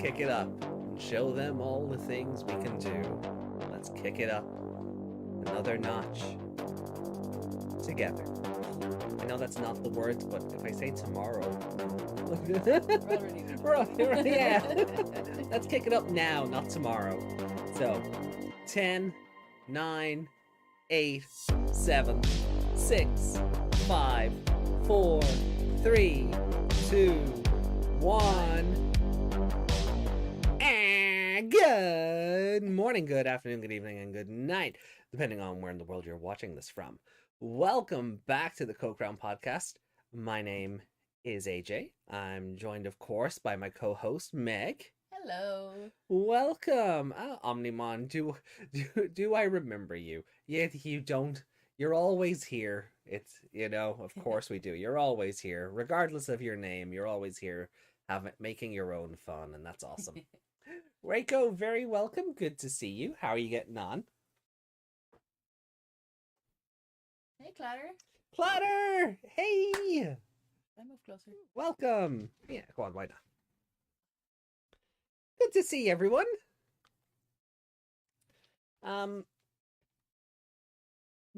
kick it up and show them all the things we can do. Let's kick it up another notch together. I know that's not the words, but if I say tomorrow... yeah. Let's kick it up now, not tomorrow. So, 10, 9, 8, 7, 6, 5, 4, 3, 2, 1... Good morning, good afternoon, good evening, and good night, depending on where in the world you're watching this from. Welcome back to the Coke Round Podcast. My name is AJ. I'm joined, of course, by my co-host, Meg. Hello. Welcome. Omnimon, do I remember you? Yeah, you don't. You're always here. It's, of course we do. You're always here. Regardless of your name, you're always here making your own fun, and that's awesome. Reiko, very welcome. Good to see you. How are you getting on? Hey, Hey, Clatter. Clatter! Hey! I move closer. Welcome! Yeah, go on, why not? Good to see everyone.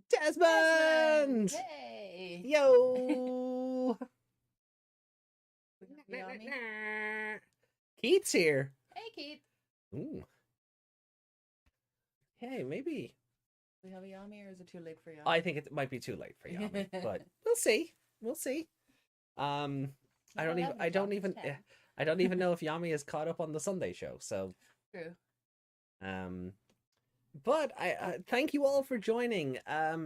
Desmond! Hey! Yo! Keith's here. Hey, Keith. Ooh. Hey, maybe. We have a Yami, or is it too late for Yami? I think it might be too late for Yami, but we'll see. We'll see. I don't even know if Yami is caught up on the Sunday show, so True. But I thank you all for joining.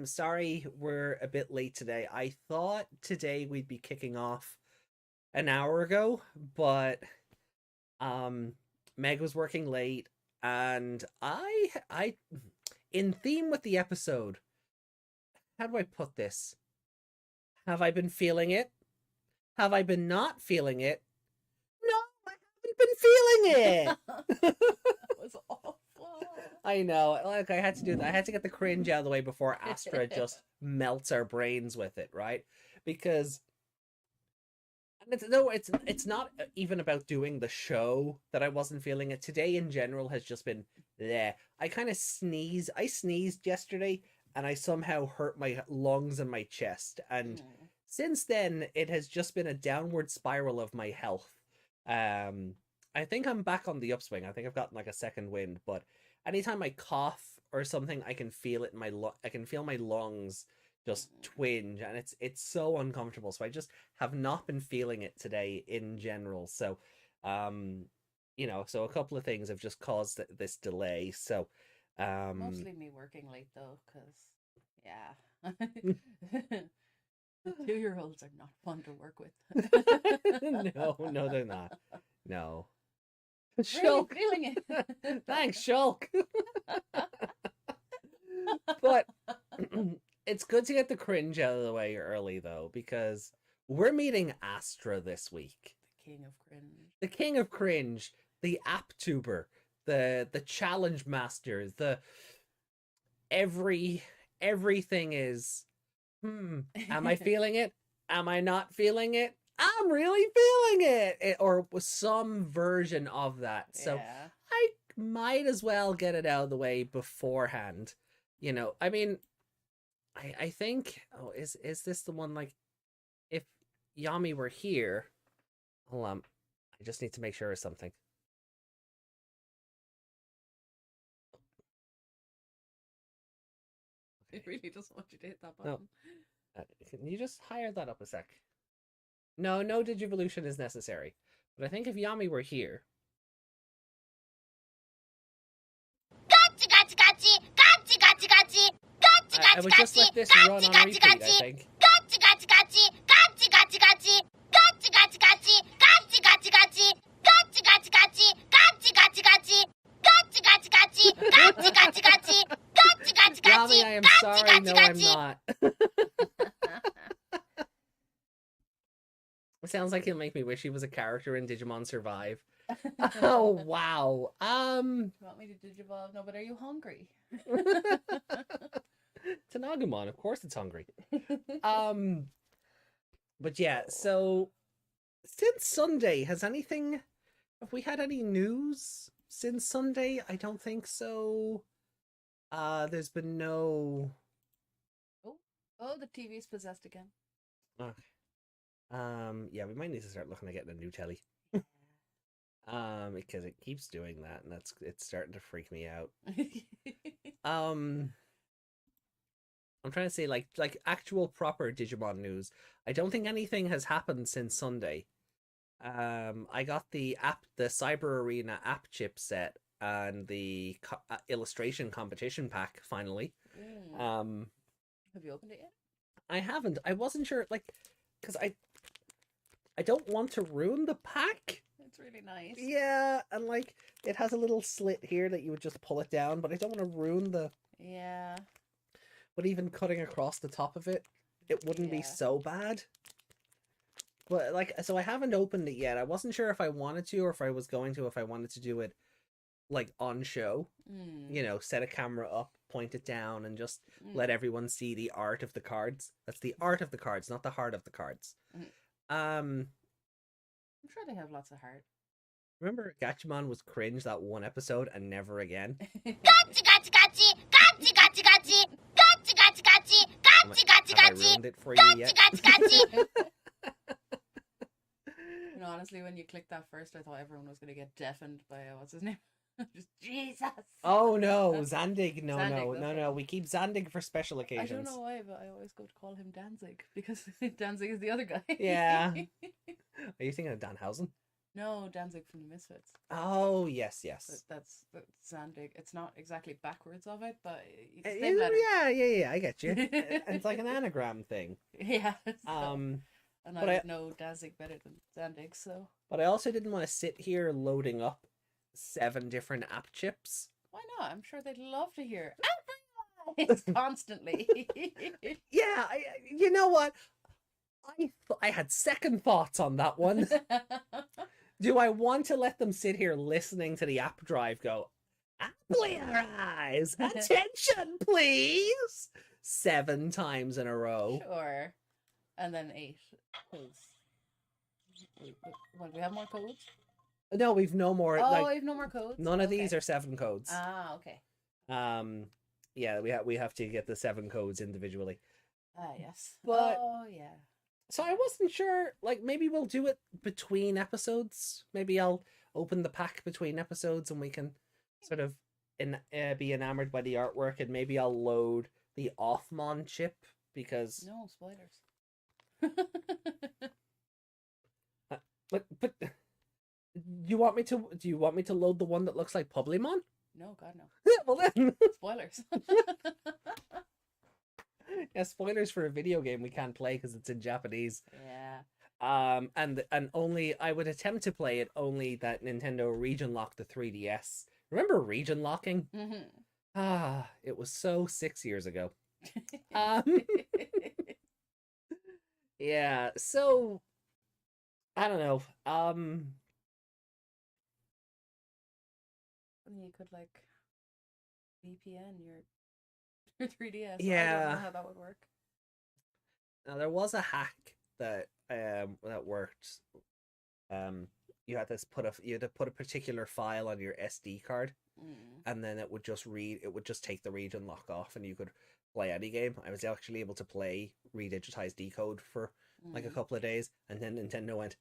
Sorry we're a bit late today. I thought today we'd be kicking off an hour ago, but Meg was working late, and I in theme with the episode, how do I put this? Have I been feeling it? Have I been not feeling it? No, I haven't been feeling it. That was awful. I know. Like, I had to do that. I had to get the cringe out of the way before Astra just melts our brains with it, right? Because it's not even about doing the show that I wasn't feeling it. Today in general has just been bleh. I kind of sneezed. I sneezed yesterday, and I somehow hurt my lungs and my chest. And since then, it has just been a downward spiral of my health. I think I'm back on the upswing. I think I've gotten like a second wind, but anytime I cough or something, I can feel it in my I can feel my lungs just twinge, and it's so uncomfortable. So I just have not been feeling it today in general. So, so a couple of things have just caused this delay. So, mostly me working late though, because yeah. 2-year-olds are not fun to work with. No, they're not. No. Really feeling it. Thanks, Shulk. But it's good to get the cringe out of the way early, though, because we're meeting Astra this week. The king of cringe. The king of cringe, the app tuber, the challenge master, the everything is. Am I feeling it? Am I not feeling it? I'm really feeling it, or some version of that. So yeah. I might as well get it out of the way beforehand. I mean, I think. Oh, is this the one? Like, if Yami were here, hold on. I just need to make sure of something. It really doesn't want you to hit that button. No. Can you just hire that up a sec? No Digivolution is necessary. But I think if Yami were here... I would just let this run on repeat, I think. Yami, I am sorry, no I'm not. It sounds like he'll make me wish he was a character in Digimon Survive. Oh, wow. You want me to Digivolve? No, but are you hungry? Tanagumon, of course it's hungry. But yeah, so since Sunday, have we had any news since Sunday? I don't think so. There's been no... Oh, the TV's possessed again. Okay. Yeah, we might need to start looking at getting a new telly. Because it keeps doing that, and it's starting to freak me out. I'm trying to say like actual proper Digimon news. I don't think anything has happened since Sunday. I got the Cyber Arena app chip set and the illustration competition pack finally. Have you opened it yet? I haven't. I wasn't sure, like, because I don't want to ruin the pack. It's really nice. Yeah, and like it has a little slit here that you would just pull it down, but I don't want to ruin the... Yeah. But even cutting across the top of it, it wouldn't be so bad. But like, so I haven't opened it yet. I wasn't sure if I wanted to or if I was going to, if I wanted to do it like on show. Set a camera up point it down and just Mm. let everyone see the art of the cards. That's the art of the cards, not the heart of the cards. Mm. Um, I'm sure they have lots of heart. remember Gatchaman was cringe that one episode and never again? Gachi gachi gachi, gachi gachi gachi, gachi gachi gachi, gachi gachi Have I gachi, ruined it for you gachi yet? gachi gachi. You know, honestly, when you clicked that first, I thought everyone was going to get deafened by what's his name? Just Jesus. Oh no, Zandig! No, Zandig, no, okay. no. We keep Zandig for special I occasions. don't know why, but I always go to call him Danzig because Danzig is the other guy. Yeah. Are you thinking of Danhausen? No, Danzig from the Misfits. Oh yes, But yes. that's Zandig. It's not exactly backwards of it, but it's the Yeah, same letter. yeah. I get you. It's like an anagram thing. Yeah. So, Um, and but I I- would know Danzig better than Zandig, so but I also didn't want to sit here loading up 7 different app chips. why not? I'm sure they'd love to hear it's constantly. Yeah, you know what? I had second thoughts on that one. Do I want to let them sit here listening to the app drive go, Appleize, attention, please? 7 times in a row. Sure. And then 8. 'Cause- What, we have more codes? No, we've no more. Oh, Like we have no more codes? none of Okay. these are 7 codes. Ah, okay. Yeah, we have to get the 7 codes individually. Ah, yes. But- oh, yeah. So I wasn't sure. Like maybe we'll do it between episodes. Maybe I'll open the pack between episodes and we can sort of be enamored by the artwork. And maybe I'll load the Offmon chip because No, spoilers. but do you want me to load the one that looks like Publimon? No, God, no. Well then, Spoilers. yeah, spoilers for a video game we can't play because it's in Japanese. Yeah. And only I would attempt to play it only that Nintendo region locked the 3DS. Remember region locking? Mhm. Ah, it was so 6 years ago. Um, yeah, so I don't know. You could like VPN your 3DS. I don't Yeah. know how that would work. Now there was a hack that worked. You had to put a particular file on your SD card, Mm. and then it would just take the region lock off, and you could play any game. I was actually able to play redigitize decode for like a Mm. couple of days, and then Nintendo went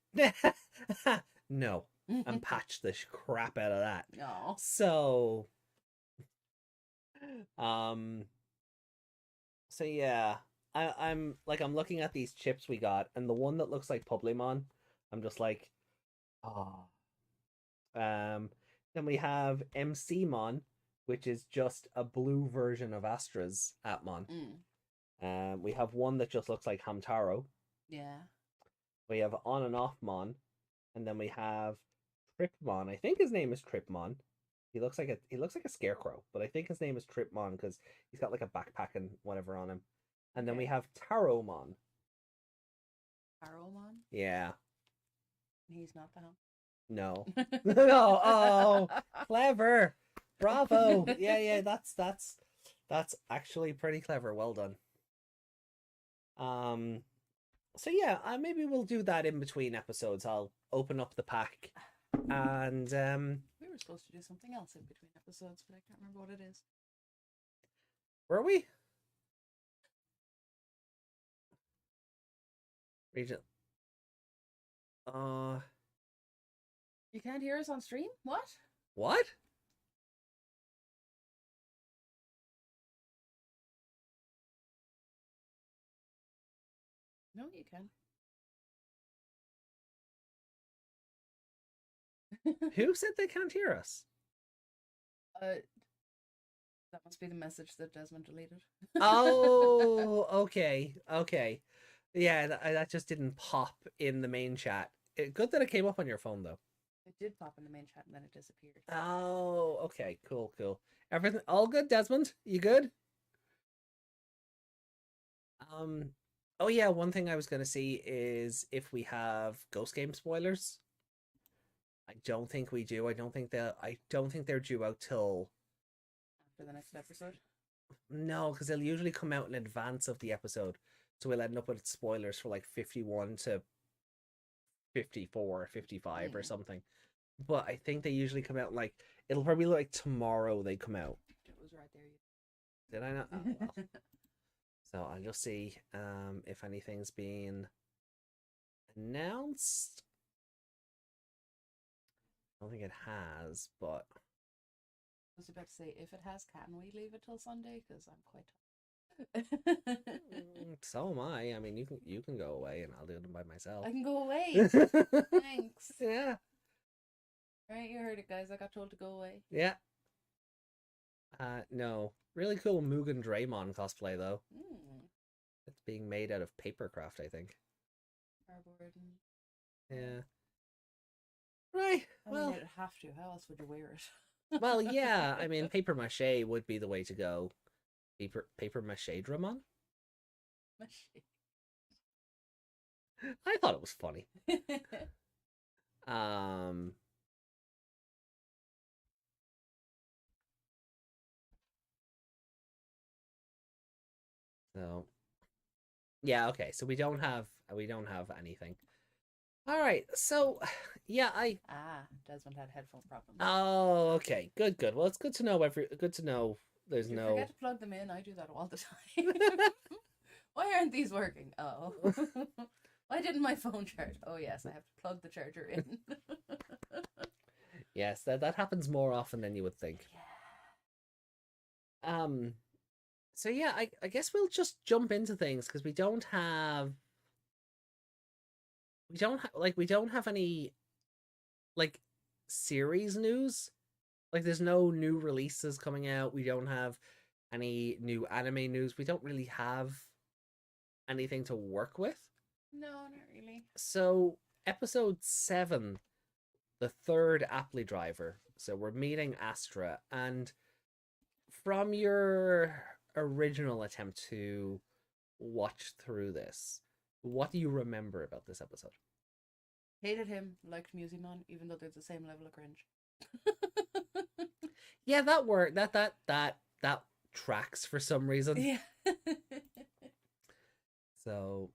no, and patched the crap out of that. No. So so yeah, I'm looking at these chips we got, and the one that looks like Publimon, I'm just like, ah. Then we have MCmon, which is just a blue version of Astra's Atmon. Mm. We have one that just looks like Hamtaro. Yeah. We have On and Offmon, and then we have Tripmon. I think his name is Tripmon. He looks like a scarecrow, but I think his name is Tripmon because he's got like a backpack and whatever on him. And then we Okay. have Taromon. Arrowmon? Yeah. He's not the helm. No. No. Oh, clever. Bravo. Yeah, that's actually pretty clever. Well done. So yeah, maybe we'll do that in between episodes. I'll open up the pack and We were supposed to do something else in between episodes, but I can't remember what it is. were we? Region. You can't hear us on stream? What? What? No, you can. Who said they can't hear us? That must be the message that Desmond deleted. Oh, okay. Yeah, that just didn't pop in the main chat. Good that it came up on your phone though. It did pop in the main chat and then it disappeared. Oh, okay, cool. Everything all good, Desmond? You good? Oh yeah, one thing I was gonna see is if we have Ghost Game spoilers. I don't think we do. I don't think they're due out till After the next episode. No, because they'll usually come out in advance of the episode, so we'll end up with spoilers for like 51 to 54, 55 or Hmm. something. But I think they usually come out like it'll probably look like tomorrow they come out. It was right there. Did I not? Oh, well. So I'll just see if anything's been announced. I don't think it has, but I was about to say, if it has, can we leave it till Sunday? Because I'm quite tired. So am I. I mean, you can go away and I'll do them by myself. I can go away. Thanks. Yeah. Right, you heard it, guys. I got told to go away. Yeah. No. Really cool Mugen Draymon cosplay though. It's being made out of papercraft, I think. Cardboard and... Yeah. Right. I Well, mean, you'd have to. How else would you wear it? well, yeah. I mean, paper mache would be the way to go. Paper mache Dramon? I thought it was funny. Um. So. Yeah. Okay. So we don't have anything. All right. So, yeah. Desmond had headphone problems. Oh. Okay. Good. Good. Well, it's good to know. Good to know. There's You no. forget to plug them in. I do that all the time. Why aren't these working? Oh. Why didn't my phone charge? Oh yes, I have to plug the charger in. Yes, that happens more often than you would think. Yeah. So yeah, I guess we'll just jump into things because we don't have any like series news. Like there's no new releases coming out. We don't have any new anime news. We don't really have anything to work with. No, not really. So episode 7, the third Appli driver. So we're meeting Astra, and from your original attempt to watch through this, what do you remember about this episode? Hated him, liked Musimon, even though they're the same level of cringe. Yeah, that tracks for some reason. Yeah. So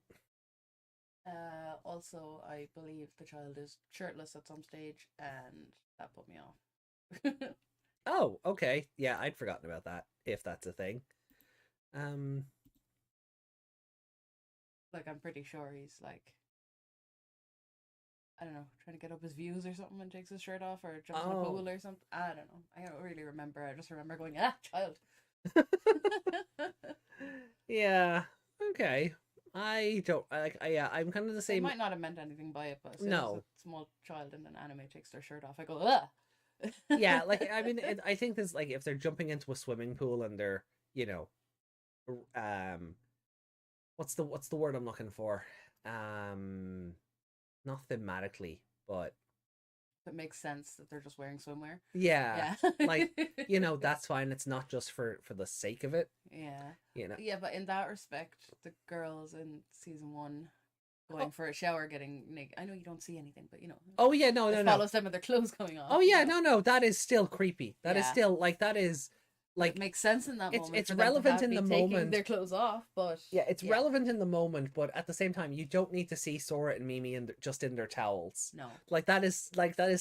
also, I believe the child is shirtless at some stage, and that put me off. oh, okay. Yeah, I'd forgotten about that, if that's a thing. Like, I'm pretty sure he's like, I don't know, trying to get up his views or something and takes his shirt off or jumps in a pool or something. I don't know. I don't really remember. I just remember going, child. Yeah. Okay. I don't like. Yeah, I'm kind of the They same. might not have meant anything by it, but as No. a small child in an anime takes their shirt off, I go, ugh. Yeah, like I mean, I think there's like if they're jumping into a swimming pool and they're, what's the word I'm looking for? Not thematically, but It makes sense that they're just wearing swimwear. yeah, Yeah. like that's fine. It's not just for the sake of it. Yeah. Yeah, but in that respect, the girls in season 1 going for a shower getting naked. I know you don't see anything, but Oh yeah, no, follow some of their clothes coming off. Oh yeah, no, that is still creepy. That is still that is like it makes sense in that moment. It's for them relevant to in the taking moment. their clothes off, but yeah, it's relevant in the moment, but at the same time, you don't need to see Sora and Mimi just in their towels. No, Like that is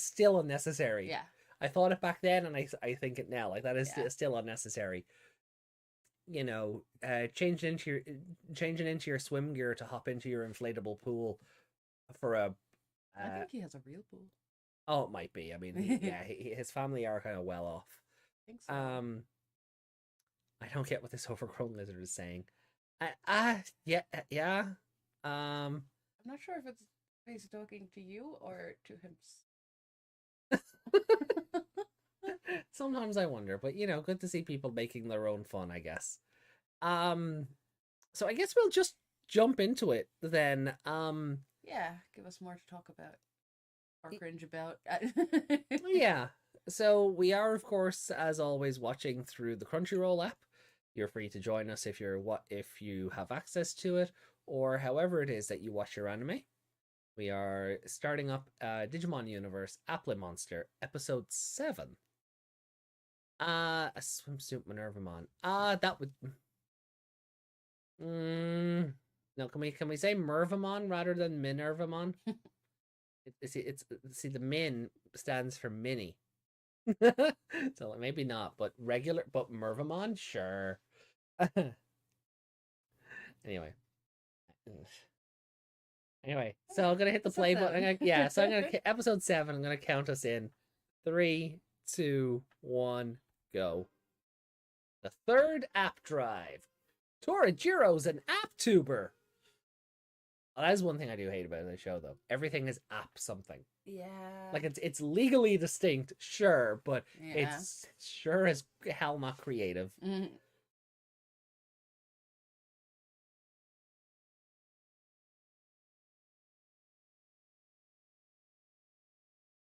still unnecessary. Yeah, I thought it back then, and I think it now. Like that is Yeah. still unnecessary. Changing into your swim gear to hop into your inflatable pool for a. I think he has a real pool. Oh, it might be. I mean, his family are kind of well off. I think so. I don't get what this overgrown lizard is saying. Yeah. I'm not sure if he's talking to you or to him. Sometimes I wonder, but good to see people making their own fun, I guess. So I guess we'll just jump into it then. Yeah, give us more to talk about or cringe about. Yeah. So we are, of course, as always, watching through the Crunchyroll app. You're free to join us if you have access to it, or however it is that you watch your anime. We are starting up Digimon Universe Applimonster episode 7. A swimsuit Minervamon. That would. No, can we say Mervamon rather than Minervamon? See, the Min stands for mini. So maybe not, but regular, but Mervamon, sure. Anyway. Anyway, so I'm gonna hit the play button. So I'm gonna episode 7. I'm gonna count us in. 3, 2, 1, go. The third app drive. Torajiro's an app tuber. Well, that is one thing I do hate about the show, though. Everything is app something. Yeah. Like it's legally distinct, sure, but Yeah. it's sure as hell not creative. Mm.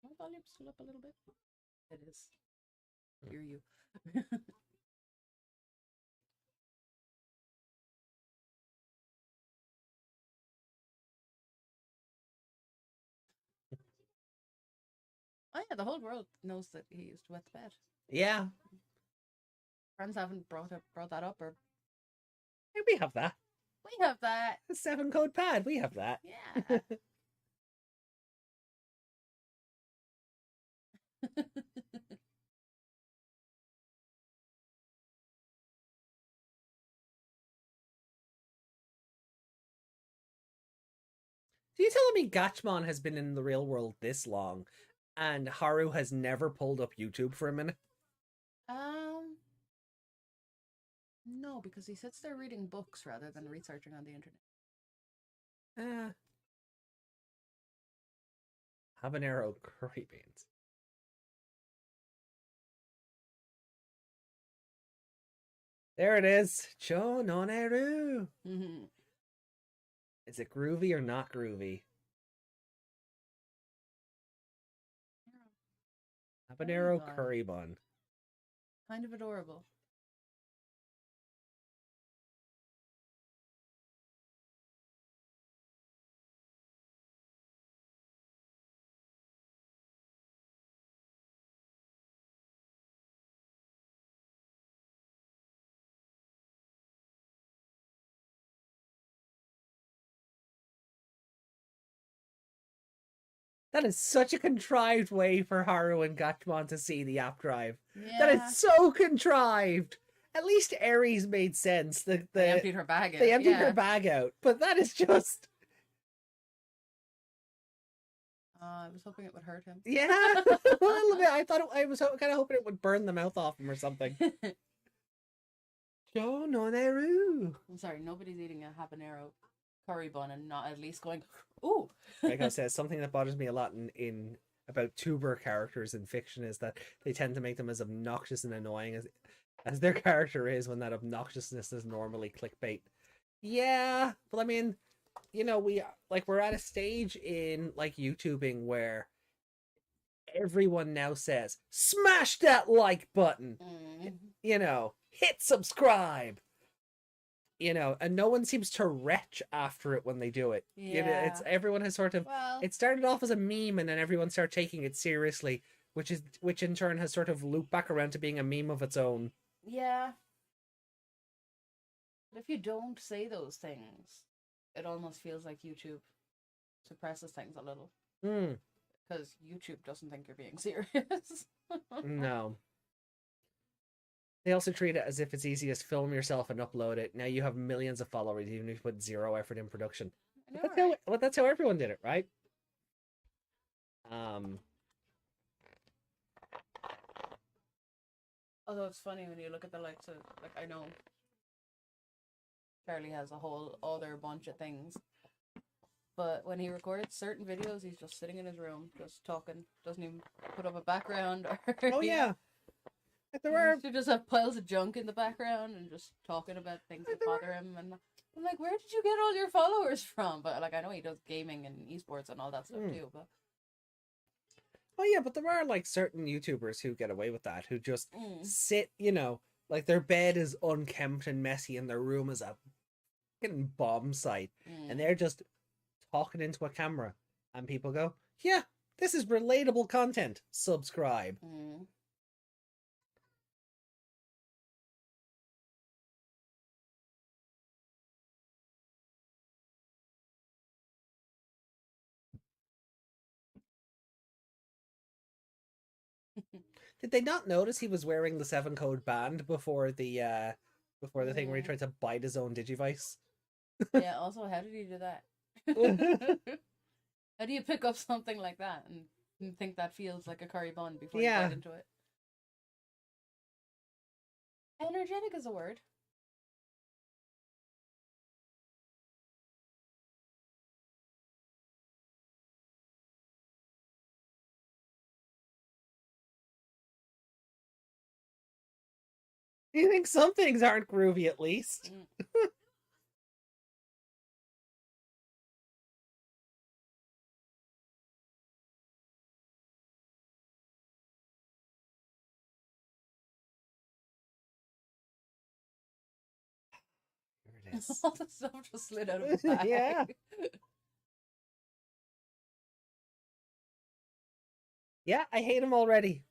My volume still up a little bit. It is. Hear you. Oh yeah, the whole world knows that he used to wet the bed. Yeah, Friends haven't brought that up, or we have that. we have that. The 7 code pad, we have that. Yeah. So you telling me Gachmon has been in the real world this long, and Haru has never pulled up YouTube for a minute? No, because he sits there reading books rather than researching on the internet. Habanero curry beans. There it is. Cho no Neru. Mm-hmm. Is it groovy or not groovy? Habanero curry bun. Kind of adorable. That is such a contrived way for Haru and Gachmon to see the app drive. Yeah. That is so contrived. At least Aries made sense. They emptied her bag out. They emptied her bag out. But that is just... I was hoping it would hurt him. Yeah, a little bit. I was kind of hoping it would burn the mouth off him or something. Yo no Neru. I'm sorry, nobody's eating a habanero curry bun and not at least going, ooh. Like I said, something that bothers me a lot in about tuber characters in fiction is that they tend to make them as obnoxious and annoying as their character is, when that obnoxiousness is normally clickbait. Yeah, but I mean, you know, we're at a stage in like YouTubing where everyone now says, smash that like button. You know, hit subscribe. You know, and no one seems to retch after it when they do it. Yeah. You know, everyone has sort of, it started off as a meme and then everyone started taking it seriously, which in turn has sort of looped back around to being a meme of its own. Yeah. But if you don't say those things, it almost feels like YouTube suppresses things a little. Because YouTube doesn't think you're being serious. No. They also treat it as if it's easy as film yourself and upload it. Now you have millions of followers, even if you put zero effort in production. That's how everyone did it, right? Although it's funny when you look at the likes of, like, I know Charlie has a whole other bunch of things, but when he records certain videos, he's just sitting in his room, just talking, doesn't even put up a background or... Oh, yeah. You just have piles of junk in the background and just talking about things that bother him, and I'm like, where did you get all your followers from? But like, I know he does gaming and esports and all that stuff too, but... Oh yeah, but there are like certain YouTubers who get away with that, who just sit, you know, like their bed is unkempt and messy and their room is a fucking bomb site, and they're just talking into a camera, and people go, yeah, this is relatable content, subscribe. Did they not notice he was wearing the 7-code band before the thing where he Yeah. tried to bite his own Digivice? Yeah, also, how did you do that? How do you pick up something like that and think that feels like a curry bun before you Yeah. bite into it? Energetic is a word. Do you think some things aren't groovy at least? Mm. Here it is. All the stuff just slid out of his bag. Yeah. Yeah, I hate him already.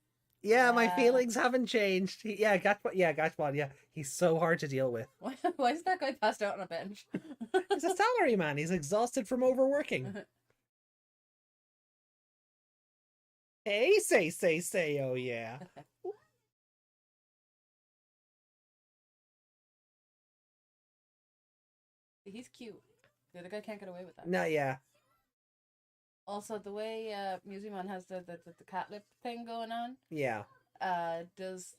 Yeah, my feelings haven't changed. Yeah, Gachbot, yeah. He's so hard to deal with. Why is that guy passed out on a bench? He's a salary man. He's exhausted from overworking. Hey, say, oh yeah. He's cute. The other guy can't get away with that. No, yeah. Also, the way Musimon has the cat lip thing going on, Yeah. does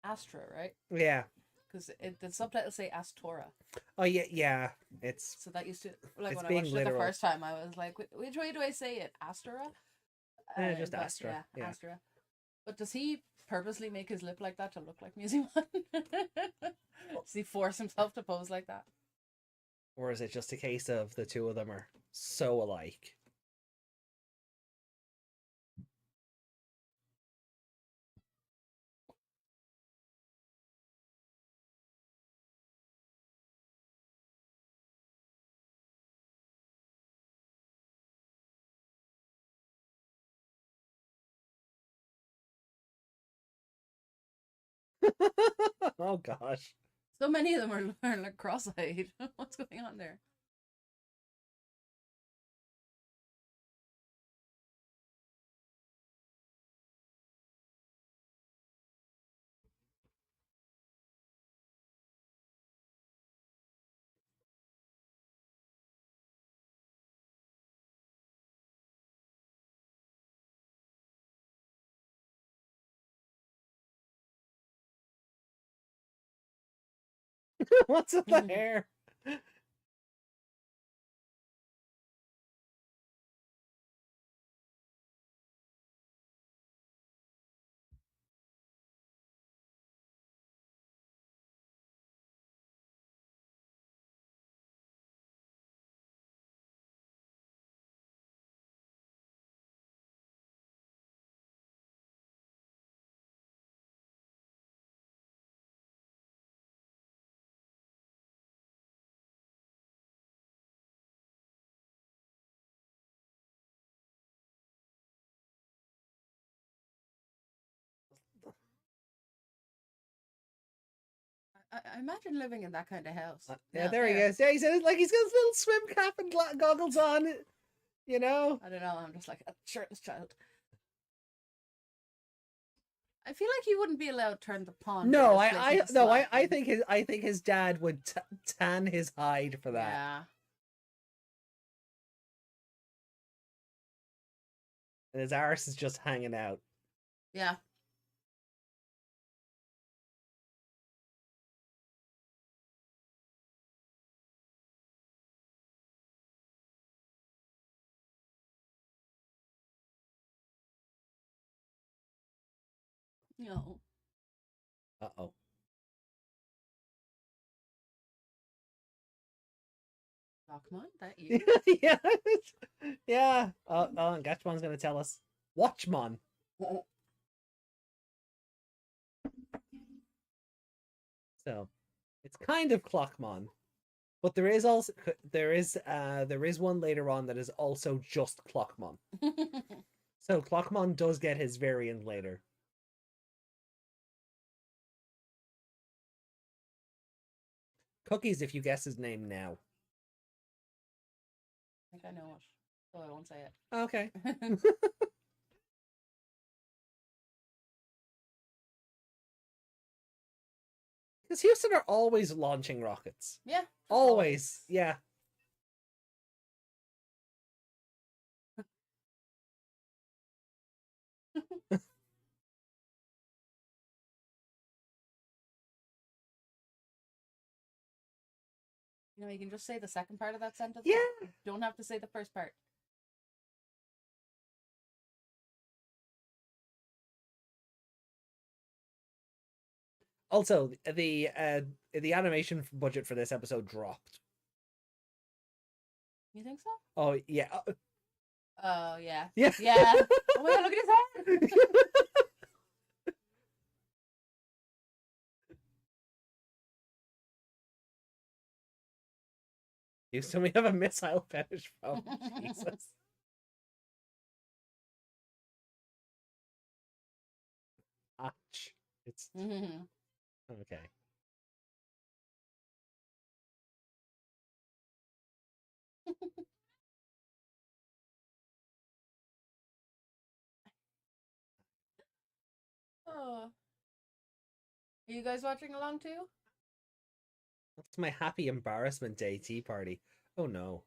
Astra, right? Yeah. Because the subtitles say Astora. Oh, yeah, yeah. It's So that used to, like, It's when I being watched it literal. the first time, I was like, which way do I say it? Astora? just But, Astra. Yeah. Astra. But does he purposely make his lip like that to look like Musimon? Does he force himself to pose like that? Or is it just a case of the two of them are so alike? Oh gosh. So many of them are like cross-eyed. What's going on there? What's with the hair? I imagine living in that kind of house. Yeah, there he is. Yeah, he's like he's got his little swim cap and goggles on. You know. I don't know. I'm just like a shirtless child. I feel like he wouldn't be allowed to turn the pond. No, I think his dad would tan his hide for that. Yeah. And his arse is just hanging out. Yeah. No. Uh-oh. Oh, come on, that you. Yeah. Yeah. Oh, Gatchmon's gonna tell us. Watchmon. So it's kind of Clockmon. But there is one later on that is also just Clockmon. So Clockmon does get his variant later. Cookies if you guess his name now. I think I know it, so I won't say it. Okay. Because Houston are always launching rockets. Yeah. Always. Yeah. You know, you can just say the second part of that sentence. Yeah. You don't have to say the first part. Also, the animation budget for this episode dropped. You think so? Oh yeah. Oh yeah. Yeah. Yeah. Oh my god, look at his head. Houston, we have a missile fetish from Jesus. Ouch. It's okay. Oh. Are you guys watching along too? That's my happy embarrassment day tea party. Oh no.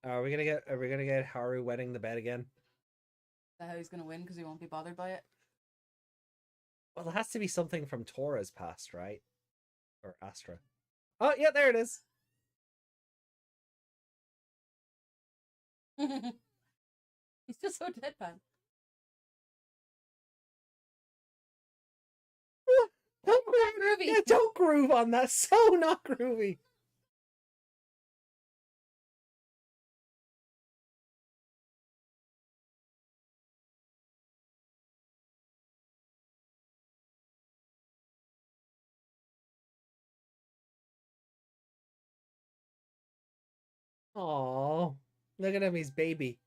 Are we gonna get Haru wetting the bed again? Is that how he's gonna win because he won't be bothered by it? Well, it has to be something from Tora's past, right? Or Astra. Oh yeah, there it is. He's just so deadpan. Don't groove. Groovy. Yeah, don't groove on that. So not groovy. Aww. Look at him, he's baby.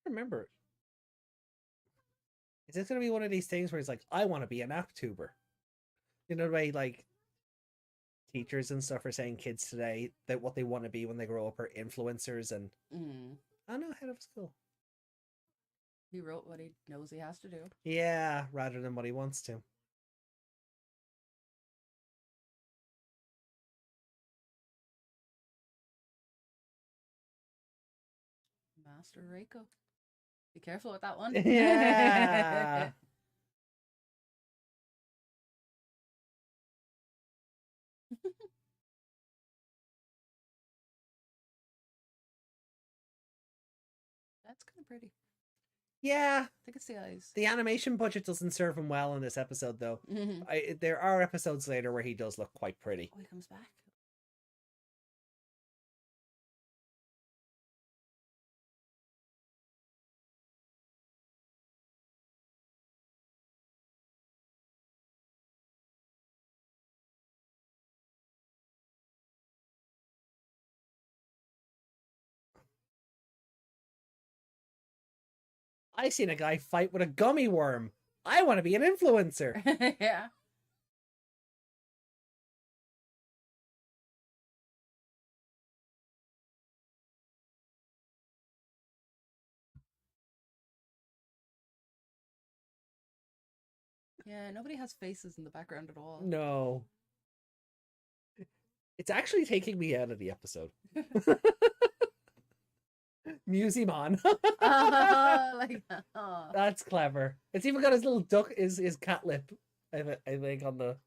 Remember, is this gonna be one of these things where he's like, I want to be an app tuber? You know the way like teachers and stuff are saying kids today that what they want to be when they grow up are influencers and I know, head of school. He wrote what he knows he has to do. Yeah, rather than what he wants to. Master Reiko. Be careful with that one. Yeah. That's kind of pretty. Yeah. I think it's the eyes. The animation budget doesn't serve him well in this episode, though. There are episodes later where he does look quite pretty. Oh, he comes back. I seen a guy fight with a gummy worm. I want to be an influencer. Yeah. Yeah, nobody has faces in the background at all. No. It's actually taking me out of the episode. Musimon. Like, oh. That's clever. It's even got his little duck, his cat lip, I think, on the...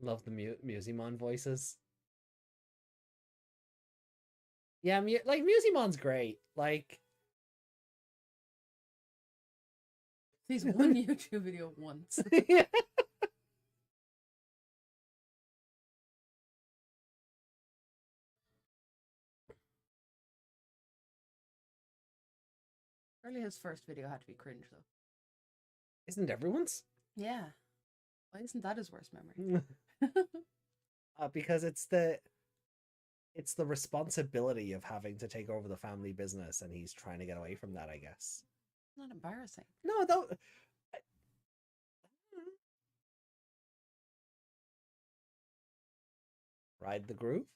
Love the Musimon voices. Yeah, like Musimon's great. Like, He's one YouTube video once. yeah. Really, his first video had to be cringe though. Isn't everyone's? Yeah. Why isn't that his worst memory? Because it's the responsibility of having to take over the family business, and he's trying to get away from that, I guess. Not embarrassing. No, though. Ride the groove.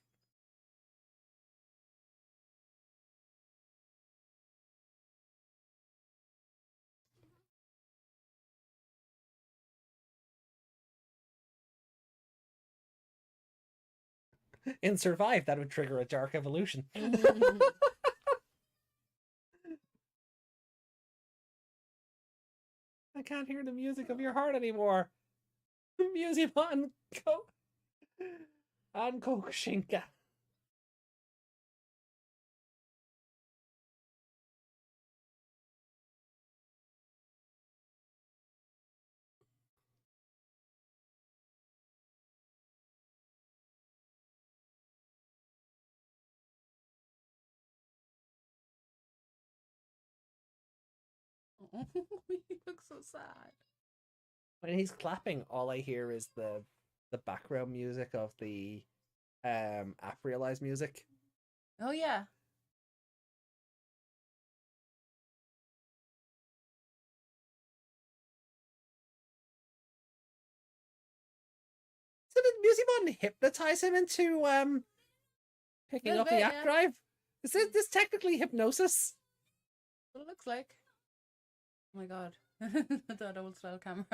In Survive, that would trigger a dark evolution. I can't hear the music of your heart anymore. Musimon and Kokushinka. He looks so sad. When he's clapping, all I hear is the background music of the app realize music. Oh yeah. So did Musimon hypnotize him into picking up the app drive? Is this technically hypnosis? What it looks like. Oh my god. That old style camera.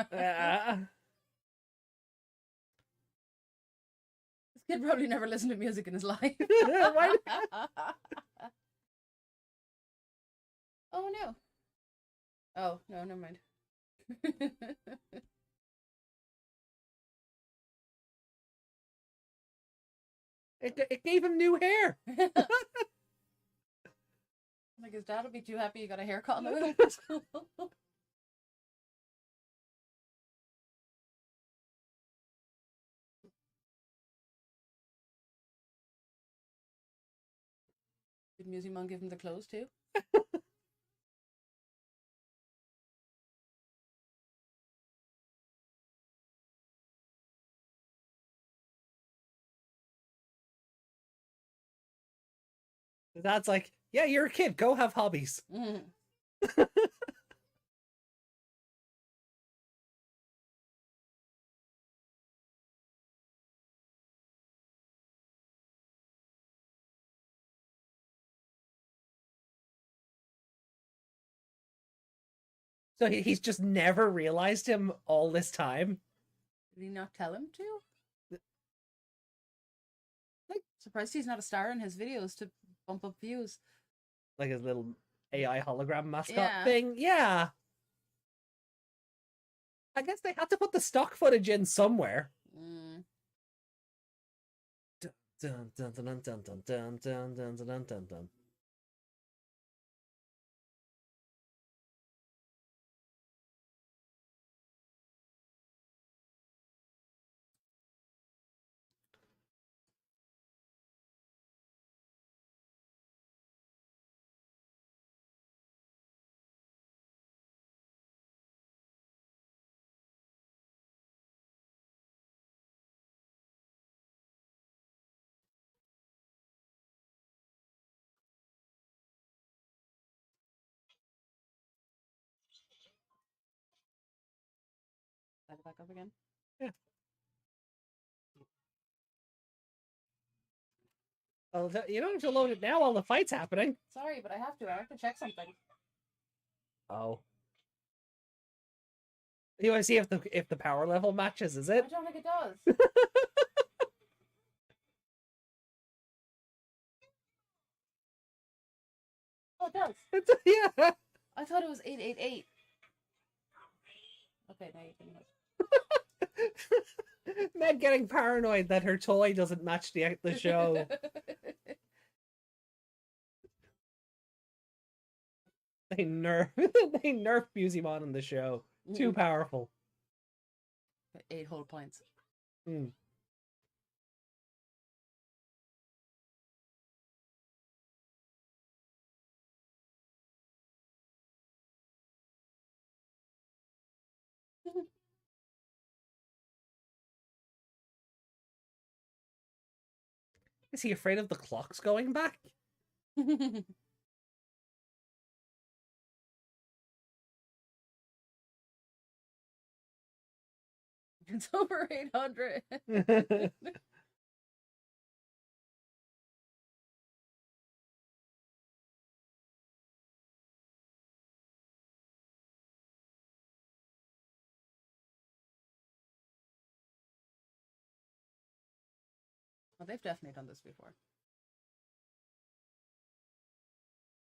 This kid probably never listened to music in his life. Why? Oh no. Oh, no, never mind. It gave him new hair. Like his dad would be too happy he got a haircut on the way to school. Did Musimon give him the clothes too? The dad's like, yeah, you're a kid. Go have hobbies. Mm. So he's just never realized him all this time. Did he not tell him to? Like, surprised he's not a star in his videos to bump up views. Like his little AI hologram mascot thing. Yeah. I guess they had to put the stock footage in somewhere. Mm. Dun, dun, dun, dun, dun, dun, dun, dun, dun, dun, dun, dun. Set it back up again. Yeah. Well, you don't have to load it now while the fight's happening. Sorry, but I have to. I have to check something. Oh. You want to see if the power level matches, is it? I don't think it does. Oh, it does. Yeah. I thought it was 888. Okay, now you can look. Meg getting paranoid that her toy doesn't match the show. They nerf they nerf Busimon in the show. Too powerful. 8 whole points. Mm. Is he afraid of the clocks going back? It's over 800. Well, they've definitely done this before.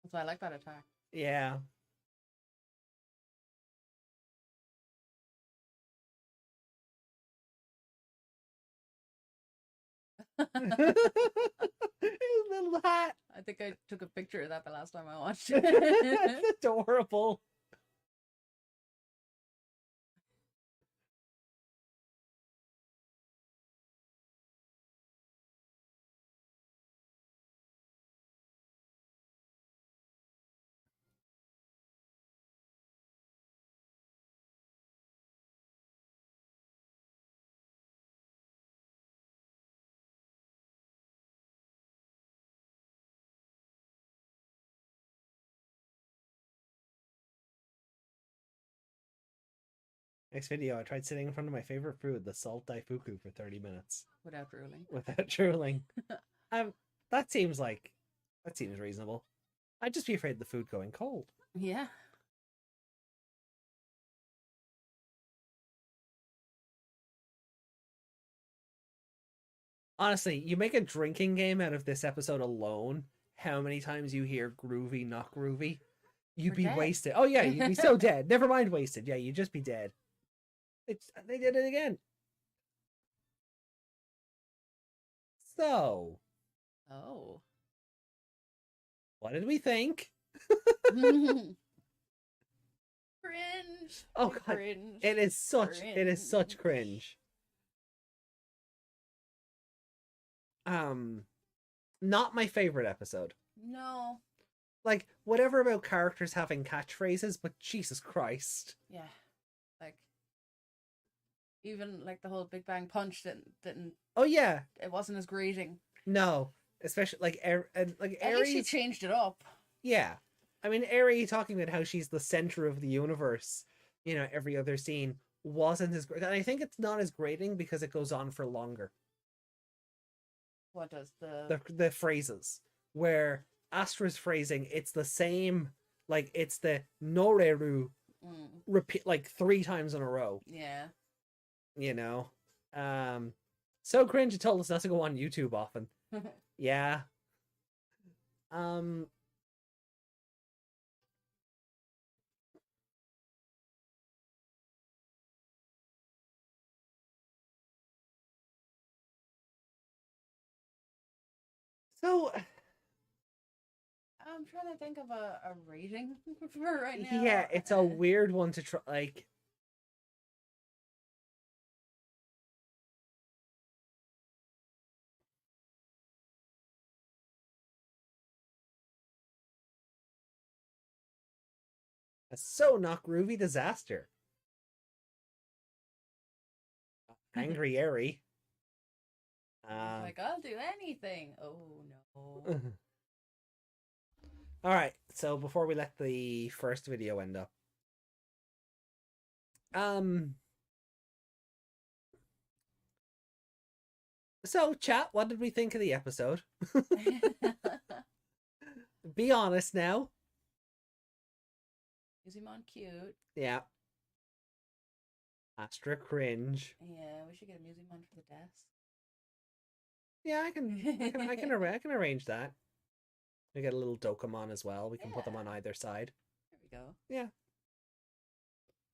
That's why I like that attack. Yeah. His little hat. I think I took a picture of that the last time I watched it. That's adorable. Next video, I tried sitting in front of my favorite food, the salt daifuku, for 30 minutes. Without drooling. Without drooling. That seems reasonable. I'd just be afraid of the food going cold. Yeah. Honestly, you make a drinking game out of this episode alone, how many times you hear groovy, not groovy, you'd be wasted. Oh yeah, you'd be so dead. Never mind wasted. Yeah, you'd just be dead. They did it again. So. Oh. What did we think? Cringe. Oh god. Cringe. It is such cringe. Not my favorite episode. No. Like, whatever about characters having catchphrases, but Jesus Christ. Yeah. Like, even like the whole Big Bang Punch didn't. Oh yeah. It wasn't as grating. No, especially like At least she changed it up. Yeah, I mean, Eri talking about how she's the center of the universe. You know, every other scene wasn't as great, and I think it's not as grating because it goes on for longer. What does the phrases where Astra's phrasing? It's the same. Like it's the noreru repeat like 3 times in a row. Yeah. You know, so cringe. It told us not to go on YouTube often. Yeah. So I'm trying to think of a rating for right now. Yeah, it's a weird one to try. Like, a so not groovy disaster. Angry Eri. Like, I'll do anything. Oh no. All right, so before we let the first video end up, so chat, what did we think of the episode? Be honest now. Digimon cute. Yeah. Astra cringe. Yeah, we should get a Digimon for the desk. Yeah, I can arrange that. We get a little Dokemon as well. We can put them on either side. There we go. Yeah.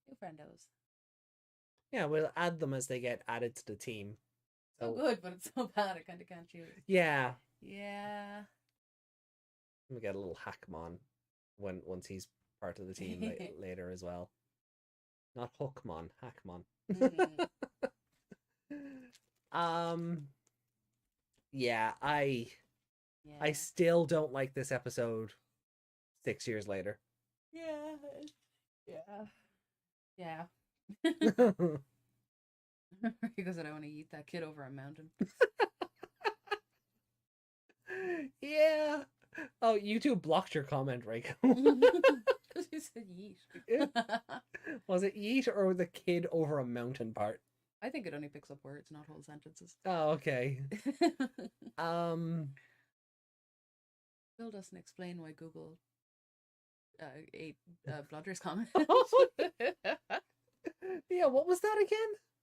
New friendos. Yeah, we'll add them as they get added to the team. So good, but it's so bad I kind of can't choose. Yeah. Yeah. We get a little Hackmon once he's part of the team later as well. Not Hookmon, Hackmon. Yeah, I still don't like this episode 6 years later. Yeah. Because I don't want to eat that kid over a mountain. Yeah. Oh, YouTube blocked your comment, Reiko. Because you said yeet. Was it yeet or the kid over a mountain part? I think it only picks up words, not whole sentences. Oh, okay. Bill doesn't explain why Google ate Blunder's comment. Yeah, what was that again?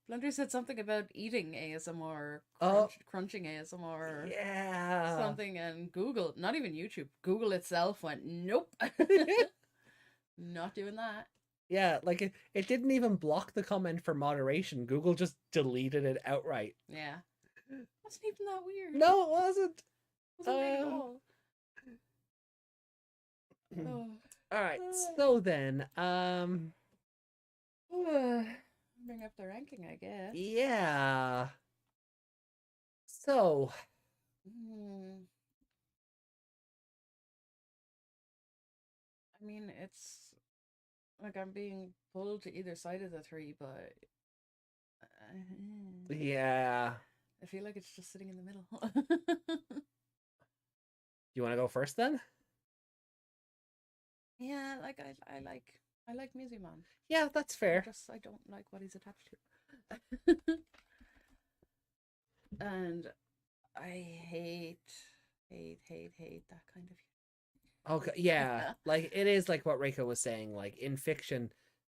Blunder said something about eating ASMR, crunching ASMR, yeah, something, and Google, not even YouTube, Google itself went, nope, not doing that. Yeah, like it didn't even block the comment for moderation. Google just deleted it outright. Yeah, wasn't even that weird. No, it wasn't. Wasn't weird at all. Oh. All right, so then, bring up the ranking, I guess. Yeah. So. I mean, it's like I'm being pulled to either side of the three, but yeah, I feel like it's just sitting in the middle. You want to go first then? Yeah, like I like Muzimon. Yeah, that's fair. I don't like what he's attached to. And I hate that kind of. Okay, yeah, like it is like what Reiko was saying. Like in fiction,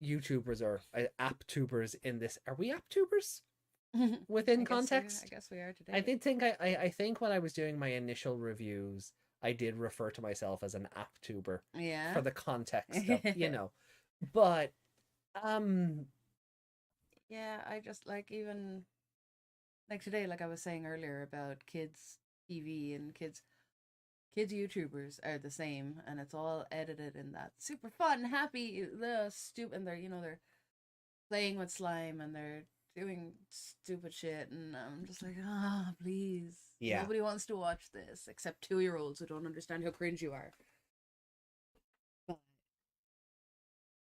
YouTubers are app tubers. In this, are we app tubers? Within context, I guess we are today. I did think I think when I was doing my initial reviews, I did refer to myself as an app tuber. Yeah. For the context of, but yeah, I just like, even like today, like I was saying earlier about kids TV and kids YouTubers are the same, and it's all edited in that super fun, happy, the stupid, and they're playing with slime and they're doing stupid shit, and I'm just like, please. Yeah. Nobody wants to watch this except 2-year-olds who don't understand how cringe you are. But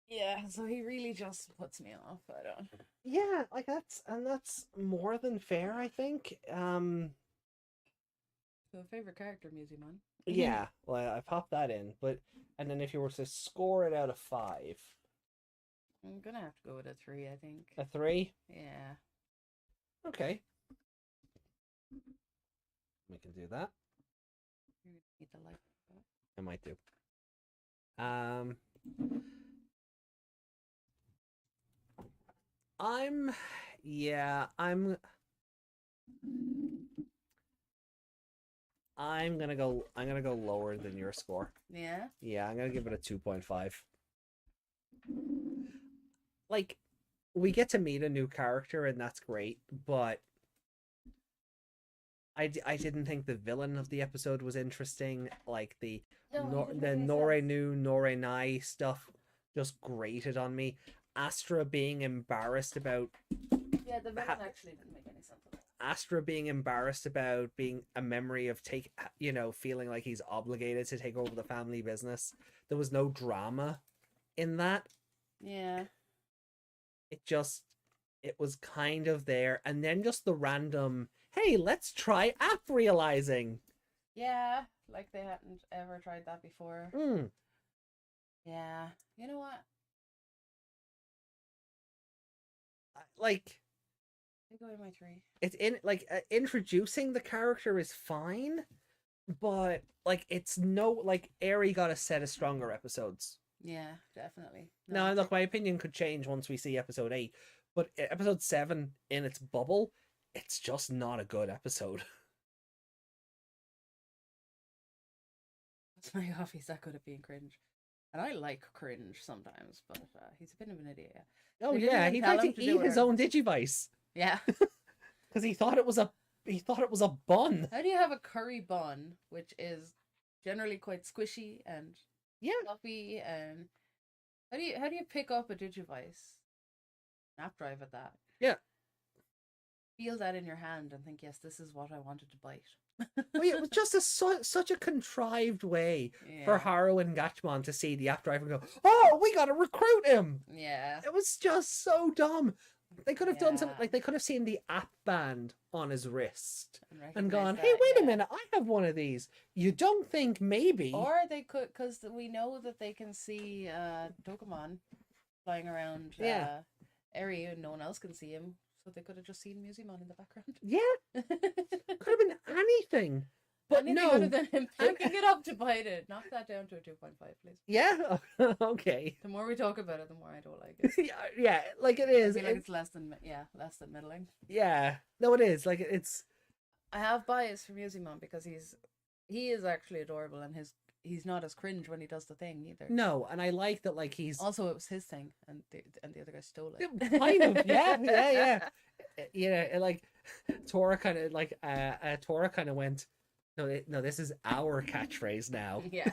yeah, so he really just puts me off. I don't. Yeah, like that's more than fair, I think. So favorite character, Muzimon. Yeah, well, I popped that in, and then if you were to score it out of 5, I'm gonna have to go with a 3, I think. A 3? Yeah. Okay. We can do that. You're gonna need the light. I might do. I'm gonna go lower than your score. Yeah? Yeah, I'm gonna give it a 2.5. Like, we get to meet a new character and that's great, but I didn't think the villain of the episode was interesting. Like the Nore Nai stuff just grated on me. Astra being embarrassed about... Yeah, the villain actually didn't make any sense at all. Astra being embarrassed about being a memory of feeling like he's obligated to take over the family business. There was no drama in that. Yeah. It was kind of there, and then just the random, hey, let's try app realizing. Yeah, like they hadn't ever tried that before. Yeah. You know what? Like, I go with my 3. It's introducing the character is fine, but like it's no Eri got a set of stronger episodes. Yeah, definitely. Now, look, my opinion could change once we see episode 8, but episode 7 in its bubble, it's just not a good episode. That's my off. He's that good at being cringe. And I like cringe sometimes, but he's a bit of an idiot. Oh They didn't yeah, even he tell tried him to to do eat his it. own Digivice Yeah. because he thought it was a bun. How do you have a curry bun, which is generally quite squishy and Yeah. fluffy, and how do you pick up a Digivice, snap drive at that? Yeah. Feel that in your hand and think, yes, this is what I wanted to bite. Well, yeah, it was just such a contrived way for Yeah. Haru and Gatchmon to see the app driver and go, "Oh, we gotta recruit him." Yeah. It was just so dumb. They could have done something Yeah. like they could have seen the app band on his wrist and recognize gone, that, "Hey, wait a yeah. minute, I have one of these." You don't think maybe? Or they could, because we know that they can see Dokemon flying around Yeah. area and no one else can see him. So they could have just seen Musimon in the background. Yeah, could have been anything. But Anything no. other than him picking it up to bite it. Knock that down to a 2.5, please. Yeah. Okay. The more we talk about it, the more I don't like it. Yeah, like it is. I feel like it's less than middling. Yeah. No, it is. Like it's. I have bias for Musimon because he is actually adorable, and he's not as cringe when he does the thing either. No, and I like that. Like he's Also, it was his thing, and the other guy stole it. kind of. Yeah. Yeah. Like Tora kind of like Tora kind of went. No, this is our catchphrase now. Yeah.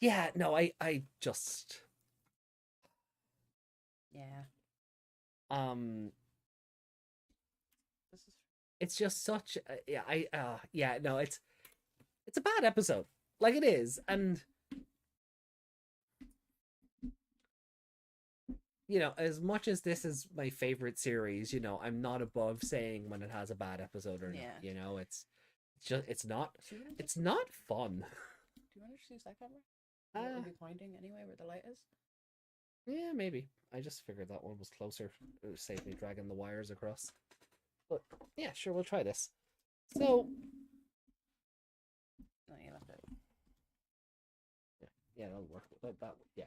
Yeah, no, I just Yeah. This is it's just such no, it's a bad episode. Like it is. And you know, as much as this is my favorite series, you know, I'm not above saying when it has a bad episode or Yeah. not. You know, it's just it's not fun. Do you want to just use that camera? It would be pointing anyway where the light is. Yeah, maybe. I just figured that one was closer. It would save me dragging the wires across. But yeah, sure, we'll try this. So No, you left it. yeah, that'll work. That yeah.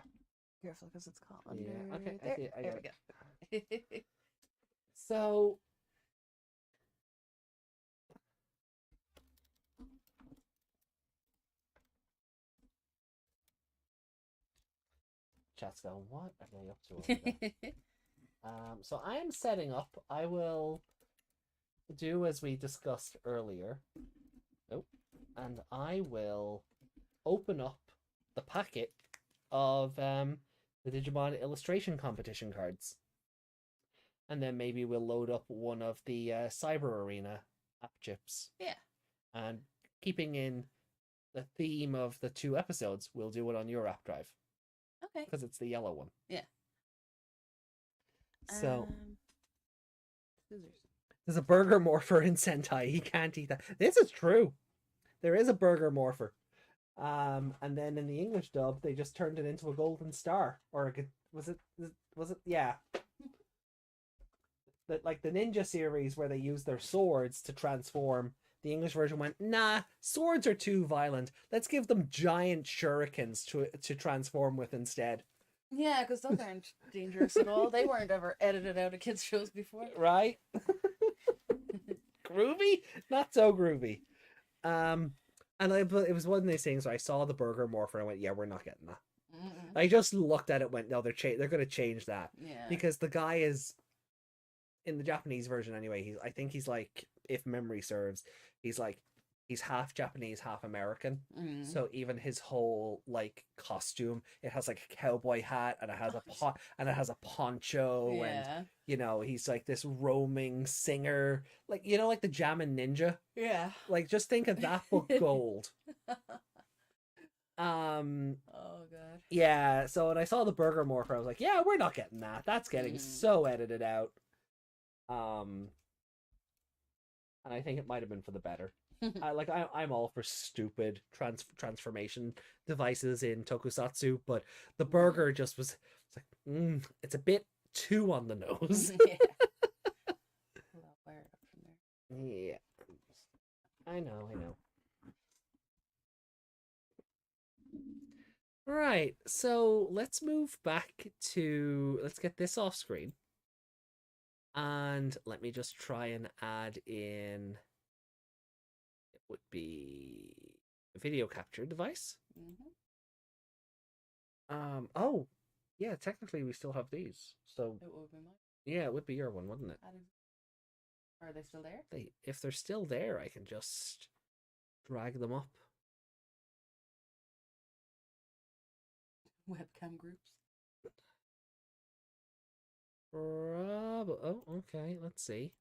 Careful, because it's caught under. Yeah, okay, I There, see it, I there got we go. So chat's going, what are they up to over there? So I am setting up. I will do as we discussed earlier. Oh, and I will open up the packet of the Digimon illustration competition cards. And then maybe we'll load up one of the Cyber Arena app chips. Yeah. And keeping in the theme of the 2 episodes, we'll do it on your app drive. Okay. Because it's the yellow one. Yeah. So Scissors. there's a burger morpher in Sentai. He can't eat that. This is true. There is a burger morpher. And then in the English dub, they just turned it into a golden star. Or was it? Yeah. That like the ninja series where they use their swords to transform. The English version went, nah, swords are too violent. Let's give them giant shurikens to transform with instead. Yeah, because those aren't dangerous at all. They weren't ever edited out of kids' shows before. Right? Groovy? Not so groovy. And it was one of these things where I saw the burger morpher and I went, yeah, we're not getting that. Mm-mm. I just looked at it and went, no, they're going to change that. Yeah. Because the guy is, in the Japanese version anyway, I think he's like, if memory serves, he's half Japanese, half American. Mm. So even his whole like costume, it has like a cowboy hat and it has a poncho Yeah. and you know, he's like this roaming singer, like you know, like the Jammin' Ninja. Yeah. Like just think of that but gold. Oh god. Yeah, so when I saw the burger morpher, I was like, yeah, we're not getting that. That's getting so edited out. And I think it might have been for the better. I'm all for stupid transformation devices in tokusatsu, but the burger just was it's a bit too on the nose. Yeah. I'll wire it up from there. Yeah. I know. Right, so let's move back to, let's get this off screen. And let me just try and add in, it would be video capture device. Mm-hmm. Oh, yeah, technically we still have these. So It would be mine. yeah, it would be your one, wouldn't it? Are they still there? If they're still there, I can just drag them up. Webcam groups. Oh, okay. Let's see.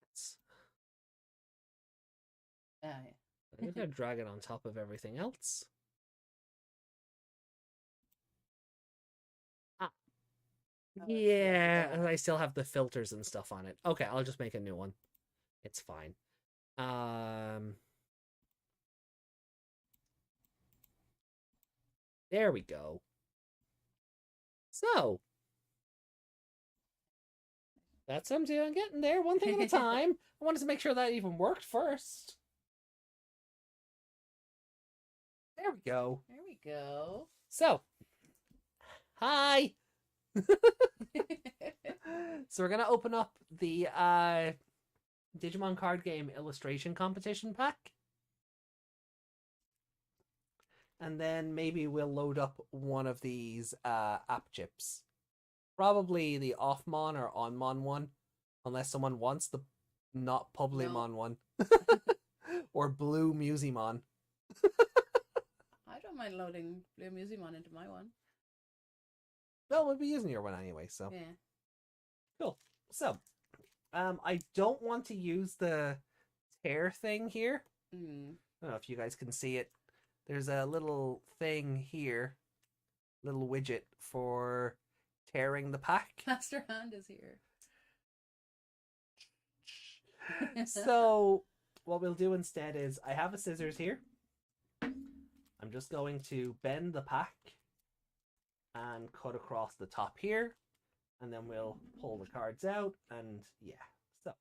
Yes. Yeah. I'm gonna drag it on top of everything else. Ah. Yeah, and I still have the filters and stuff on it. Okay, I'll just make a new one. It's fine. There we go. So that's what I'm doing. Getting there, one thing at a time. I wanted to make sure that even worked first. There we go. There we go. So, hi. So we're gonna open up the Digimon card game illustration competition pack. And then maybe we'll load up one of these app chips. Probably the Offmon or Onmon one. Unless someone wants the not Publimon one. Or Blue Musimon. I don't mind loading Blue Musimon into my one. Well, we'll be using your one anyway, so. Yeah. Cool. So, I don't want to use the tear thing here. I don't know if you guys can see it. There's a little thing here, little widget for tearing the pack. Master Hand is here. So what we'll do instead is I have a scissors here. I'm just going to bend the pack and cut across the top here, and then we'll pull the cards out, and yeah, so.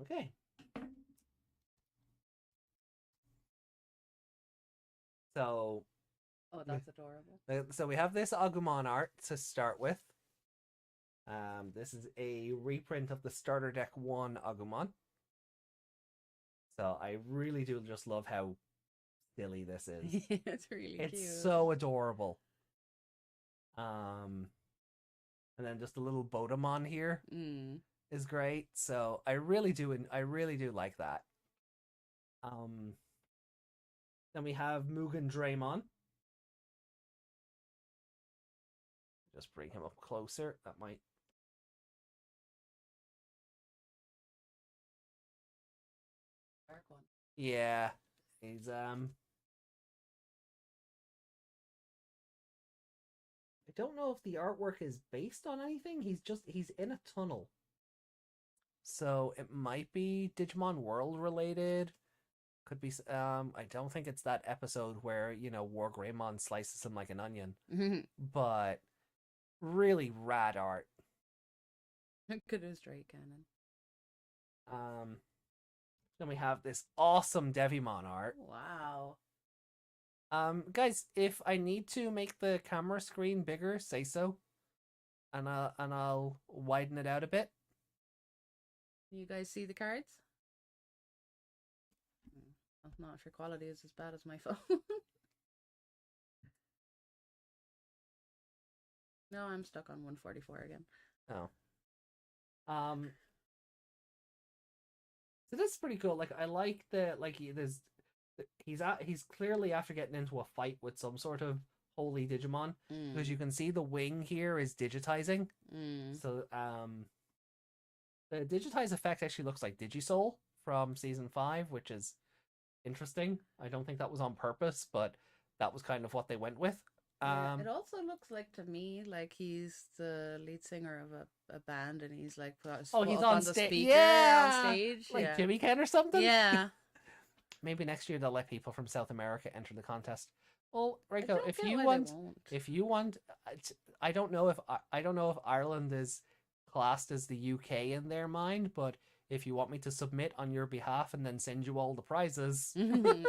Okay. So. Oh, that's adorable. So we have this Agumon art to start with. This is a reprint of the Starter Deck 1 Agumon. So I really do just love how silly this is. It's really cute. It's so adorable. And then just a little Bodemon here is great. So I really do like that. Then we have Mugen Draymon. Just bring him up closer. That might. Dark one. Yeah, he's I don't know if the artwork is based on anything. He's in a tunnel. So it might be Digimon World related. Could be I don't think it's that episode where, you know, War Greymon slices him like an onion. But really rad art. Good as Drake Cannon. Then we have this awesome Devimon art. Wow. Guys, if I need to make the camera screen bigger, say so. And I'll widen it out a bit. You guys see the cards? I'm not sure quality is as bad as my phone. No, I'm stuck on 144 again. Oh. So this is pretty cool. Like, I like the he's clearly after getting into a fight with some sort of holy Digimon, because you can see the wing here is digitizing. So the digitize effect actually looks like Digisoul from season 5, which is interesting. I don't think that was on purpose, but that was kind of what they went with. Yeah, it also looks like to me like he's the lead singer of a band, and he's like he's on the stage. speaker Yeah, on stage, like Jimmy Ken or something. Yeah. Maybe next year they'll let people from South America enter the contest. Well, Reiko, if you want, I don't know if Ireland is classed as the UK in their mind, but if you want me to submit on your behalf and then send you all the prizes, yeah,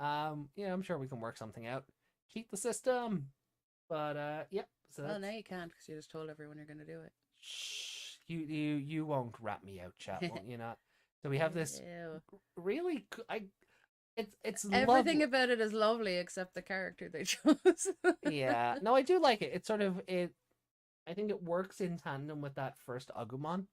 I'm sure we can work something out. Cheat the system. But yep. So Well, now you can't because you just told everyone you're going to do it. shh, you won't rat me out, chat, won't you not? So we have this Ew. really it's Everything lovely. about it is lovely except the character they chose. Yeah, no, I do like it. It's sort of it. I think it works in tandem with that first Agumon.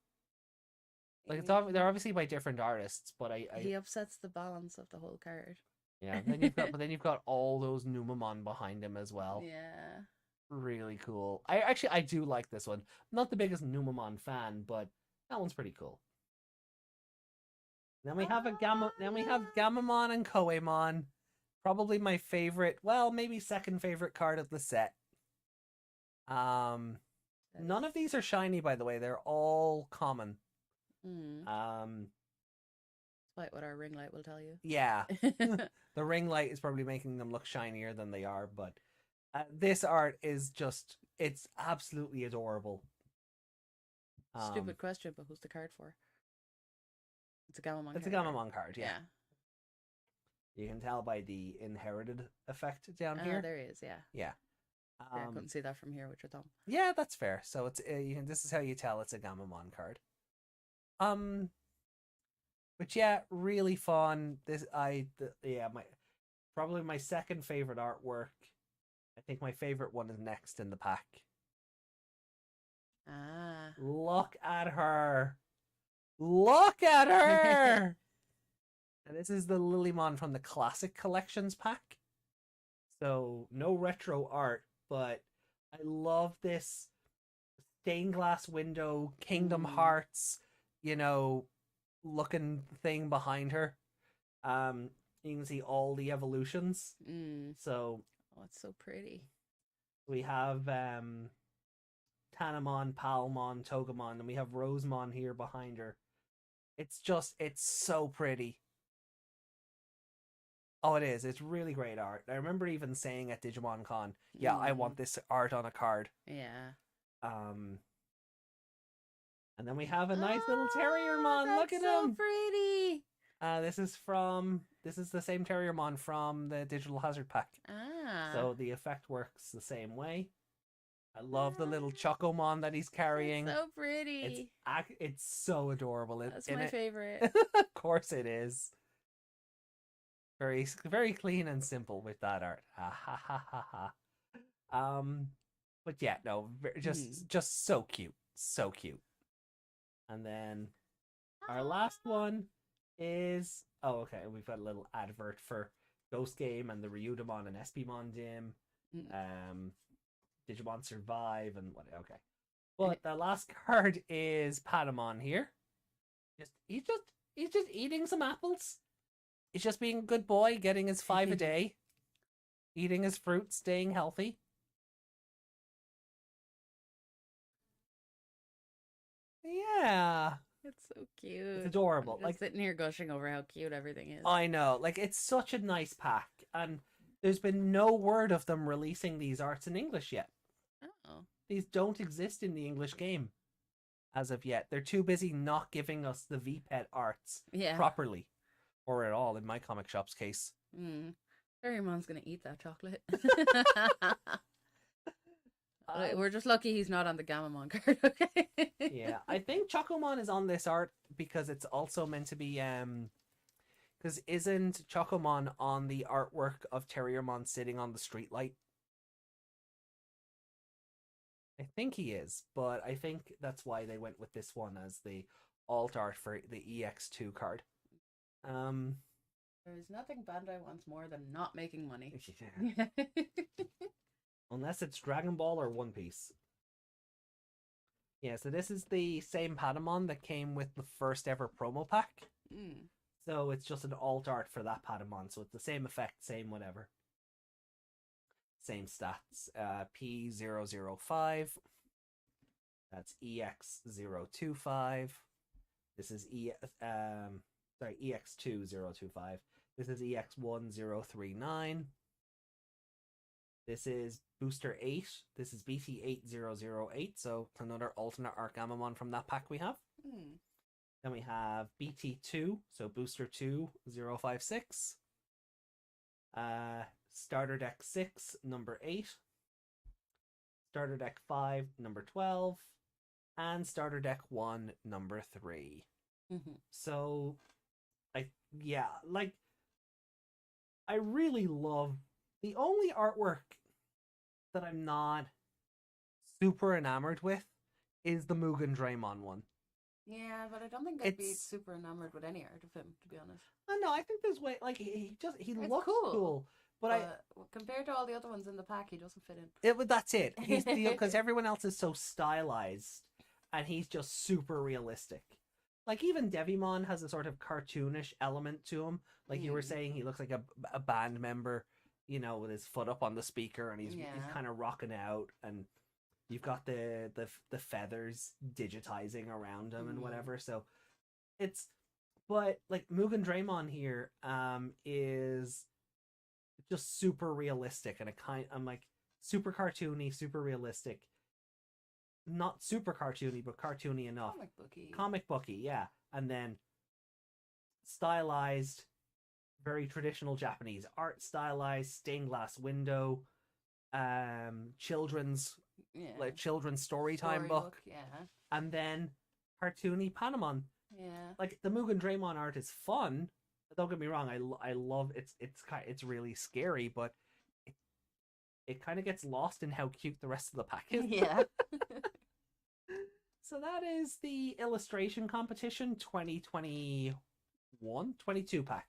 Like they're obviously by different artists, but He upsets the balance of the whole card. yeah. Then you've got all those Numamon behind him as well. Yeah. Really cool. I do like this one. I'm not the biggest Numamon fan, but that one's pretty cool. Then we have Gamamon and Koemon. Probably my favorite, well, maybe second favorite card of the set. None of these are shiny, by the way. They're all common. Despite what our ring light will tell you. Yeah. The ring light is probably making them look shinier than they are, but this art is just, it's absolutely adorable. Stupid question, but who's the card for? It's a Gamamon It's card. a Gamamon card, yeah. You can tell by the inherited effect down here. There he is, yeah. Yeah. I couldn't see that from here with your thumb. Yeah, that's fair. So it's this is how you tell it's a Gamamon card. But yeah, really fun. Probably my second favorite artwork. I think my favorite one is next in the pack. Look at her. Look at her. And this is the Lilymon from the Classic Collections pack. So no retro art, but I love this stained glass window, Kingdom Hearts, looking thing behind her. You can see all the evolutions. So it's so pretty. We have Tanamon, Palmon, Togemon, and we have Rosemon here behind her. It's so pretty. Oh, it is. It's really great art. I remember even saying at Digimon Con, yeah, I want this art on a card. Yeah. And then we have a nice little Terriermon. Look at him. So pretty. This is the same Terriermon from the Digital Hazard pack. So the effect works the same way. I love the little Chocomon that he's carrying. It's so pretty. It's so adorable. That's my favorite. Of course it is. Very, very clean and simple with that art. But yeah, no, just so cute, so cute. And then our last one is we've got a little advert for Ghost Game and the Ryudamon and Espimon Dim, Digimon Survive and what? Okay, but the last card is Patamon here. He's just eating some apples. He's just being a good boy, getting his 5 a day, eating his fruit, staying healthy. Yeah. It's so cute. It's adorable. I'm just sitting here gushing over how cute everything is. I know. It's such a nice pack. And there's been no word of them releasing these arts in English yet. Oh. These don't exist in the English game as of yet. They're too busy not giving us the VPET arts properly. Or at all, in my comic shop's case. Terriermon's gonna eat that chocolate. We're just lucky he's not on the Gamamon card, okay? Yeah, I think Chocomon is on this art because it's also meant to be because isn't Chocomon on the artwork of Terriermon sitting on the streetlight? I think he is, but I think that's why they went with this one as the alt art for the EX2 card. There's nothing Bandai wants more than not making money. Yeah. Unless it's Dragon Ball or One Piece. Yeah, so this is the same Patamon that came with the first ever promo pack. So it's just an alt art for that Patamon. So it's the same effect, same whatever. Same stats. P005. That's EX025. This is EX2025. This is EX1039. This is Booster 8. This is BT8008. So another alternate Argamamon from that pack we have. Then we have BT2. So Booster 2056. Starter Deck 6, number 8. Starter Deck 5, number 12, and Starter Deck 1, number 3. So, yeah, like, I really love the only artwork that I'm not super enamored with is the Mugen Draymon one. Yeah, but I don't think I'd be super enamored with any art of him, to be honest. No, I think there's way like he It's looks cool, but compared to all the other ones in the pack, he doesn't fit in. That's it. He's because everyone else is so stylized, and he's just super realistic. Like even Devimon has a sort of cartoonish element to him. Like you were saying, he looks like a band member, you know, with his foot up on the speaker, and he's kind of rocking out, and you've got the feathers digitizing around him and whatever. So it's, but like Mugen Draymon here is just super realistic, and I'm like super cartoony, super realistic. Not super cartoony, but cartoony enough. Comic booky, yeah. And then stylized, very traditional Japanese art, stylized stained glass window, children's story time book, and then cartoony Panemon. Yeah, like the Mugen Draymon art is fun. Don't get me wrong, I love it's really scary, but it kind of gets lost in how cute the rest of the pack is. Yeah. So that is the illustration competition 2021-22 pack.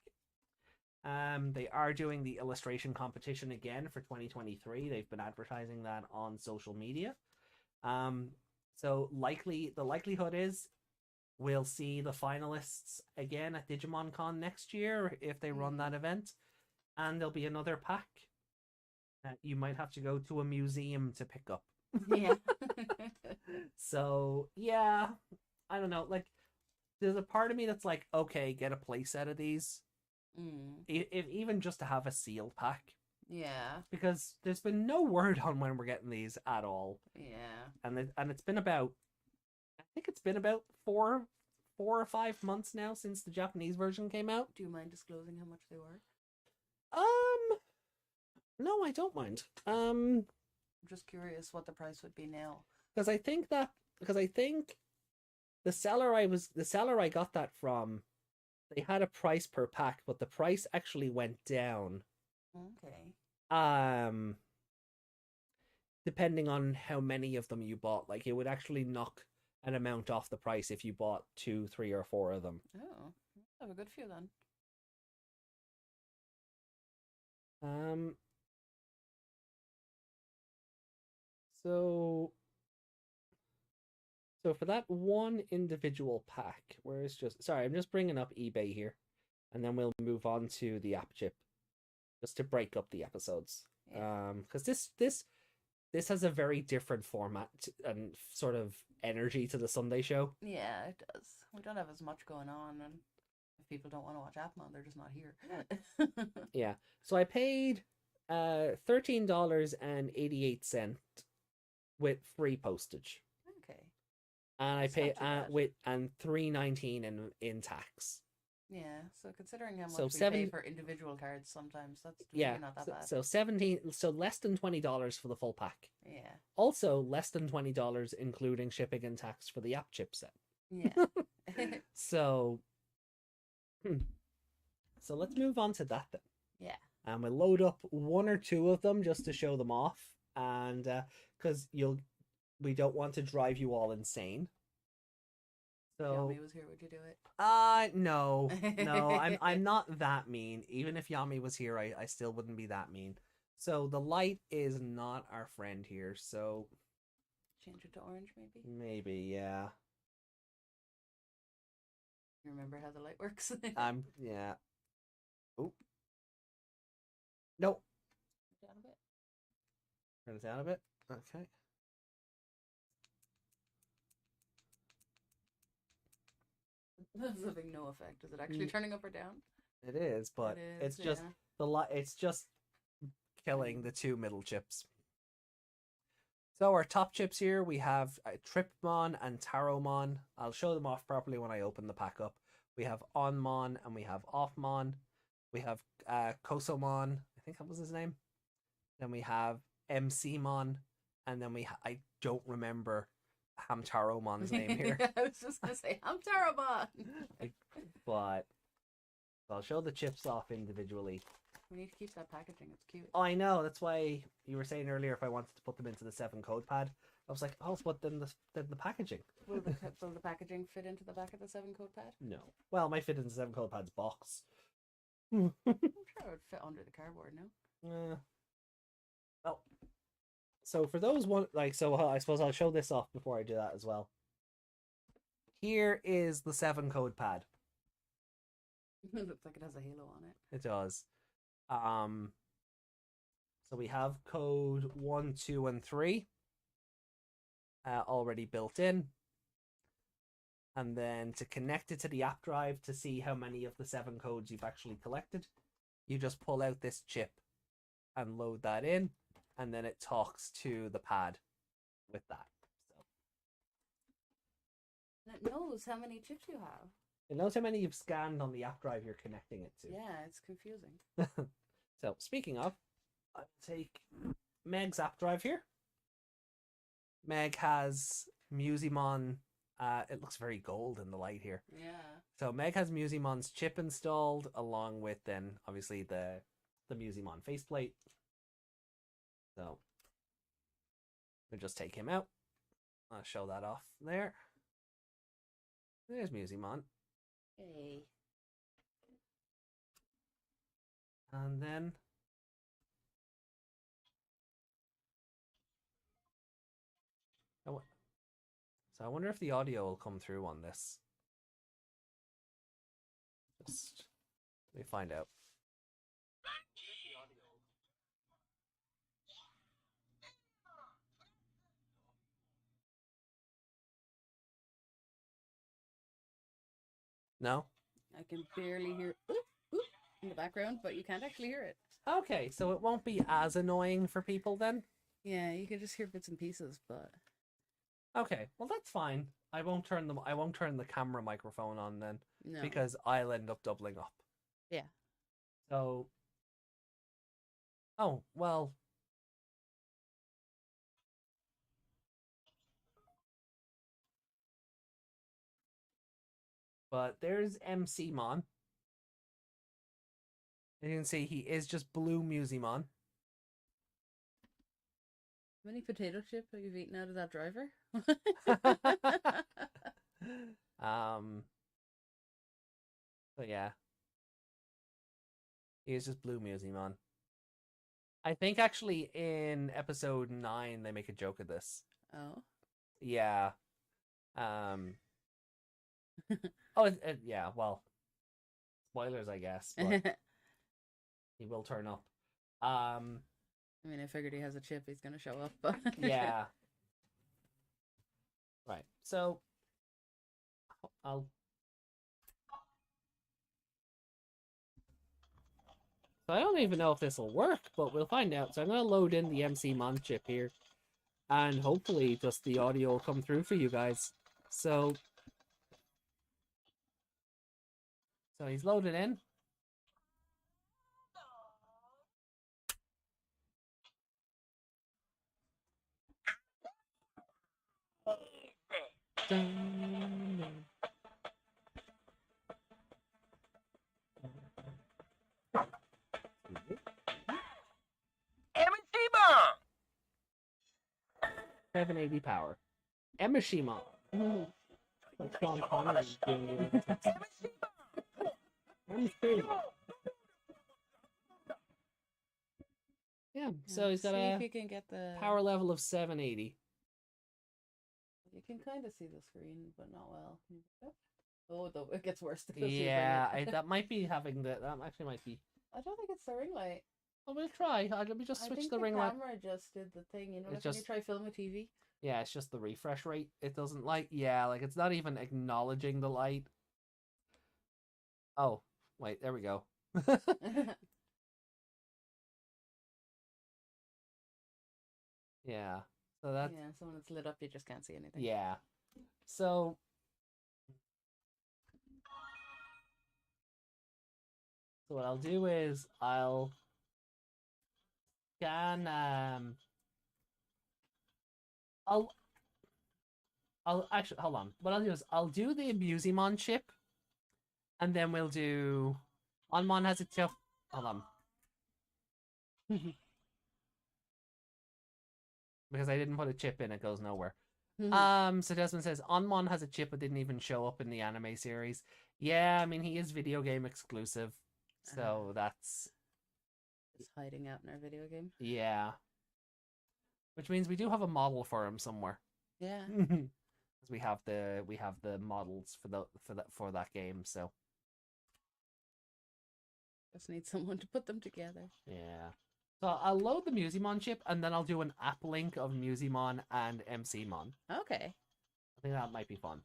They are doing the illustration competition again for 2023. They've been advertising that on social media. So the likelihood is we'll see the finalists again at Digimon Con next year if they run that event, and there'll be another pack that you might have to go to a museum to pick up. Yeah. So yeah, I don't know. Like, there's a part of me that's like, okay, get a playset of these, if even just to have a sealed pack. Yeah. Because there's been no word on when we're getting these at all. Yeah. And it's been about, I think it's been about 4 or 5 months now since the Japanese version came out. Do you mind disclosing how much they were? No, I don't mind. I'm just curious what the price would be now. Because I think the seller I got that from, they had a price per pack, but the price actually went down. Okay. Depending on how many of them you bought, like it would actually knock an amount off the price if you bought 2, 3, or 4 of them. Oh, I have a good few then. So for that one individual pack, I'm just bringing up eBay here, and then we'll move on to the app chip, just to break up the episodes. Because this has a very different format and sort of energy to the Sunday show. Yeah, it does. We don't have as much going on, and if people don't want to watch Appmon, they're just not here. Yeah. So I paid $13.88 with free postage. Okay. And I pay and $3.19 in tax. Yeah, so considering how much we pay for individual cards, sometimes that's really not that bad. So less than $20 for the full pack. Yeah. Also less than $20 including shipping and tax for the app chip set. Yeah. So let's move on to that then. Yeah. And we'll load up 1 or 2 of them just to show them off, and because we don't want to drive you all insane. So if Yami was here, would you do it? No, I'm not that mean. Even if Yami was here, I still wouldn't be that mean. So the light is not our friend here. So change it to orange, maybe. Maybe, yeah. You remember how the light works? Yeah. Oh. Nope. Down a bit. Turn it down a bit. Okay. That's having no effect. Is it actually turning up or down? It is, but it's just the light. It's just killing the 2 middle chips. So our top chips here, we have Tripmon and Taromon. I'll show them off properly when I open the pack up. We have Onmon and we have Offmon. We have Kosomon, I think that was his name. Then we have MCmon, and then I don't remember Hamtaromon's name here. I was just gonna say Hamtaromon. But I'll show the chips off individually. We need to keep that packaging. It's cute. Oh, I know. That's why you were saying earlier if I wanted to put them into the 7 code pad. I was like, oh, but then the packaging. Will the packaging fit into the back of the 7 code pad? No. Well, it might fit into the 7 code pad's box. I'm sure it would fit under the cardboard, no? Well, so for those I suppose I'll show this off before I do that as well. Here is the 7 code pad. It looks like it has a halo on it. It does. So we have code 1, 2, and 3 already built in. And then to connect it to the app drive to see how many of the 7 codes you've actually collected, you just pull out this chip and load that in, and then it talks to the pad with that. So and it knows how many chips you have. it knows how many you've scanned on the app drive you're connecting it to. Yeah, it's confusing. So speaking of, I'll take Meg's app drive here. Meg has Musimon. It looks very gold in the light here. Yeah. So Meg has Musimon's chip installed, along with then obviously the Musimon faceplate. So we'll just take him out. I'll show that off there. There's Musimon. Hey. And then so I wonder if the audio will come through on this. Just let me find out. No? I can barely hear oop, oop in the background, but you can't actually hear it. Okay, so it won't be as annoying for people then? Yeah, you can just hear bits and pieces, but Okay, well that's fine. I won't turn the camera microphone on then, no. because I'll end up doubling up. Yeah. So oh, well. But there's MCmon. And you can see he is just blue Musimon. How many potato chips have you eaten out of that driver? So yeah. He is just blue Musimon. I think actually in episode 9 they make a joke of this. Oh. Yeah. Oh, yeah, well, spoilers, I guess, but he will turn up. I mean, I figured he has a chip, he's gonna show up, but Yeah. Right, so So I don't even know if this will work, but we'll find out. So I'm going to load in the MCmon chip here, and hopefully just the audio will come through for you guys. So he's loaded in. Applimonster! 780 power. Emishima. Sean Connery doing it. Yeah, so he's got see a if you can get the power level of 780. You can kind of see the screen, but not well. Oh, though it gets worse. The closer you bring Yeah, it. that might be having that actually might be. I don't think it's the ring light. Well, we'll try. Let me just I switch think the ring light. camera just did the thing. You know, It's like when just- you try film a TV. Yeah, it's just the refresh rate. It doesn't like, yeah, like it's not even acknowledging the light. Oh, wait, there we go. Yeah, so that's, Yeah, so when it's lit up, you just can't see anything. yeah. So what I'll do is I'll scan I'll actually hold on. What I'll do is I'll do the Musimon chip, and then we'll do. Onmon has a chip. Hold on. Because I didn't put a chip in, it goes nowhere. So Desmond says Onmon has a chip but didn't even show up in the anime series. Yeah, I mean he is video game exclusive, so that's It's hiding out in our video game. yeah. Which means we do have a model for him somewhere. Yeah. Because we have the models for that game, so Just need someone to put them together. yeah. So I'll load the Musimon chip and then I'll do an app link of Musimon and MCmon. Okay. I think that might be fun.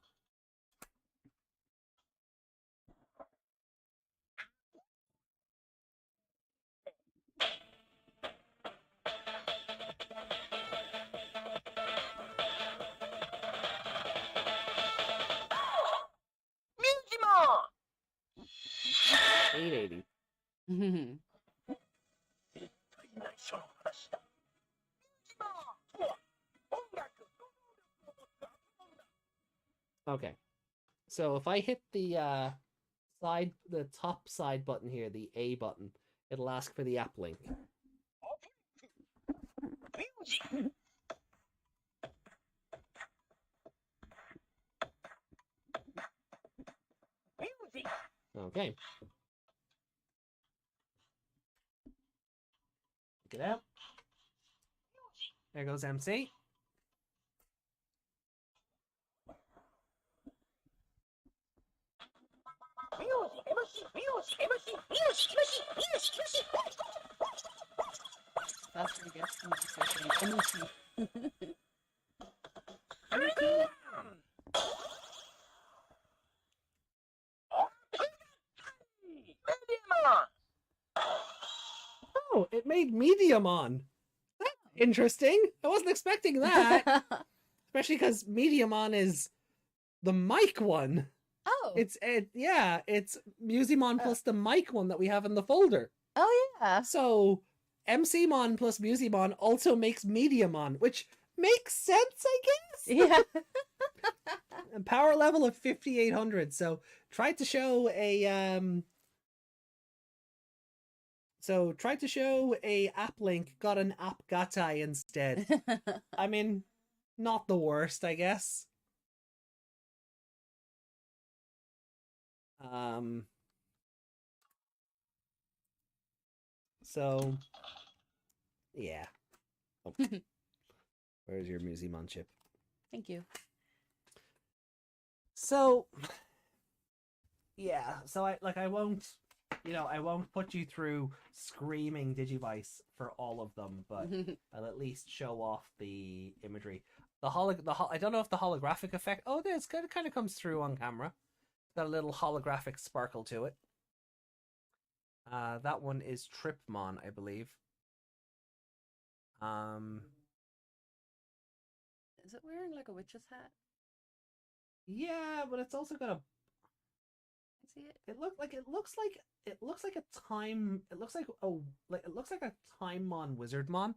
Digimon! 880. Okay. So if I hit the top side button here, the A button, it'll ask for the app link. Okay. Check it out. There goes MC. That's pretty good. Oh, it made Mediamon. That's interesting. I wasn't expecting that. Especially because Mediamon is the mic one. Oh. It's Musimon plus the mic one that we have in the folder. Oh yeah. So MCmon plus Musimon also makes Mediamon, which makes sense, I guess. Yeah. A power level of 5800. So tried to show a app link, got an app gatai instead. I mean, not the worst, I guess. So yeah. Oh. Where's your Musimon chip? Thank you. So yeah, so I won't put you through screaming Digivice for all of them, but I'll at least show off the imagery. I don't know if the holographic effect. Oh, it kind of comes through on camera. It's got a little holographic sparkle to it. That one is Tripmon, I believe. Is it wearing like a witch's hat? Yeah, but it's also got a. I see it. It looks like a time. It looks like a Timemon Wizardmon.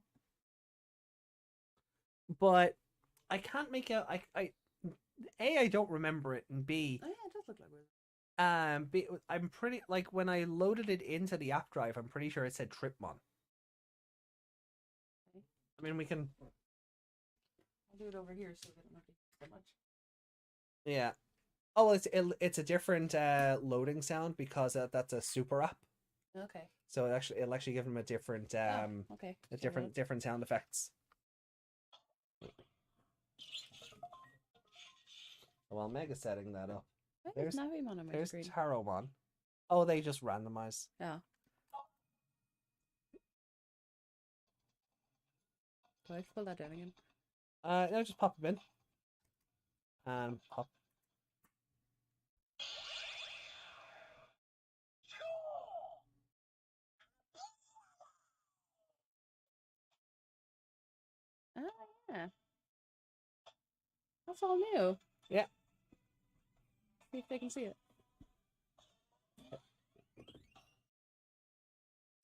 But I can't make out. I don't remember it, and B. Oh yeah, it does look like wizard. B, I'm pretty when I loaded it into the app drive, I'm pretty sure it said Tripmon. Okay. I mean, we can. I'll do it over here so that it not be so much. Yeah. Oh, it's a different loading sound because that's a super app. Okay. So it'll actually give them a different okay. different sound effects. Well, Mega setting that up. There's Navimon on my screen. There's Taromon. Oh, they just randomize. Yeah. Do I have to pull that down again? No, just pop them in. And pop. Oh yeah. That's all new. Yeah. See if they can see it.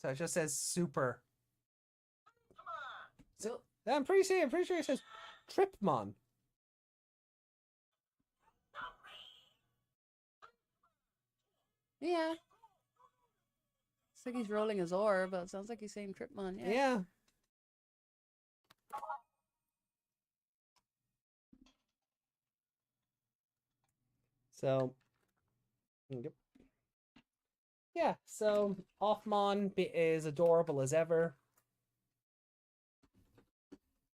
So it just says super. So I'm pretty sure it says Tripmon. Yeah. It's like he's rolling his oar, but it sounds like he's saying Tripmon. Yeah. Yeah. So, yep. Yeah, so Offmon is adorable as ever.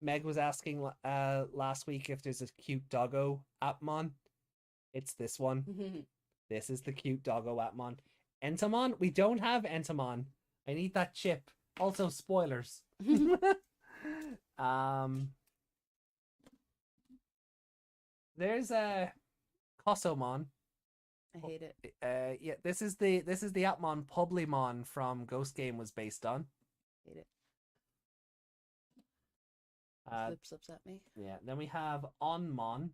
Meg was asking last week if there's a cute doggo Appmon. It's this one. This is the cute doggo Appmon. Entomon? We don't have Entomon. I need that chip. Also, spoilers. There's a Kosomon. I hate it. Yeah, this is the Appmon Publimon from Ghost Game was based on. Hate it. Flips at me. Yeah, then we have Onmon.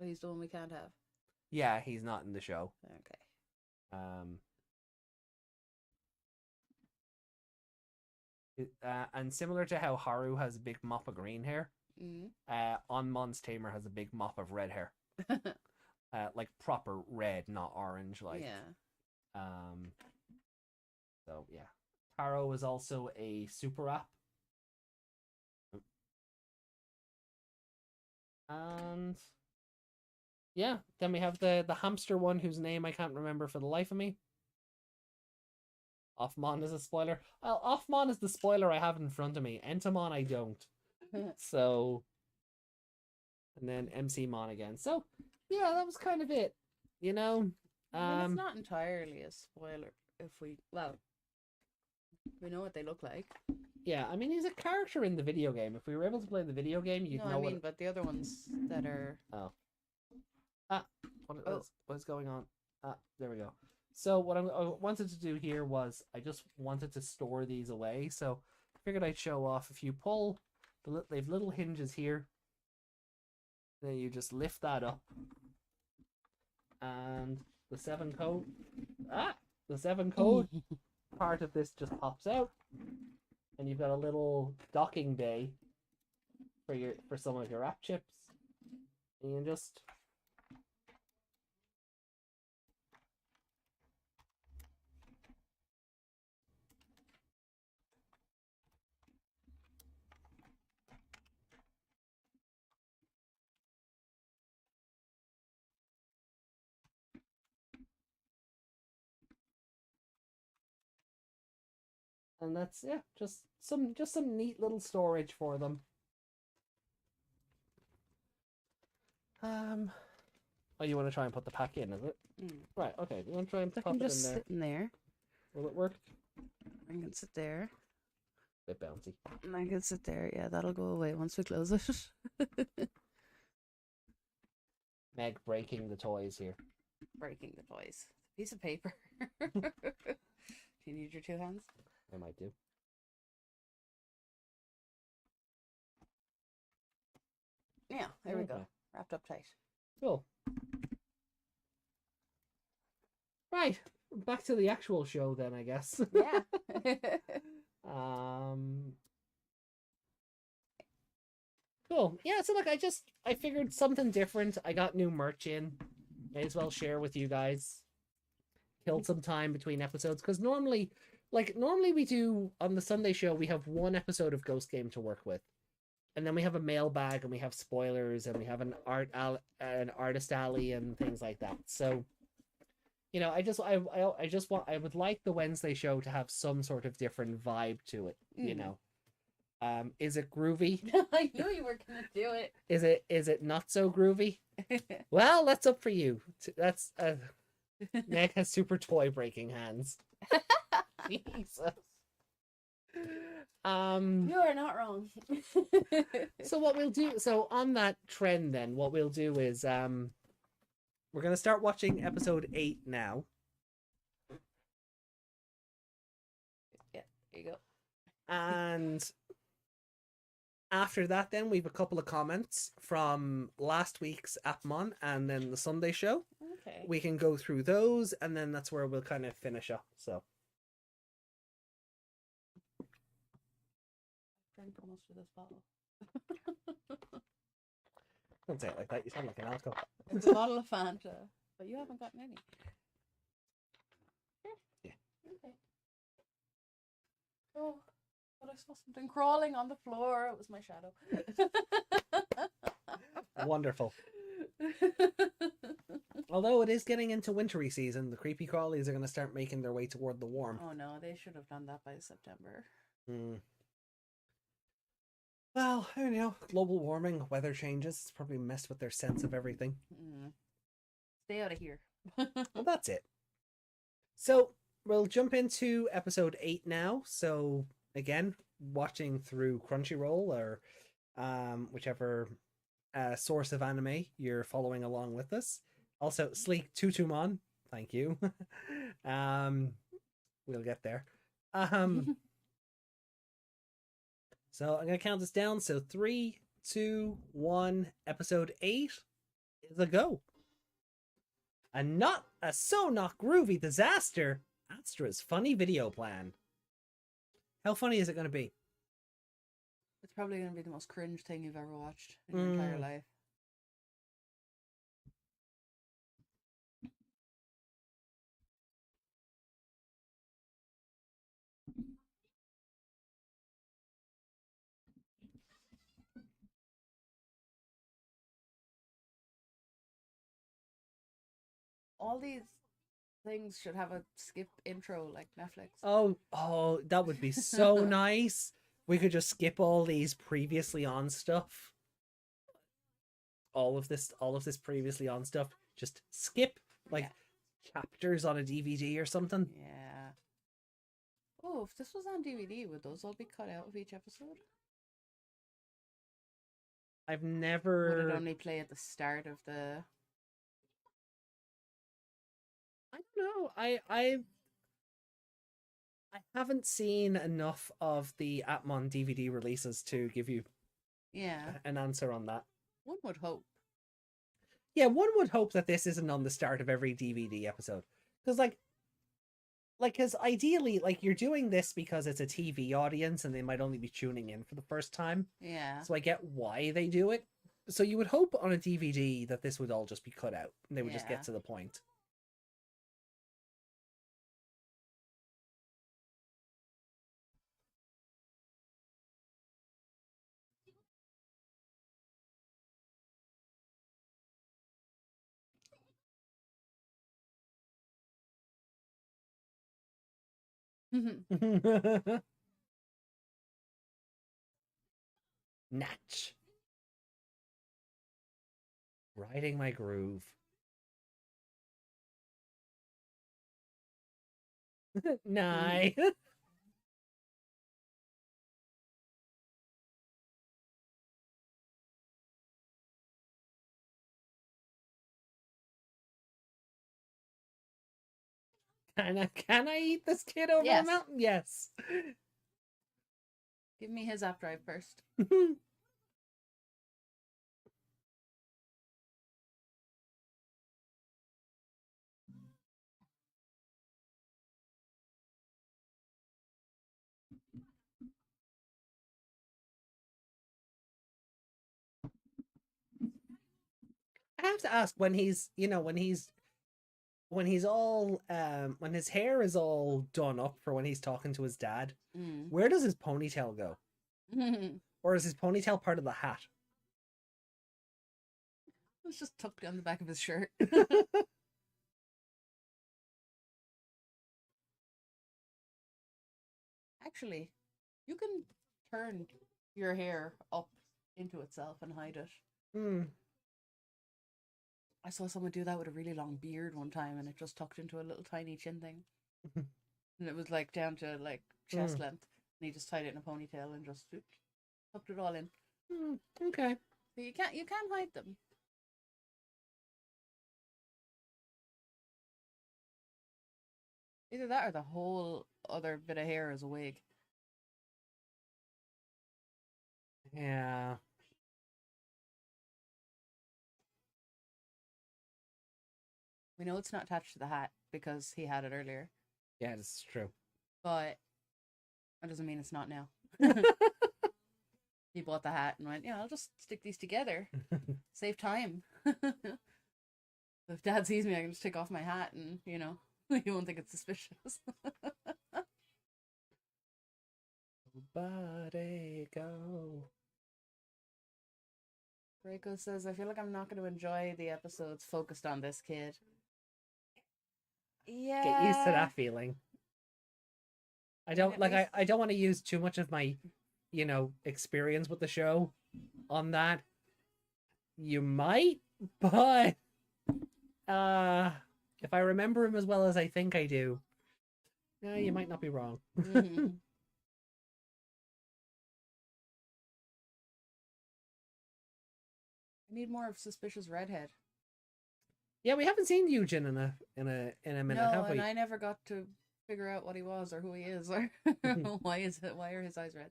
But he's the one we can't have. Yeah, he's not in the show. Okay. And similar to how Haru has a big mop of green hair, Onmon's tamer has a big mop of red hair. Like proper red, not orange. Like yeah. So yeah, Taro is also a super app. And yeah, then we have the hamster one whose name I can't remember for the life of me. Offmon is a spoiler. Well, Offmon is the spoiler I have in front of me. Entomon I don't. So, and then MCmon again. So, yeah, that was kind of it. You know, it's not entirely a spoiler if we know what they look like. Yeah, I mean, he's a character in the video game. If we were able to play the video game, you'd know. But the other ones that are. Oh. What is going on? There we go. So what I wanted to do here was I just wanted to store these away. So I figured I'd show off. If you pull, they've little hinges here. Then you just lift that up, and the 7 code. The 7 code part of this just pops out. And you've got a little docking bay for some of your app chips. And you can just and that's just some neat little storage for them. Oh, you want to try and put the pack in, is it? Right, okay. You want to try and pop it in there? Sit in there. Will it work? I can sit there. Bit bouncy. And I can sit there. Yeah, that'll go away once we close it. Meg breaking the toys here. Breaking the toys. Piece of paper. Do you need your 2 hands? I might do. Yeah, there we go. Wrapped up tight. Cool. Right, back to the actual show then, I guess. Yeah. Cool. Yeah, so look, I figured something different. I got new merch in. May as well share with you guys. Killed some time between episodes, because normally we do, on the Sunday show, we have 1 episode of Ghost Game to work with. And then we have a mailbag, and we have spoilers, and we have an artist alley, and things like that. So, you know, I would like the Wednesday show to have some sort of different vibe to it. You know, is it groovy? I knew you were gonna do it. Is it not so groovy? Well, that's up for you. That's Meg has super toy breaking hands. Jesus. You are not wrong. So what we'll do, so on that trend then, what we'll do is we're gonna start watching episode 8 now. Yeah, there you go. And after that then we've a couple of comments from last week's Appmon and then the Sunday show. Okay. We can go through those, and then that's where we'll kind of finish up. So drink most of this bottle. Don't say it like that. You sound like an alcohol. It's a bottle of Fanta, but you haven't gotten any. Yeah. Okay. Oh, but I saw something crawling on the floor. It was my shadow. Wonderful. Although it is getting into wintry season, the creepy crawlies are going to start making their way toward the warm. Oh no, they should have done that by September. Well, global warming, weather changes. It's probably messed with their sense of everything. Stay out of here. Well, that's it. So, we'll jump into episode 8 now. So, again, watching through Crunchyroll or whichever source of anime you're following along with us. Also, Sleek Tutumon, thank you. We'll get there. So I'm gonna count this down. So 3, 2, 1. Episode 8 is a go. A so not groovy disaster. Astra's funny video plan. How funny is it gonna be? It's probably going to be the most cringe thing you've ever watched in your entire life. All these things should have a skip intro like Netflix. Oh, that would be so nice. We could just skip all these previously on stuff. All of this previously on stuff. Just skip chapters on a DVD or something. Yeah. Oh, if this was on DVD, would those all be cut out of each episode? I've never. Would it only play at the start of the? I don't know. I haven't seen enough of the Atmon DVD releases to give you an answer on that. One would hope. Yeah, one would hope that this isn't on the start of every DVD episode. Because, because ideally, you're doing this because it's a TV audience and they might only be tuning in for the first time. Yeah. So I get why they do it. So you would hope on a DVD that this would all just be cut out and they would just get to the point. Natch. Riding my groove. Nye. Can I eat this kid over the mountain? Yes. Give me his app drive first. I have to ask when he's all when his hair is all done up for when he's talking to his dad, where does his ponytail go? Or is his ponytail part of the hat? It's just tucked down the back of his shirt. Actually, you can turn your hair up into itself and hide it. I saw someone do that with a really long beard one time and it just tucked into a little tiny chin thing. And it was down to chest length. And he just tied it in a ponytail and just tucked it all in. Okay. So you can't hide them. Either that or the whole other bit of hair is a wig. Yeah. We know it's not attached to the hat because he had it earlier. Yeah, this is true. But that doesn't mean it's not now. He bought the hat and went, yeah, I'll just stick these together. Save time. If Dad sees me, I can just take off my hat and, you know, he won't think it's suspicious. Nobody go. Reiko says, I feel like I'm not going to enjoy the episodes focused on this kid. Yeah. Get used to that feeling. I don't like. I don't want to use too much of my, you know, experience with the show on that. You might, but if I remember him as well as I think I do, you might not be wrong. Mm-hmm. I need more of suspicious redhead. Yeah, we haven't seen Eugen in a minute, have we? And I never got to figure out what he was or who he is or why are his eyes red?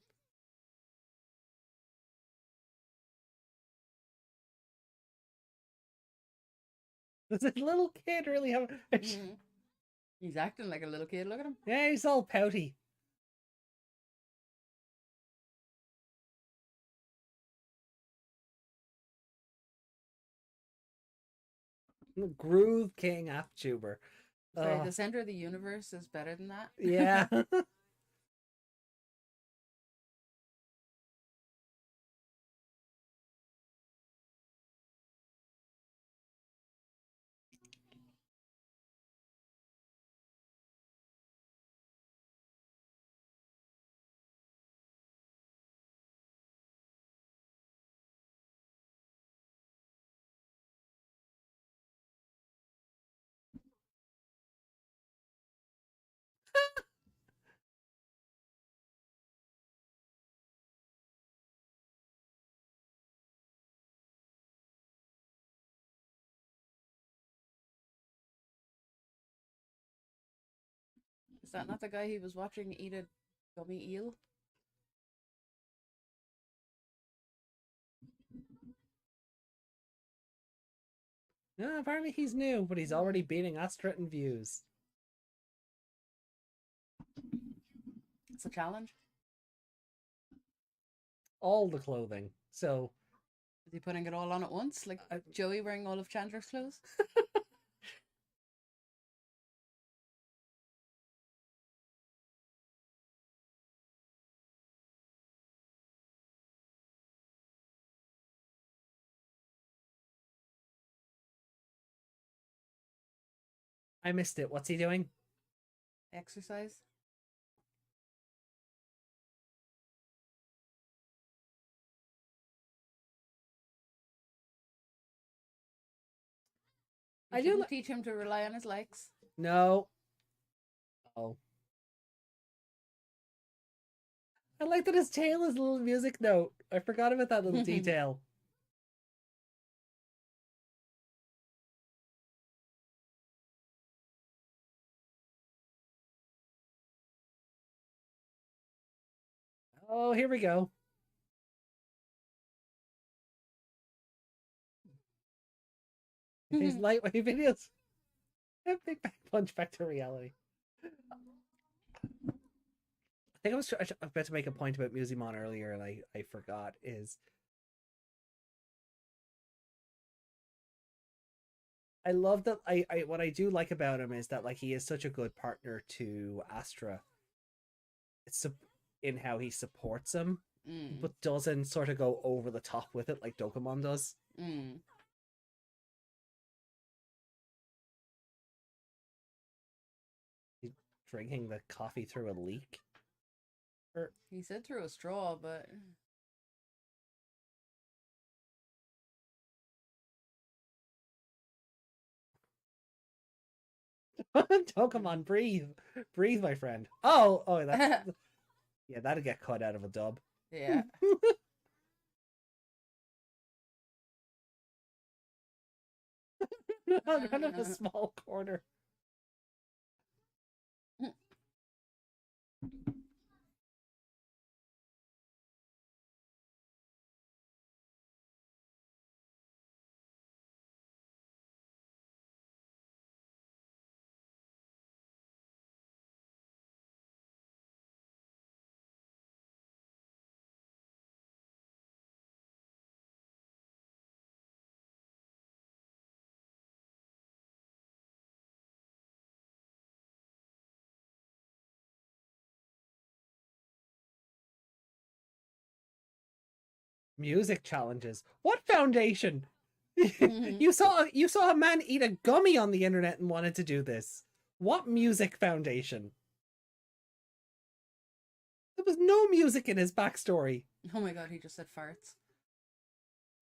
Does this little kid really have? Mm-hmm. He's acting like a little kid. Look at him. Yeah, he's all pouty. Groove King Aptuber. Sorry, the center of the universe is better than that. Yeah. Is that not the guy he was watching eat a gummy eel? No, apparently he's new, but he's already beating Astra in views. It's a challenge. All the clothing. So is he putting it all on at once? Like Joey wearing all of Chandler's clothes? I missed it. What's he doing? Exercise. I do teach him to rely on his likes. No. Oh. I like that his tail is a little music note. I forgot about that little detail. Oh, here we go. These lightweight videos. Big punch back to reality. I think I was about to make a point about Musimon earlier, and I forgot. Is I love that. I what I do like about him is that like he is such a good partner to Astra. It's in how he supports him, but doesn't sort of go over the top with it like Dokemon does. He's drinking the coffee through a leak. He said through a straw, but Dokemon, breathe, breathe, my friend. Oh, that's yeah, that'd get cut out of a dub. Yeah. Run of a small corner. Music challenges. What foundation? Mhm. You saw a man eat a gummy on the internet and wanted to do this. What music foundation? There was no music in his backstory. Oh my god, he just said farts.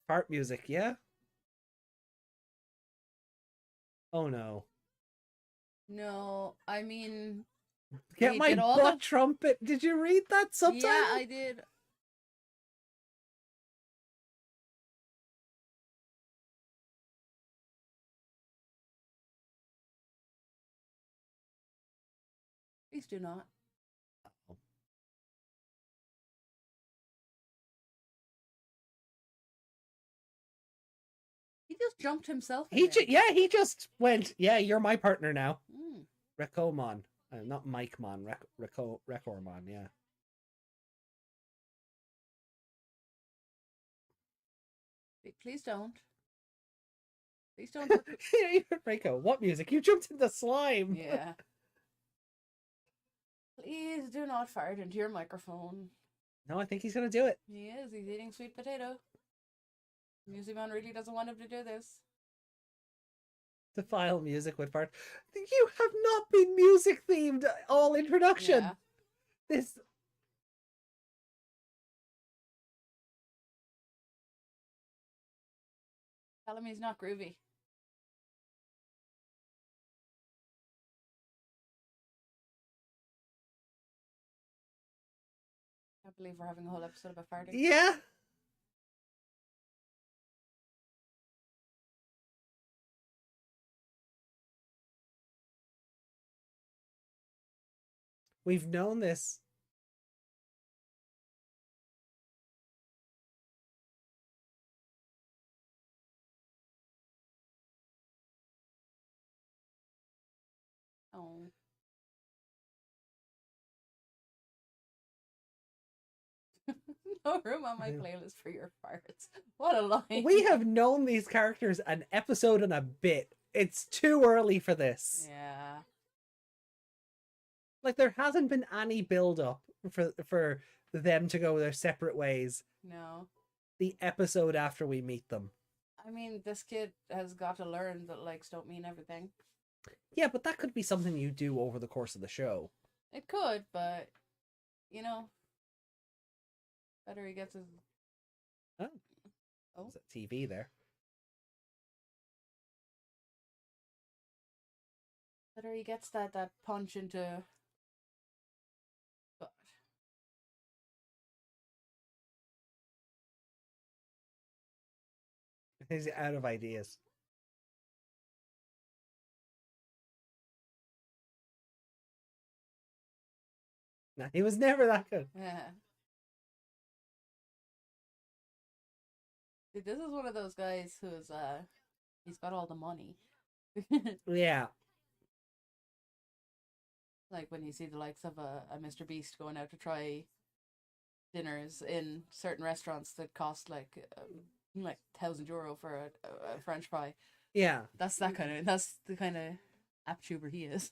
Fart music, yeah? Oh no. No, I mean, Get my did all butt the... trumpet. Did you read that subtitle? Yeah, I did. Please do not. He just jumped himself in there. He just went, yeah, you're my partner now. Mm. Rekomon. Not Mike Mon, Rekormon, yeah. Please don't. Please don't. Reiko, what music? You jumped into slime. Yeah. Please do not fart into your microphone. No, I think he's gonna do it. He is. He's eating sweet potato. Musicman really doesn't want him to do this. Defile music with fart. You have not been music themed all introduction. Yeah. This. Tell him he's not groovy. Can't believe we're having a whole episode about farting. Yeah. We've known this. Oh. No room on my playlist for your farts. What a line. We have known these characters an episode and a bit. It's too early for this. Yeah. Like, there hasn't been any build up for them to go their separate ways. No. The episode after we meet them. I mean, this kid has got to learn that likes don't mean everything. Yeah, but that could be something you do over the course of the show. It could, but you know, better he gets his. Oh, Oh, there's a TV there. better he gets that punch into. But He's out of ideas. Nah, he was never that good. yeah. See, this is one of those guys who's he's got all the money. Yeah. Like when you see the likes of a Mr. Beast going out to try dinners in certain restaurants that cost like €1,000 for a French fry. Yeah. That's the kind of app tuber he is.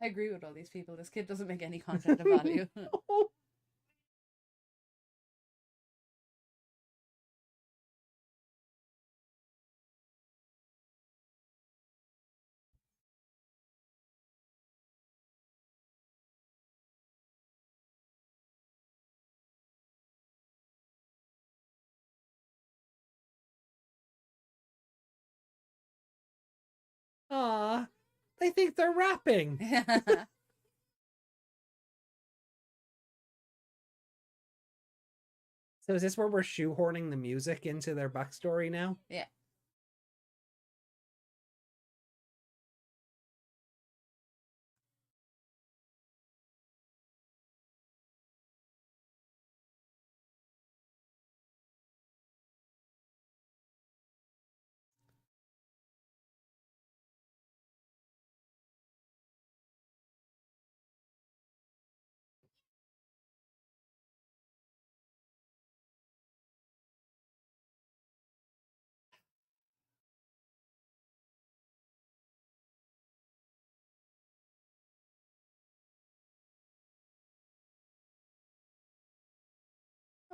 I agree with all these people. This kid doesn't make any content of value. Aw, they think they're rapping. So is this where we're shoehorning the music into their backstory now? Yeah.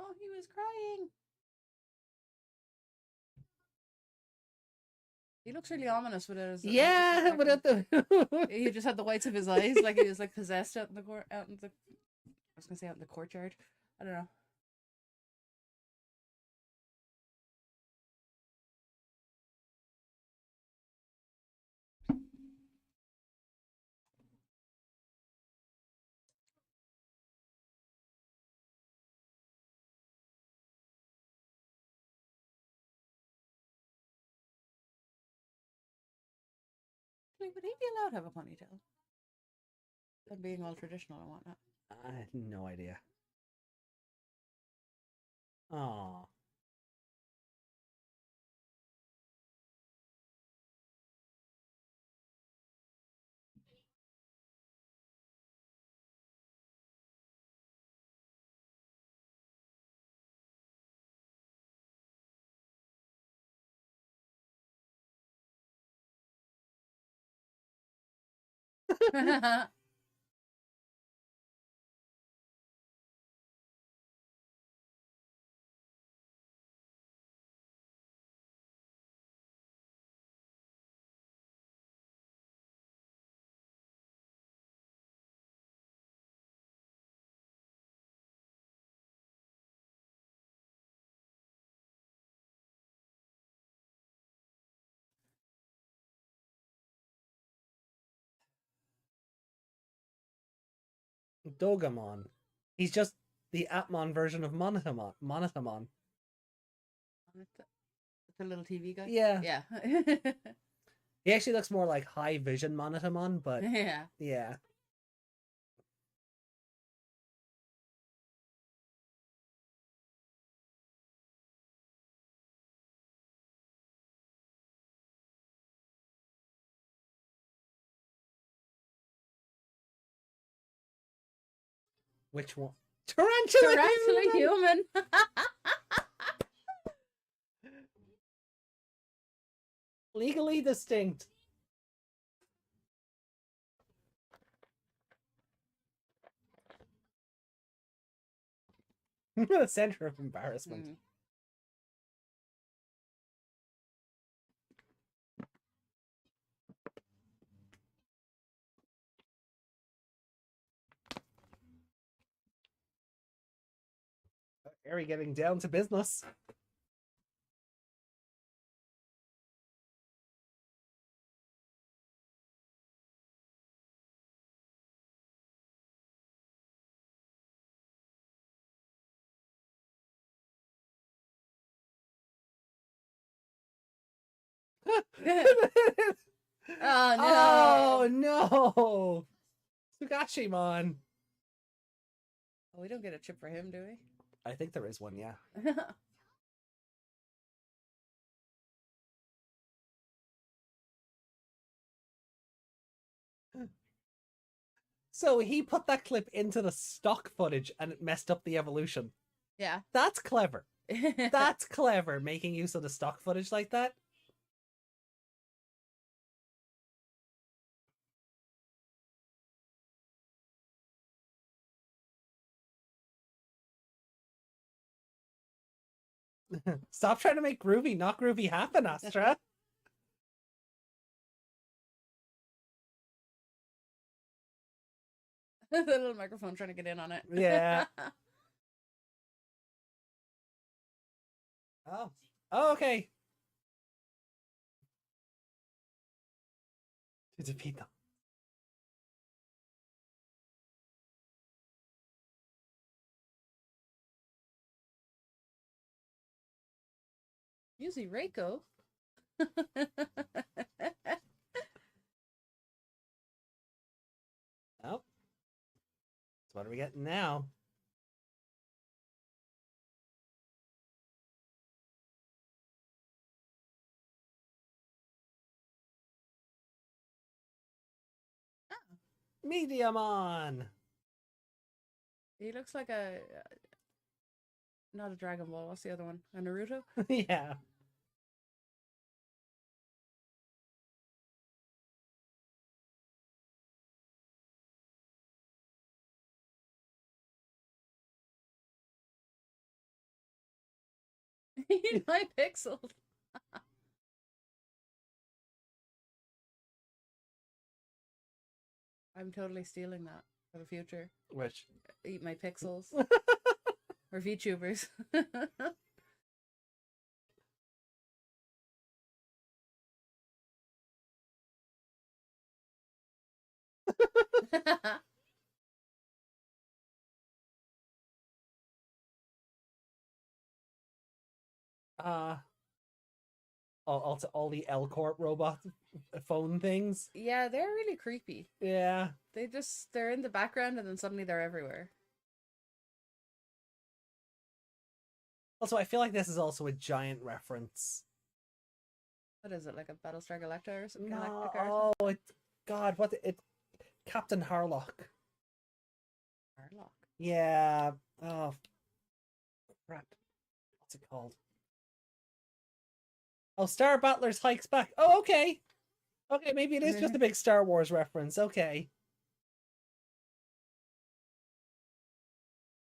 Oh, he was crying. He looks really ominous without his. Yeah, without the. He just had the whites of his eyes, like he was like possessed out in the out in the. I was gonna say out in the courtyard. I don't know. Like, would he be allowed to have a ponytail? And being all traditional and whatnot. I had no idea. Aw. Dogamon. He's just the Atmon version of Monotamon. Monotamon. It's a little TV guy. Yeah. Yeah. He actually looks more like High Vision Monotamon, but Yeah. yeah. Which one? Tarantula, Tarantula human. Legally distinct. The center of embarrassment. Mm. Harry getting down to business. Oh no! Oh no! Sugashimon. Oh, we don't get a chip for him, do we? I think there is one, yeah. So he put that clip into the stock footage and it messed up the evolution. Yeah. That's clever. That's clever, making use of the stock footage like that. Stop trying to make groovy, not groovy happen, Astra. The little microphone trying to get in on it. Yeah. Oh. Oh, okay. To defeat them. Yuzi Reiko. Oh. So what are we getting now? Mediamon. He looks like a not a Dragon Ball. What's the other one? A Naruto? Yeah. Eat my pixels. I'm totally stealing that for the future. Which? Eat my pixels. Or VTubers. all the L Corp robot phone things. Yeah, they're really creepy. Yeah. They're in the background and then suddenly they're everywhere. Also, I feel like this is also a giant reference. What is it, like a Battlestar Galactica or something? No, oh, God, Captain Harlock. Harlock. Yeah. Oh, crap. What's it called? Oh, Star Battler's Hikes Back. Oh, okay. Okay, maybe it is just a big Star Wars reference. Okay.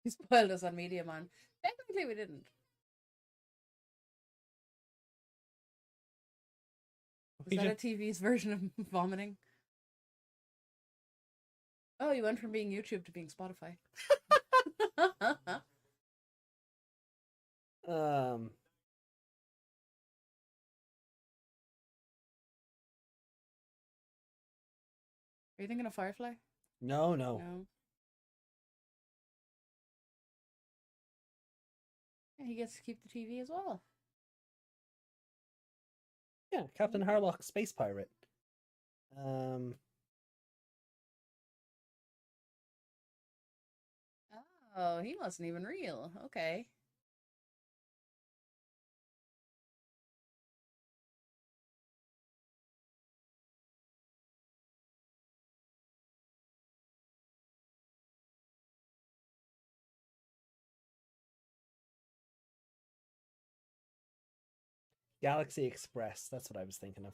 You spoiled us on Media Man. Technically, we didn't. Is that a TV's version of vomiting? Oh, you went from being YouTube to being Spotify. Are you thinking of Firefly? No. No. Yeah, he gets to keep the TV as well. Yeah, Captain Harlock, space pirate. Oh, he wasn't even real. Okay. Galaxy Express. That's what I was thinking of.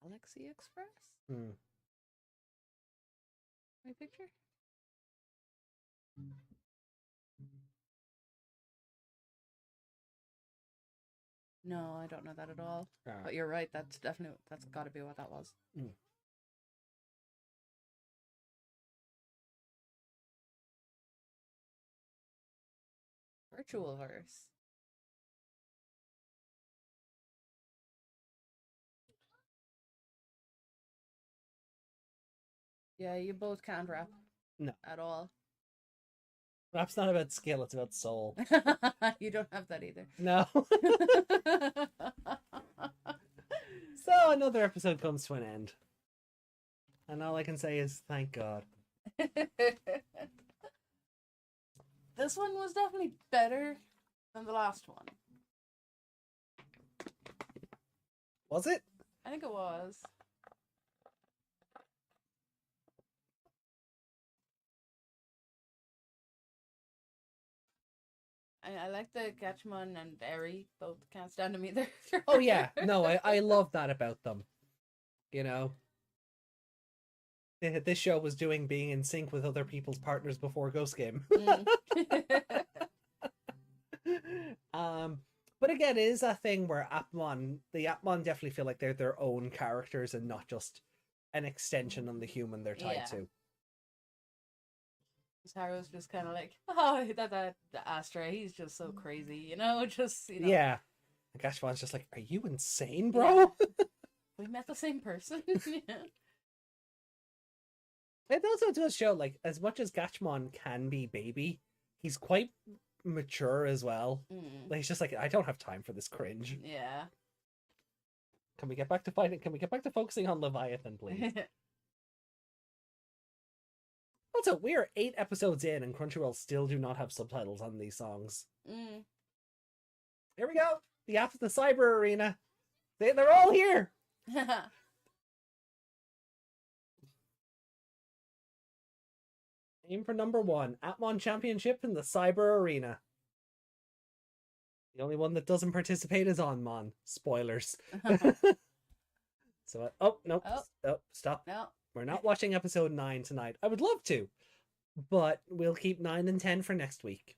Galaxy Express? Hmm. My picture? No, I don't know that at all. But you're right. That's got to be what that was. Mm. Virtual verse. Yeah, you both can't rap. No. At all. Rap's not about skill, it's about soul. You don't have that either. No. So another episode comes to an end. And all I can say is thank God. This one was definitely better than the last one. Was it? I think it was. I like the Gatchmon and Eri. Both can't stand them either. Oh yeah. No, I love that about them. You know? This show was doing being in sync with other people's partners before Ghost Game. But again, it is a thing where the Appmon definitely feel like they're their own characters and not just an extension on the human they're tied to. Haru's just kind of like, oh, that Astra, he's just so crazy, you know? Just, you know. Yeah. And Gashmon's just like, are you insane, bro? Yeah. We met the same person. Yeah. It also does show, like, as much as Gatchmon can be baby, he's quite mature as well. Like, he's just like, I don't have time for this cringe. Yeah. Can we get back to fighting? Can we get back to focusing on Leviathan, please? Also, we are 8 episodes in and Crunchyroll still do not have subtitles on these songs. Here we go! The Cyber Arena! They're all here! Aim for number 1. Appmon Championship in the Cyber Arena. The only one that doesn't participate is Onmon. Spoilers. So, nope. Oh, stop. No. We're not watching episode 9 tonight. I would love to, but we'll keep 9 and 10 for next week.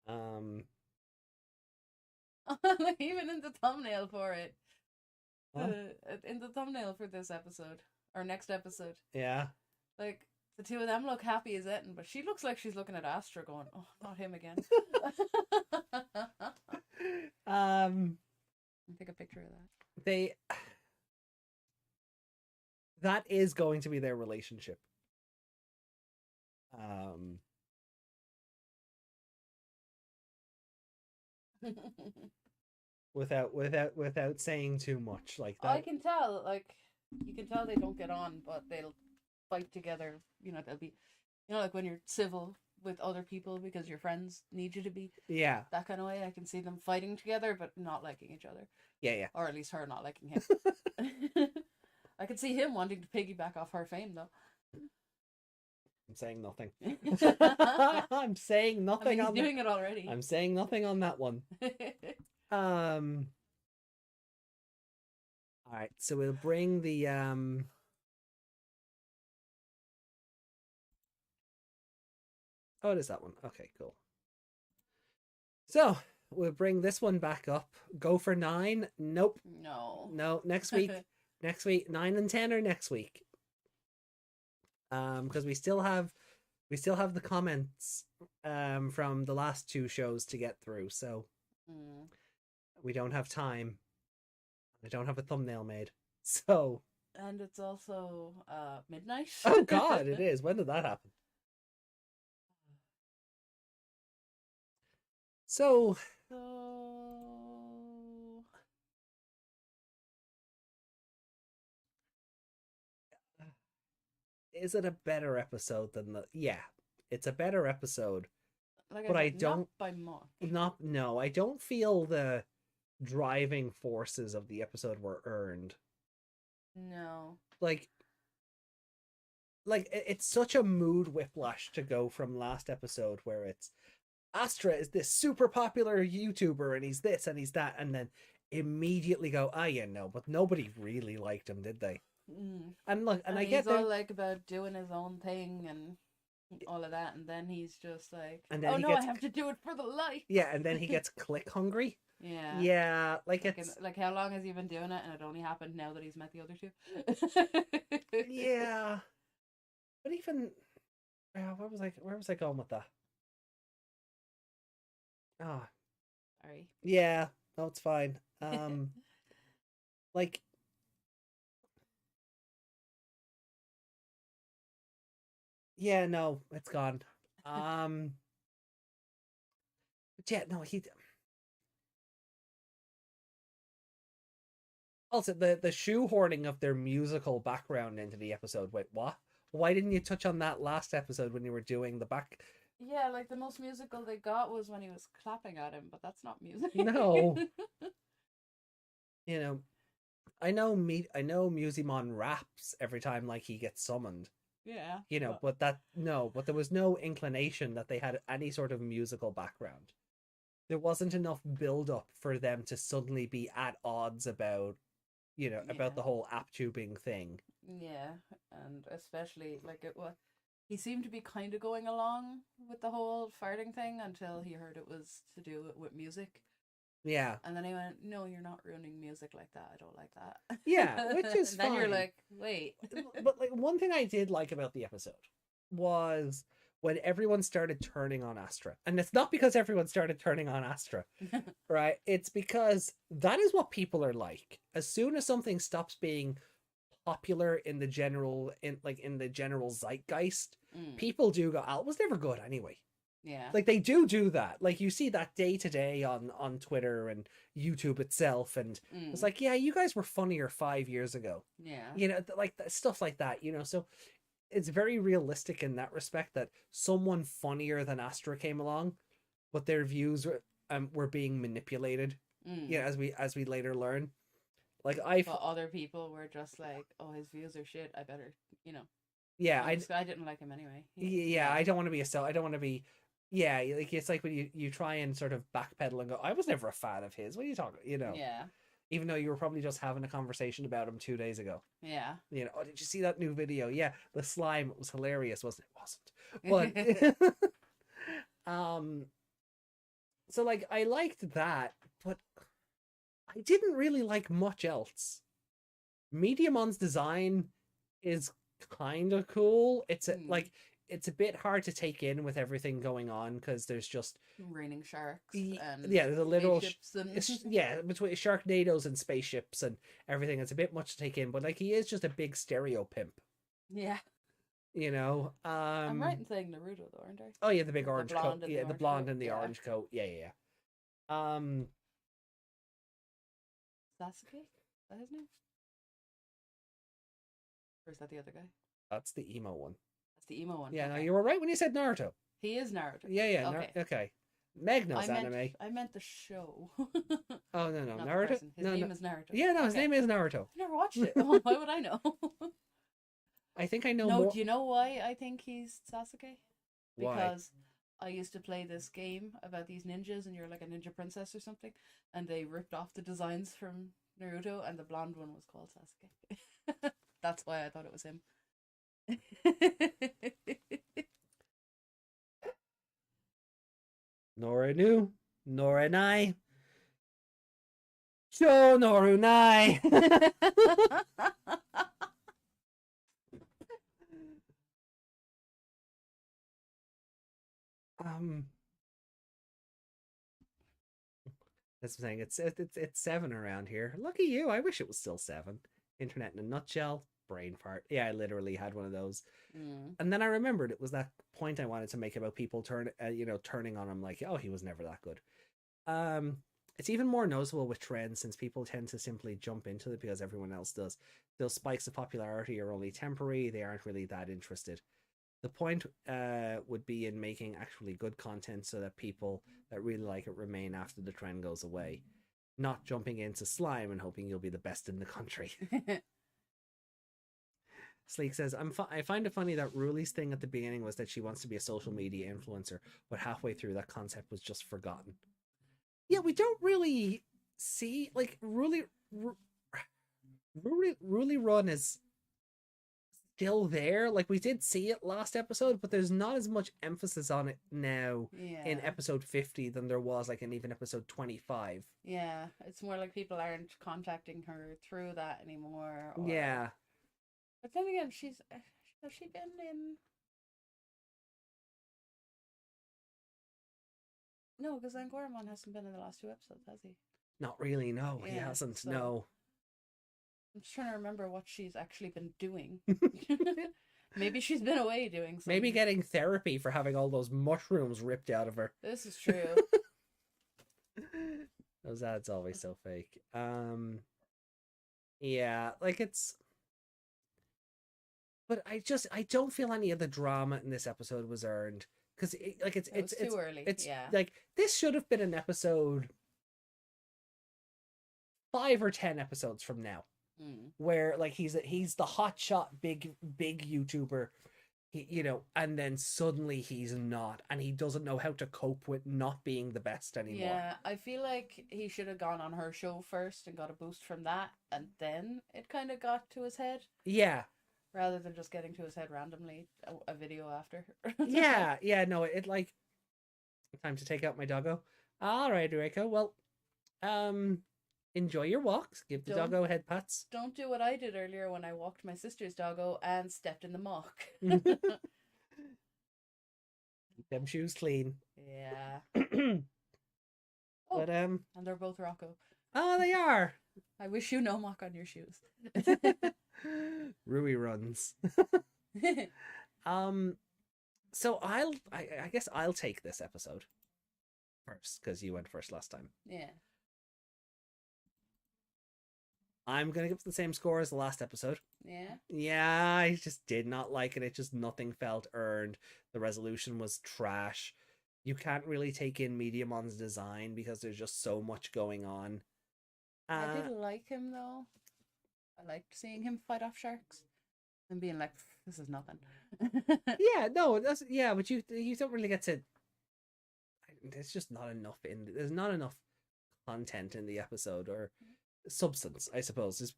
Um, Like, even in the thumbnail for it, huh? in the thumbnail for this episode or next episode, Yeah. like the two of them look happy as Etten, but she looks like she's looking at Astra, going, "Oh, not him again." Um, Take a picture of that. they that is going to be their relationship. Um, without saying too much like I that. can tell, like, you can tell they don't get on, but they'll fight together. You know, they'll be, you know, like when you're civil with other people because your friends need you to be, Yeah. that kind of way. I can see them fighting together, but not liking each other. Yeah. Or at least her not liking him. I could see him wanting to piggyback off her fame, though. I'm saying nothing. I'm saying I nothing mean, he's on doing it already. I'm saying nothing on that one. All right, so we'll bring the oh, it is that one. Okay, cool. So we'll bring this one back up. Go for 9. Nope. No, next week. Next week. 9 and 10 are next week. Because we still have the comments from the last 2 shows to get through, so we don't have time. I don't have a thumbnail made. So and it's also midnight. Oh god, it is. When did that happen? So is it a better episode than the yeah, it's a better episode. Like but I said, don't not by much. No, I don't feel the driving forces of the episode were earned. No. Like it's such a mood whiplash to go from last episode where it's Astra is this super popular YouTuber and he's this and he's that, and then immediately go, yeah, no, but nobody really liked him, did they? And look, and I get he's all like about doing his own thing and all of that, and then he's just like, oh no, I have to do it for the light. Yeah, and then he gets click hungry. Yeah, like it's like how long has he been doing it, and it only happened now that he's met the other two. Yeah, but even where was I going with that? Oh, sorry. Yeah, no, it's fine. Like yeah, no, it's gone. But yeah, no, he also the shoehorning of their musical background into the episode. Wait, what? Why didn't you touch on that last episode when you were doing the back? Yeah, like the most musical they got was when he was clapping at him, but that's not music. No. You know, I know Musimon raps every time like he gets summoned. Yeah. You know, but there was no inclination that they had any sort of musical background. There wasn't enough build up for them to suddenly be at odds about, about the whole app tubing thing. Yeah, and especially like it was, he seemed to be kind of going along with the whole farting thing until he heard it was to do it with music. Yeah. And then he went, "No, you're not ruining music like that. I don't like that." Yeah, which is and fine. Then you're like, wait. But like one thing I did like about the episode was when everyone started turning on Astra. And it's not because everyone started turning on Astra, right? It's because that is what people are like. As soon as something stops being popular in the general zeitgeist, people do go, "Oh, it was never good anyway." Yeah. Like they do that. Like you see that day to day on Twitter and YouTube itself, and it's like, yeah, you guys were funnier 5 years ago. Yeah. Like stuff like that. So it's very realistic in that respect that someone funnier than Astra came along, but their views were being manipulated. As we later learn. Like but other people were just like, oh, his views are shit. I better, Yeah, I didn't like him anyway. Yeah, I don't want to be I don't want to be. Yeah, like it's like when you try and sort of backpedal and go, I was never a fan of his. What are you talking? Yeah. Even though you were probably just having a conversation about him 2 days ago. Yeah. Oh, did you see that new video? Yeah, the slime, it was hilarious, wasn't it? It wasn't. But So like I liked that, but I didn't really like much else. Mediamon's design is kind of cool. Hmm. It's a bit hard to take in with everything going on because there's just Raining sharks and yeah, the little spaceships and yeah, between Sharknadoes and spaceships and everything. It's a bit much to take in, but like he is just a big stereo pimp, yeah. you know. I'm right in saying Naruto though, aren't I? Oh yeah, the big The orange coat. blonde and the Yeah, the orange blonde coat. and the Yeah. orange coat. Yeah, yeah, yeah. Sasuke? Is that his name? Or is that the other guy? That's the emo one. That's the emo one. Yeah, no, Okay. you were right when you said Naruto. He is Naruto. Yeah, yeah, Okay. okay. Meg knows I meant anime. I meant the show. Oh no, Not the Naruto. person. His No, name no. is Naruto. Yeah, no, his Okay. name is Naruto. I never watched it. Why would I know? I think I know No, more. do you know why I think he's Sasuke? Why? Because I used to play this game about these ninjas and you're like a ninja princess or something, and they ripped off the designs from Naruto and the blonde one was called Sasuke. That's why I thought it was him. Nora knew. Nora nai. Show Noru nai. um, that's the thing. It's 7 around here. Lucky you. I wish it was still 7. Internet in a nutshell. Brain fart. Yeah, I literally had one of those. Mm. And then I remembered it was that point I wanted to make about people turning on him like, oh, he was never that good. It's even more noticeable with trends since people tend to simply jump into it because everyone else does. Those spikes of popularity are only temporary. They aren't really that interested. The point would be in making actually good content so that people that really like it remain after the trend goes away, not jumping into slime and hoping you'll be the best in the country. Sleek says, I find it funny that Ruli's thing at the beginning was that she wants to be a social media influencer, but halfway through that concept was just forgotten. Yeah, we don't really see, like, Ruli Run is still there. Like, we did see it last episode, but there's not as much emphasis on it now in episode 50 than there was, like, in even episode 25. Yeah, it's more like people aren't contacting her through that anymore. Yeah. But then again, has she been in? No, because Angoramon hasn't been in the last 2 episodes, has he? Not really, no. He Yeah, hasn't, so no. I'm just trying to remember what she's actually been doing. Maybe she's been away doing something. Maybe getting therapy for having all those mushrooms ripped out of her. This is true. Those ads always so fake. Yeah, like but I don't feel any of the drama in this episode was earned because it's too early. It's yeah, like this should have been an episode 5 or 10 episodes from now, where like he's the hotshot big YouTuber, and then suddenly he's not, and he doesn't know how to cope with not being the best anymore. Yeah, I feel like he should have gone on her show first and got a boost from that, and then it kind of got to his head. Yeah. Rather than just getting to his head randomly a video after. yeah, no, it like time to take out my doggo. All right, Reiko. Well, enjoy your walks. Give the doggo head pats. Don't do what I did earlier when I walked my sister's doggo and stepped in the muck. Keep them shoes clean. Yeah. But and they're both Rocco. Oh, they are. I wish you no muck on your shoes. Rui runs. So I guess I'll take this episode first because you went first last time. Yeah. I'm gonna give it the same score as the last episode. Yeah. Yeah, I just did not like it. It just nothing felt earned. The resolution was trash. You can't really take in Mediamon's design because there's just so much going on. I did like him though. I liked seeing him fight off sharks and being like, "This is nothing." Yeah, no, but you don't really get to. There's just not enough there's not enough content in the episode or substance, I suppose.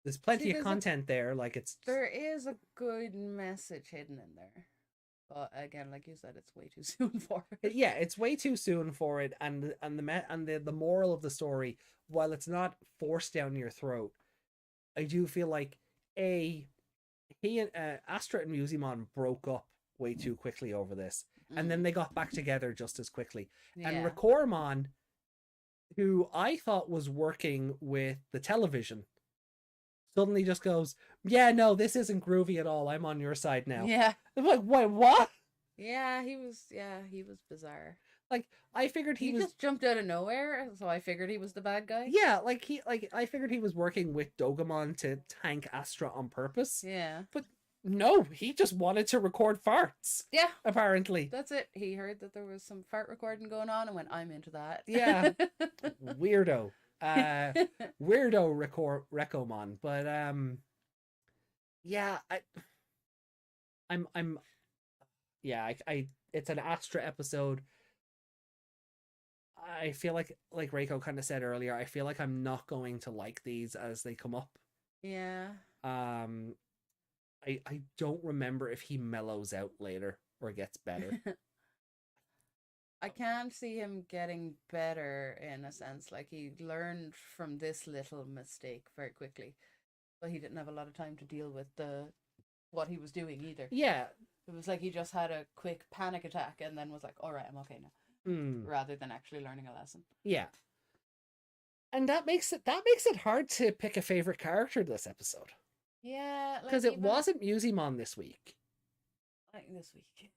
There's plenty of content there. Like there is a good message hidden in there. But again, like you said, it's way too soon for it. Yeah, it's way too soon for it, and the moral of the story, while it's not forced down your throat, I do feel like he and Astra and Musimon broke up way too quickly over this, and then they got back together just as quickly. Yeah. And Rekormon, who I thought was working with the television, suddenly just goes, "Yeah, no, this isn't groovy at all. I'm on your side now." Yeah. I'm like, "Wait, what?" Yeah, he was bizarre. Like, I figured he was just jumped out of nowhere, so I figured he was the bad guy. Yeah, I figured he was working with Dogamon to tank Astra on purpose. Yeah. But no, he just wanted to record farts. Yeah. Apparently. That's it. He heard that there was some fart recording going on and went, I'm into that. Yeah. Weirdo. Weirdo Rekomon. But yeah, I'm yeah, I it's an Astra episode. I feel like Reiko kind of said earlier, I feel like I'm not going to like these as they come up. Yeah. I don't remember if he mellows out later or gets better. I can see him getting better in a sense. Like he learned from this little mistake very quickly, but he didn't have a lot of time to deal with what he was doing either. Yeah. It was like he just had a quick panic attack and then was like, all right, I'm okay now. Rather than actually learning a lesson. Yeah. And that makes it hard to pick a favorite character this episode. Yeah, because it wasn't Musimon this week. Like this week.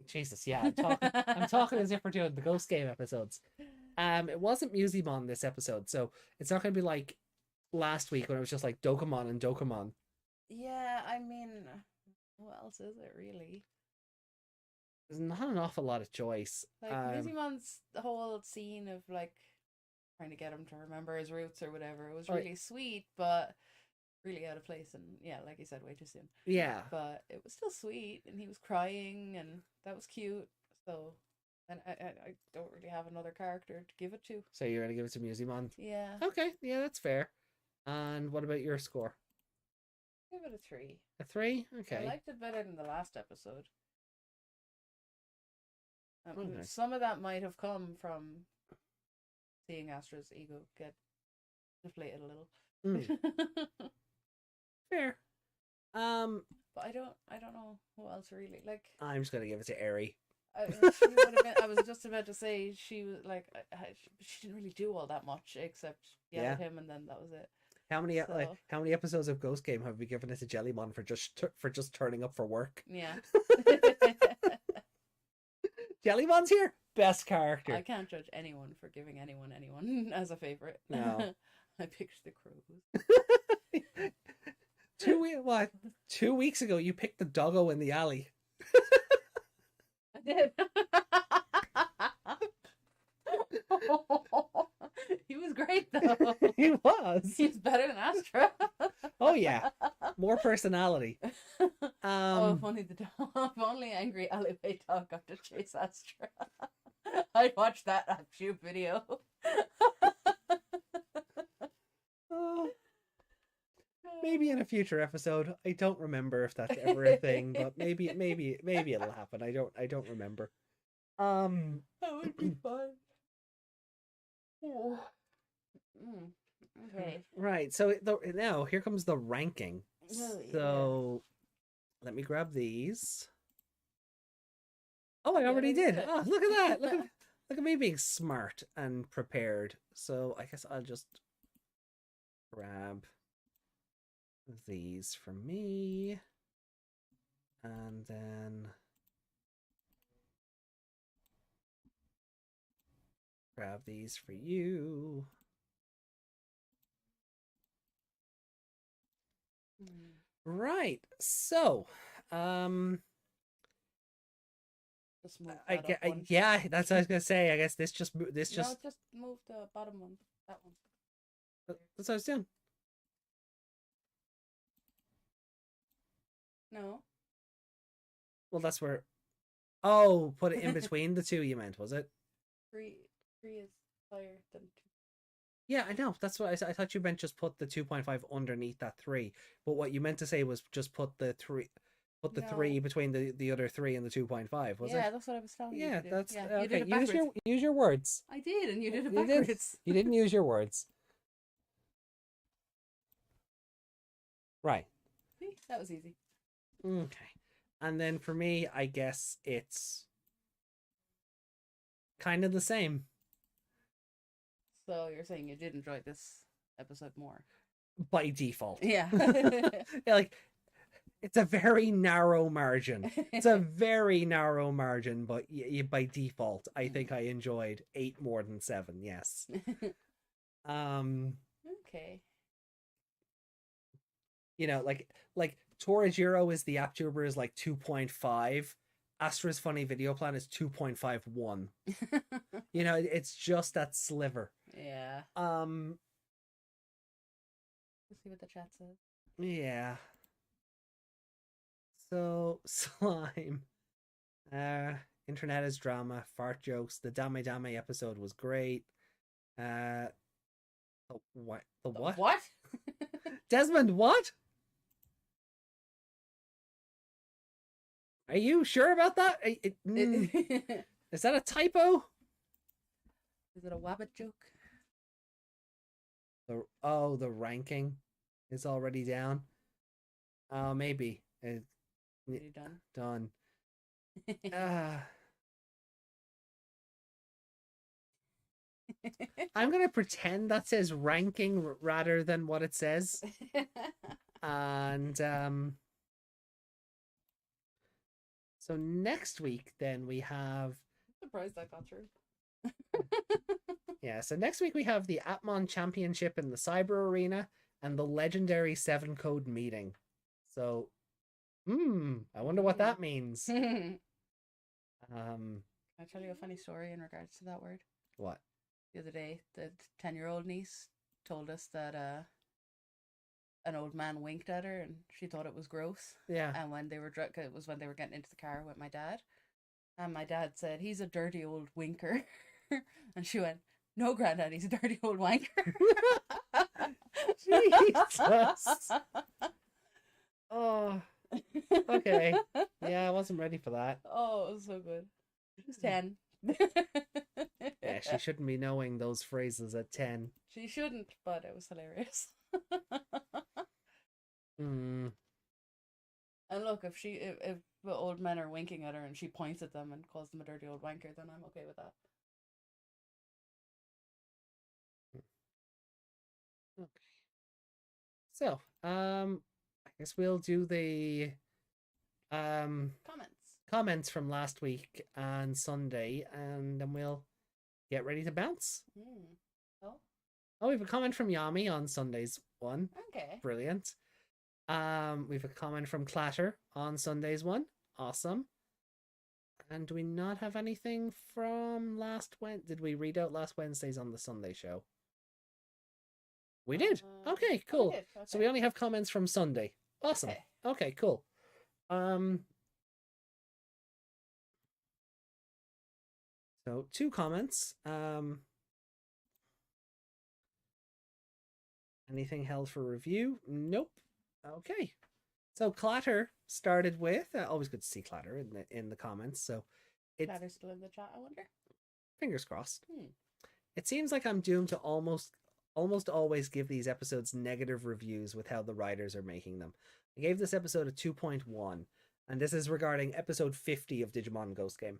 Jesus, yeah, I'm talking as if we're doing the Ghost Game episodes. It wasn't Musimon this episode, so it's not going to be like last week when it was just like Dokomon and Dokomon. Yeah, I mean, what else is it really? There's not an awful lot of choice. Like Musimon's whole scene of like trying to get him to remember his roots or whatever, it was really sweet, but really out of place, and yeah, like you said, way too soon. Yeah, but it was still sweet, and he was crying, and that was cute. So, and I don't really have another character to give it to. So you're gonna give it to Musimon? Yeah. Okay, yeah, that's fair. And what about your score? Give it a 3. A 3? Okay. I liked it better than the last episode. Okay. Some of that might have come from seeing Astra's ego get deflated a little. Fair. But I don't know who else really like. I'm just gonna give it to Eri. I was just about to say she was like she didn't really do all that much except yell at him, and then that was it. How many episodes of Ghost Game have we given it to Jellymon for just turning up for work? Yeah. Jellymon's here, best character. I can't judge anyone for giving anyone as a favorite. No. I picked the crows. 2 weeks ago you picked the doggo in the alley. I did. He was great though. He was. He's better than Astra. Oh yeah, more personality. Oh, if only the dog, if only angry alleyway dog got to chase Astra. I'd watch that YouTube video. Maybe in a future episode. I don't remember if that's ever a thing, but maybe it'll happen. I don't remember. That would be fun. Okay. Right. So now here comes the ranking. Oh, so let me grab these. Oh, I already did. Oh, look at that. Look at me being smart and prepared. So I guess I'll just grab these for me. And then grab these for you. Right. So, just move that yeah, that's what I was gonna say. I guess just no, just move the bottom one. That one. That's what I was doing. No. Well, that's where. Oh, put it in between the two. You meant, was it? 3 is higher than 2. Yeah, I know. That's what I thought you meant. Just put the 2.5 underneath that 3. But what you meant to say was just put the 3. put the No. 3 between the other 3 and the 2.5, was Yeah, it? that's what I was telling you. Yeah, to do. that's Yeah, you okay. did it backwards. Use your words. I did, and you did it You did. backwards. You didn't use your words. Right. See? That was easy. Okay. And then for me, I guess it's kind of the same. So you're saying you did enjoy this episode more? By default. Yeah. Yeah, like, it's a very narrow margin. It's a very narrow margin, but by default, I think I enjoyed 8 more than 7. Yes. Okay. You know, like Torajiro is the app tuber is like 2.5. Astra's funny video plan is 2.51. You know, it's just that sliver. Yeah. Let's see what the chat says. Yeah. So slime. Internet is drama, fart jokes. The Dame Dame episode was great. What? The what? What? Desmond, what? Are you sure about that? Is that a typo? Is it a wabbit joke? The ranking is already down. Oh, maybe. Already Done. I'm gonna pretend that says ranking rather than what it says. And so next week then we have I'm surprised that got through. Yeah, so next week we have the Appmon Championship in the Cyber Arena and the legendary 7 code meeting. So I wonder what that means. Can I tell you a funny story in regards to that word? What? The other day, the 10-year-old niece told us that an old man winked at her and she thought it was gross. Yeah. And when they were it was when they were getting into the car with my dad. And my dad said, "He's a dirty old winker." And she went, "No, Granddad, he's a dirty old wanker." Jesus. Oh. Okay. Yeah, I wasn't ready for that. Oh, it was so good. She's 10. Yeah, she shouldn't be knowing those phrases at 10. She shouldn't, but it was hilarious. Mm. And look, if the old men are winking at her and she points at them and calls them a dirty old wanker, then I'm okay with that. Okay. So, I guess we'll do the comments from last week and Sunday, and then we'll get ready to bounce. Oh, we have a comment from Yami on Sunday's one. Okay. Brilliant. We have a comment from Clatter on Sunday's one. Awesome. And do we not have anything from last Wednesday? Did we read out last Wednesday's on the Sunday show? We did. Okay, cool. Okay. So we only have comments from Sunday. Awesome. Okay, cool. So 2 comments. Anything held for review? Nope. Okay. So Clatter started with always good to see Clatter in the comments. So Clatter's still in the chat, I wonder. Fingers crossed. It seems like I'm doomed to almost always give these episodes negative reviews with how the writers are making them. I gave this episode a 2.1, and this is regarding episode 50 of Digimon Ghost Game.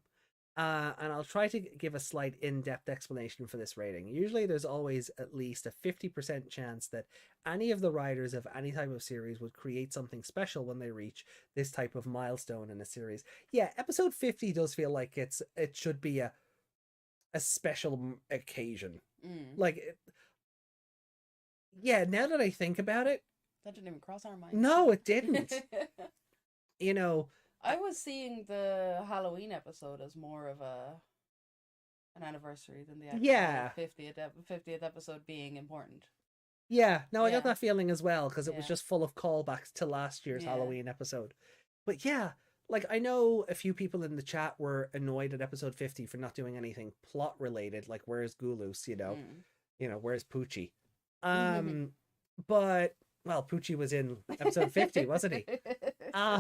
And I'll try to give a slight in-depth explanation for this rating. Usually there's always at least a 50% chance that any of the writers of any type of series would create something special when they reach this type of milestone in a series. Yeah, episode 50 does feel like it should be a special occasion. Like, yeah, now that I think about it, that didn't even cross our minds. No, it didn't. You know, I was seeing the Halloween episode as more of an anniversary than the actual 50th episode being important. Yeah, no, I got that feeling as well, because it was just full of callbacks to last year's Halloween episode. But yeah, like, I know a few people in the chat were annoyed at episode 50 for not doing anything plot related, like where's Gulus, you know, where's Poochie? But well, Poochie was in episode 50, wasn't he? Uh,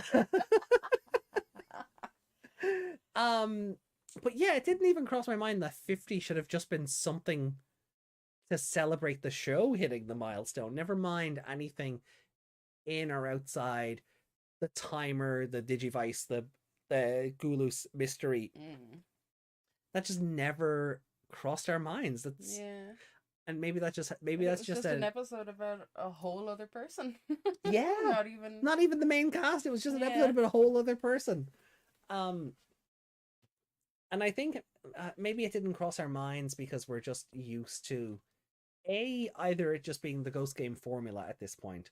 but yeah, it didn't even cross my mind that 50 should have just been something to celebrate the show hitting the milestone. Never mind anything in or outside the timer, the Digivice, the Gulus mystery. That just never crossed our minds. That's and maybe that's just an episode about a whole other person. Yeah, not even the main cast. It was just an episode about a whole other person. And I think maybe it didn't cross our minds because we're just used to either it just being the Ghost Game formula at this point,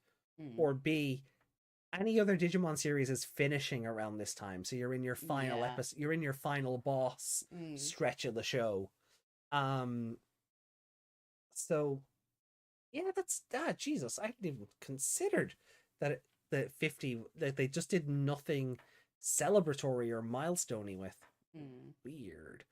or B, any other Digimon series is finishing around this time, so you're in your final episode, you're in your final boss stretch of the show. So yeah, that's Jesus, I hadn't even considered that that 50 that they just did nothing celebratory or milestoney with. Weird.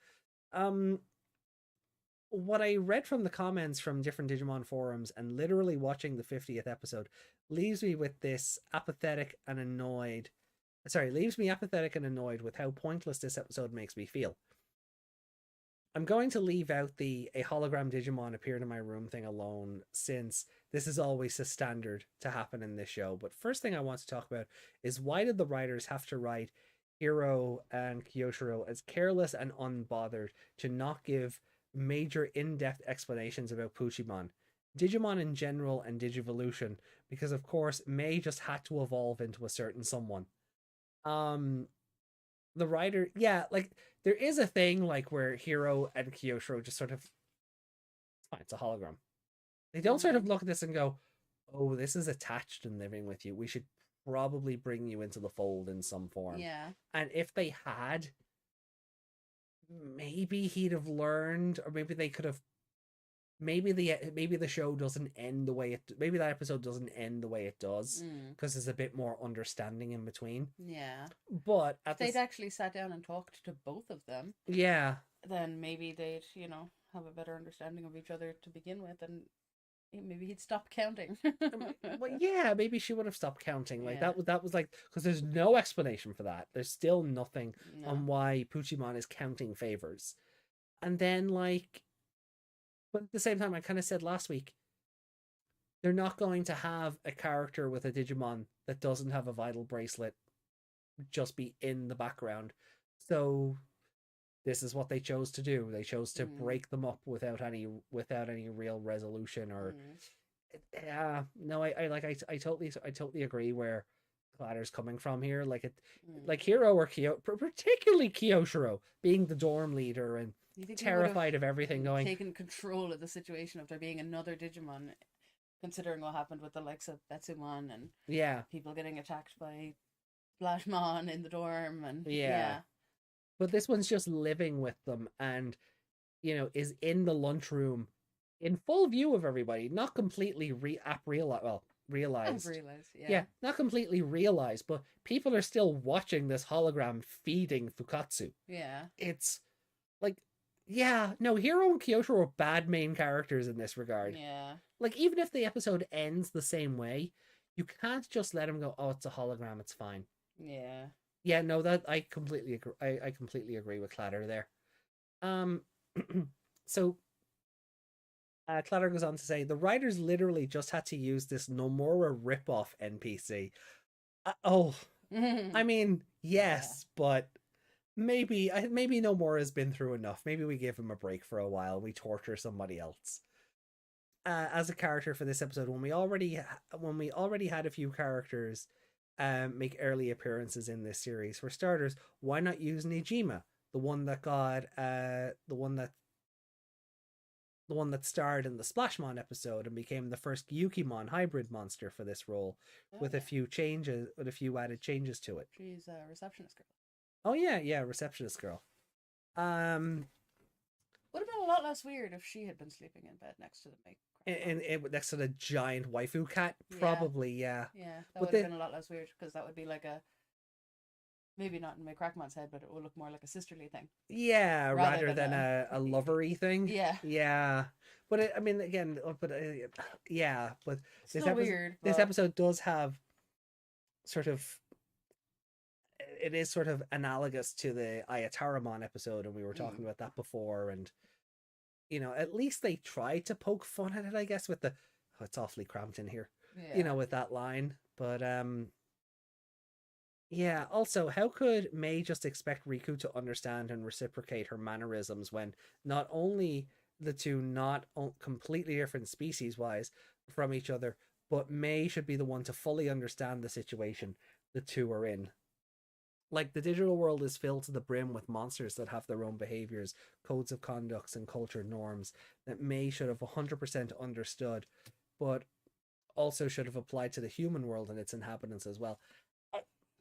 What I read from the comments from different Digimon forums and literally watching the 50th episode leaves me apathetic and annoyed with how pointless this episode makes me feel. I'm going to leave out a hologram Digimon appeared in my room thing alone, since this is always the standard to happen in this show. But first thing I want to talk about is, why did the writers have to write Hiro and Kyoshiro as careless and unbothered to not give major in-depth explanations about Puchimon, Digimon in general, and Digivolution, because of course Mei just had to evolve into a certain someone. The writer, like, there is a thing like where Hiro and Kyoshiro just sort of, it's fine, it's a hologram. They don't sort of look at this and go, oh, this is attached and living with you, we should probably bring you into the fold in some form. And if they had, maybe he'd have learned, or maybe they could have, maybe the show doesn't end the way maybe that episode doesn't end the way it does, because there's a bit more understanding in between. But if they'd actually sat down and talked to both of them, then maybe they'd have a better understanding of each other to begin with, and maybe he'd stop counting. Well, maybe she would have stopped counting. Like that was like, because there's no explanation for that. There's still nothing on why Puchimon is counting favors. And then, like, but at the same time, I kind of said last week, they're not going to have a character with a Digimon that doesn't have a vital bracelet just be in the background. So this is what they chose to do. They chose to break them up without any real resolution, or no, I totally agree where Clatter's coming from here. Like it, like Hiro or particularly Kyoshiro being the dorm leader and terrified of everything going, taken control of the situation of there being another Digimon, considering what happened with the likes of Betsumon and people getting attacked by Splashmon in the dorm, and but this one's just living with them and is in the lunchroom in full view of everybody, not completely realized. Not completely realized, but people are still watching this hologram feeding Fukatsu. It's like, Hiro and Kyoshiro are bad main characters in this regard. Like, even if the episode ends the same way, you can't just let him go, oh, it's a hologram, it's fine. No, that I completely agree. I completely agree with Clatter there. So Clatter goes on to say, the writers literally just had to use this Nomura ripoff NPC. I mean, yes, but maybe Nomura's been through enough. Maybe we give him a break for a while. We torture somebody else. As a character for this episode, when we already had a few characters make early appearances in this series, for starters, why not use Nijima, the one that starred in the Splashmon episode and became the first Yukimon hybrid monster for this role, with a few added changes to it. She's a receptionist girl. Oh yeah, receptionist girl. Would have been a lot less weird if she had been sleeping in bed next to the next to the giant waifu cat, probably. That would have been a lot less weird, because that would be like a, maybe not in my Crackmon's head, but it would look more like a sisterly thing. Rather than a lovery thing. But I mean, again, but this episode, weird. This episode does have sort of it is sort of analogous to the Ayataramon episode, and we were talking about that before. And at least they tried to poke fun at it, I guess, with the it's awfully cramped in here, with that line. But yeah. Also, how could Mei just expect Riku to understand and reciprocate her mannerisms when not only the two not completely different species wise from each other, but Mei should be the one to fully understand the situation the two are in. Like, the digital world is filled to the brim with monsters that have their own behaviors, codes of conducts, and cultural norms that Mei should have 100% understood, but also should have applied to the human world and its inhabitants as well.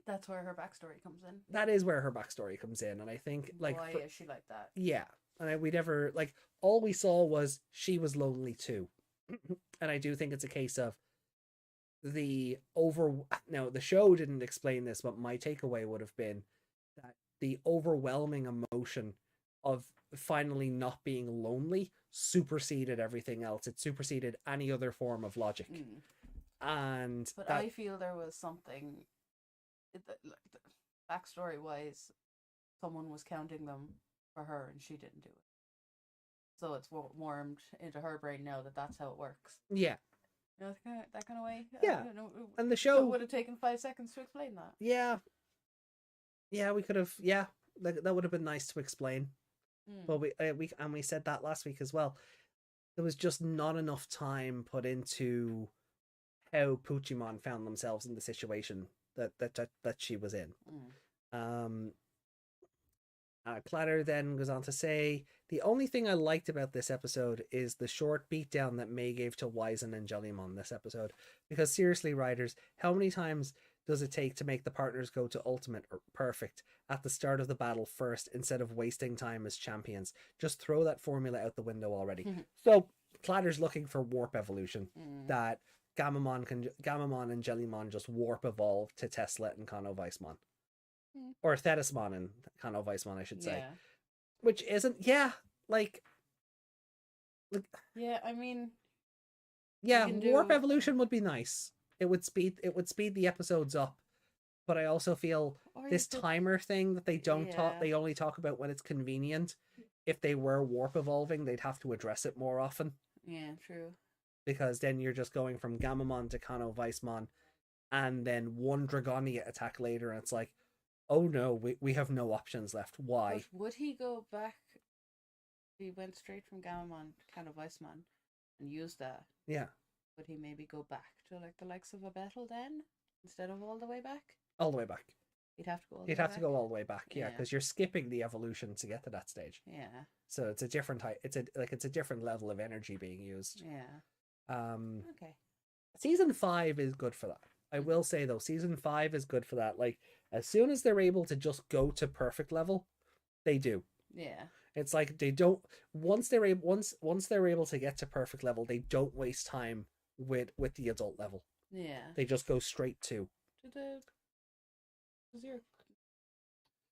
That's where her backstory comes in. That is where her backstory comes in, and I think, like, why is she like that? Yeah, and we never, like, all we saw was she was lonely too, and I do think it's a case of now the show didn't explain this, but my takeaway would have been that the overwhelming emotion of finally not being lonely superseded everything else. It superseded any other form of logic. And but I feel there was something backstory wise, someone was counting them for her and she didn't do it, so it's warmed into her brain now that that's how it works. Yeah. That kind of way. Yeah. And the show would have taken 5 seconds to explain that. Yeah. Yeah, we could have. Yeah, that would have been nice to explain. But we said that last week as well. There was just not enough time put into how Puchimon found themselves in the situation that she was in. Clatter then goes on to say, the only thing I liked about this episode is the short beatdown that Mei gave to Wizen and Jellymon this episode. Because seriously, writers, how many times does it take to make the partners go to ultimate or perfect at the start of the battle first instead of wasting time as champions? Just throw that formula out the window already. So Clatter's looking for warp evolution, that Gamamon and Jellymon just warp evolve to Tesla and Kano Weissmon. Or Thetismon and Kano Weissmon, I should say. Yeah. Which isn't, like yeah, I mean, yeah, warp evolution would be nice. It would speed the episodes up. But I also feel this timer thing that they they only talk about when it's convenient. If they were warp evolving, they'd have to address it more often. Yeah, true. Because then you're just going from Gamamon to Kano Weissmon, and then one Dragonia attack later, and it's like, oh no, we have no options left. Why? But would he go back? He went straight from Gamamon to Kano Weissmon and used that. Yeah. Would he maybe go back to like the likes of a battle then, instead of all the way back? All the way back. You'd have to go. You'd have to go all the way back, yeah, because you're skipping the evolution to get to that stage. Yeah. So it's a different type. It's a different level of energy being used. Yeah. Okay. Season 5 is good for that. I will say though, season 5 is good for that. Like, as soon as they're able to just go to perfect level, they do. Yeah. It's like they don't once they're able to get to perfect level, they don't waste time with the adult level. Yeah. They just go straight to. Because your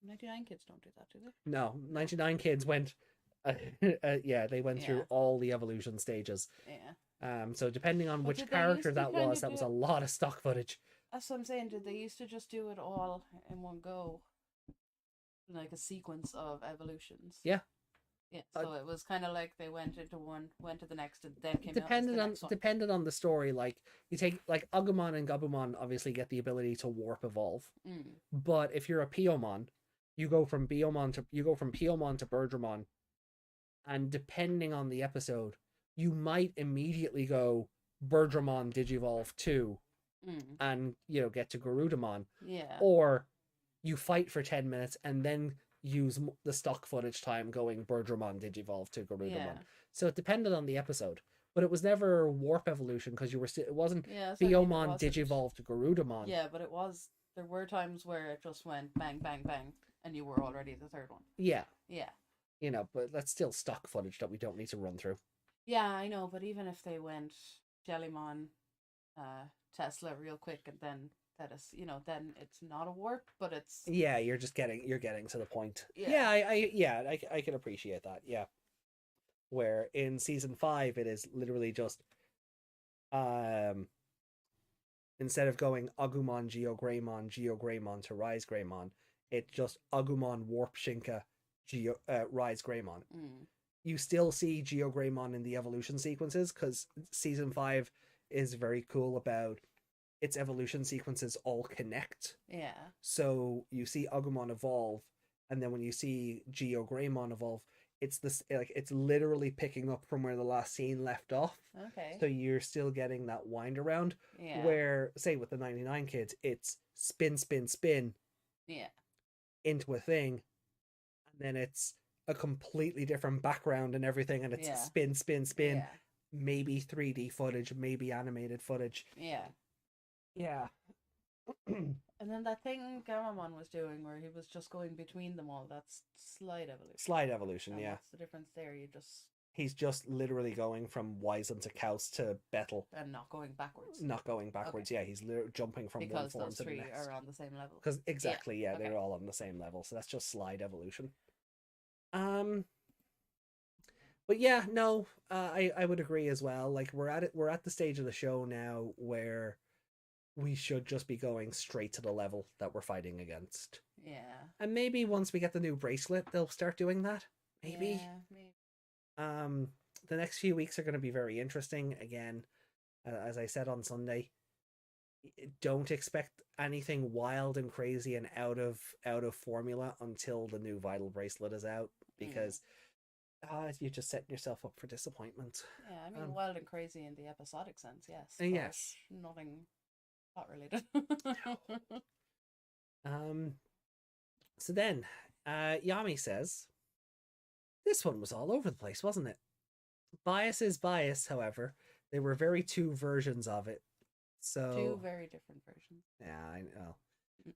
99 kids don't do that, do they? No, 99 kids went. They went through all the evolution stages. Yeah. So depending on which character that was a lot of stock footage. That's what I'm saying. Did they used to just do it all in one go, like a sequence of evolutions? Yeah. Yeah. So it was kind of like they went into one, went to the next, and then came depended on the story. Like, you take like Agumon and Gabumon obviously get the ability to warp evolve, but if you're a Piomon, you go from Piomon to Birdramon, and depending on the episode, you might immediately go Birdramon Digivolve 2 and get to Garudamon. Yeah. Or you fight for 10 minutes and then use the stock footage time going Birdramon Digivolve to Garudamon. Yeah. So it depended on the episode, but it was never warp evolution because it wasn't Biomon Digivolve to Garudamon. Yeah, but there were times where it just went bang, bang, bang, and you were already the third one. Yeah. Yeah. But that's still stock footage that we don't need to run through. Yeah, I know, but even if they went Jellymon, Tesla real quick, and then then it's not a warp, but it's you're getting to the point. Yeah, I can appreciate that. Yeah, where in season 5 it is literally just instead of going Agumon Geogreymon to Rise Greymon, It's just Agumon, Warp Shinka, Rise Greymon. Mm. You still see Geo Greymon in the evolution sequences because season 5 is very cool about its evolution sequences all connect. Yeah. So you see Agumon evolve, and then when you see Geo Greymon evolve, it's this like it's literally picking up from where the last scene left off. Okay. So you're still getting that wind around. Yeah. Where, say, with the 99 kids, it's spin, spin, spin. Yeah. Into a thing, and then it's a completely different background and everything, and it's spin, spin, spin. Yeah. Maybe 3D footage, maybe animated footage. Yeah. Yeah. And then that thing Garamon was doing where he was just going between them all, that's slide evolution. Slide evolution, and yeah. What's the difference there? He's just literally going from Wizen to Kaus to Betel. And not going backwards. Not going backwards, okay. Yeah. He's jumping from one form to the next. Because those three are on the same level. Because exactly, yeah, okay. They're all on the same level. So that's just slide evolution. But yeah, no, I would agree as well. Like we're at the stage of the show now where we should just be going straight to the level that we're fighting against. Yeah. And maybe once we get the new bracelet, they'll start doing that. Maybe. Yeah, maybe. The next few weeks are going to be very interesting. Again, as I said on Sunday, don't expect anything wild and crazy and out of formula until the new Vital Bracelet is out, because you're just setting yourself up for disappointment. Yeah, I mean, wild and crazy in the episodic sense, yes. Yes. Nothing plot related. So then, Yami says, this one was all over the place, wasn't it? Bias is bias, however. There were very two versions of it. So two very different versions. Yeah, I know.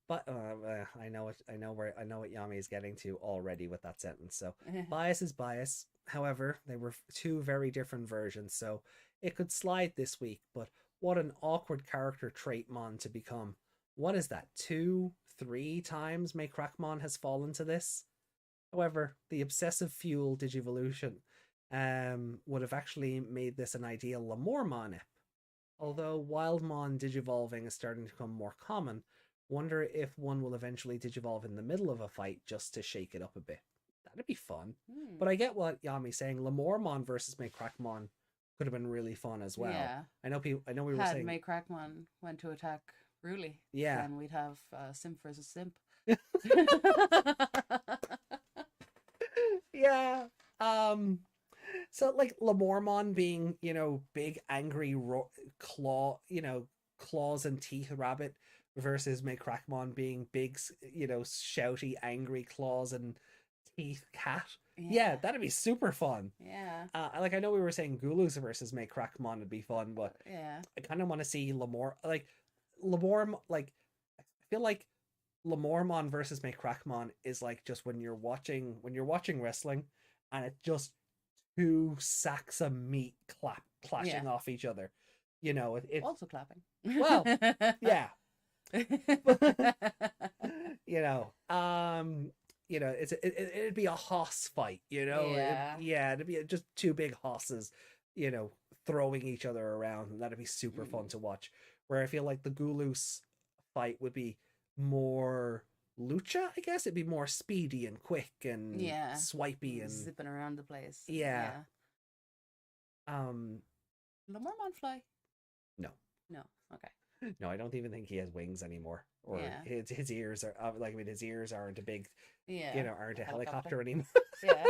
But I know what Yami is getting to already with that sentence. So bias is bias. However, they were two very different versions, so it could slide this week. But what an awkward character trait Mon to become. What is that? 2-3 times May Crackmon has fallen to this. However, the obsessive fuel Digivolution would have actually made this an ideal Lamormon ep. Although Wildmon digivolving is starting to become more common, wonder if one will eventually digivolve in the middle of a fight just to shake it up a bit. That'd be fun. But I get what Yami's saying. Lamormon versus May Crackmon could have been really fun as well. Yeah. I know we were saying May Crackmon went to attack Ruli. Yeah. Then we'd have Simp versus Simp. Yeah. So like Lamormon being, big angry claws and teeth rabbit versus May Crackmon being big, shouty angry claws and teeth cat. Yeah, that'd be super fun. Yeah. I know we were saying Gulus versus May Crackmon would be fun, but yeah, I kind of want to see I feel like Lamormon versus May Crackmon is like just when you're watching wrestling and it's just two sacks of meat clashing off each other. It also clapping. Well, yeah. It'd be a hoss fight, it'd be just two big hosses, throwing each other around, and that'd be super fun to watch. Where I feel like the Gulus fight would be more lucha, I guess. It'd be more speedy and quick and swipey and zipping around the place. Yeah. Lamormon fly? No. Okay. No, I don't even think he has wings anymore. Or his ears are his ears aren't a big, aren't a helicopter anymore. Yeah.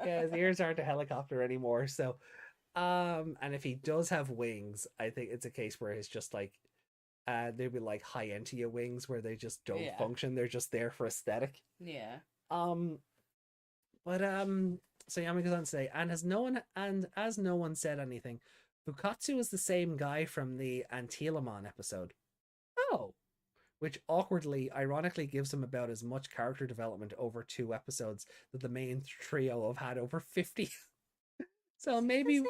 Yeah, his ears aren't a helicopter anymore. So, and if he does have wings, I think it's a case where it's just like, they'd be like high Entia wings where they just don't function. They're just there for aesthetic. Yeah. But so Yami goes on to say, as no one said anything, Bukatsu is the same guy from the Antilamon episode. Oh. Which awkwardly, ironically gives him about as much character development over 2 episodes that the main trio have had over 50. So maybe the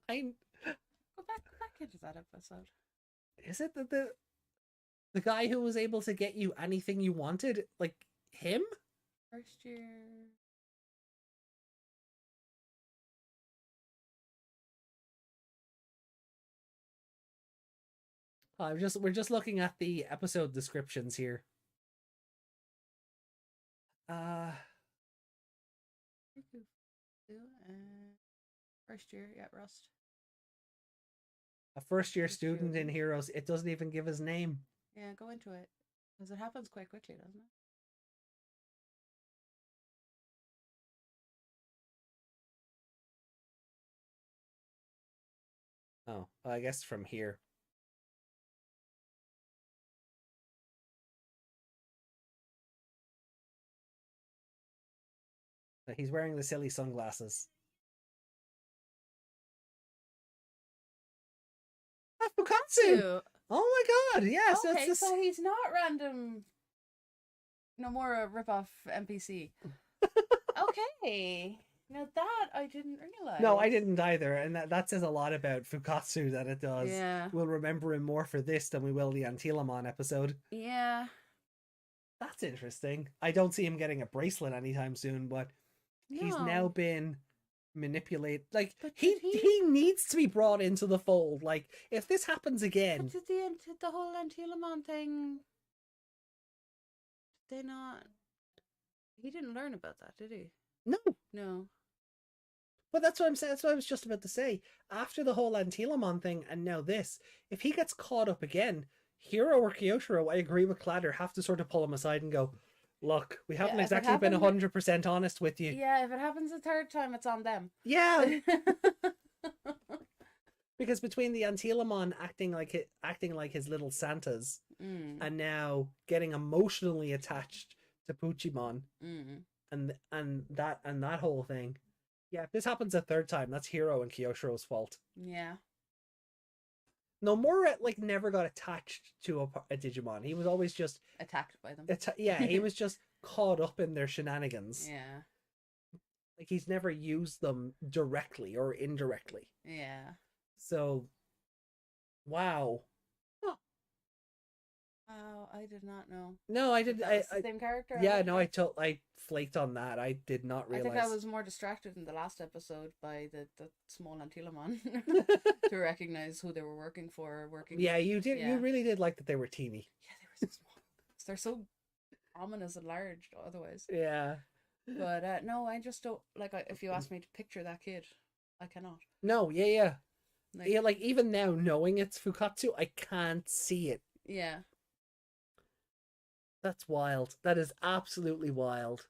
same guy? Go back into that episode. Is it that the guy who was able to get you anything you wanted, like him? First year. we're just looking at the episode descriptions here. First year, yeah, Rust. A first year student in Heroes. It doesn't even give his name. Yeah, go into it. Because it happens quite quickly, doesn't it? Oh, well, I guess from here. He's wearing the silly sunglasses. Ah, Fukatsu! Oh my god, yes. Okay, so he's not random. No more a rip-off NPC. Okay. Now that I didn't realize. No, I didn't either, and that says a lot about Fukatsu that it does. Yeah. We'll remember him more for this than we will the Antilamon episode. Yeah. That's interesting. I don't see him getting a bracelet anytime soon, but he's now been manipulated. Like, he needs to be brought into the fold. Like, if this happens again... But did the whole Antilamon thing... Did they not... He didn't learn about that, did he? No. No. But that's what I'm saying. That's what I was just about to say. After the whole Antilamon thing and now this, if he gets caught up again, Hiro or Kyoshiro, I agree with Cladder, have to sort of pull him aside and go, look, we haven't exactly been 100% honest with you. Yeah, if it happens a third time, it's on them. Yeah. Because between the Antilamon acting like his little Santas and now getting emotionally attached to Puchimon and that whole thing. Yeah, if this happens a third time, that's Hiro and Kyoshiro's fault. Yeah. Nomura never got attached to a Digimon. He was always just attacked by them. He was just caught up in their shenanigans. Yeah. Like, he's never used them directly or indirectly. Yeah. So, wow. Oh, I did not know. No, I didn't. The same character. Yeah, no, I flaked on that. I did not realize. I think I was more distracted in the last episode by the small Antilamon to recognize who they were working for. Yeah, you did. Yeah. You really did like that they were teeny. Yeah, they were so small. They're so ominous and large. Otherwise. Yeah. But no, I just don't like. If you ask me to picture that kid, I cannot. No. Yeah. Like even now, knowing it's Fukatsu, I can't see it. Yeah. That's wild. That is absolutely wild.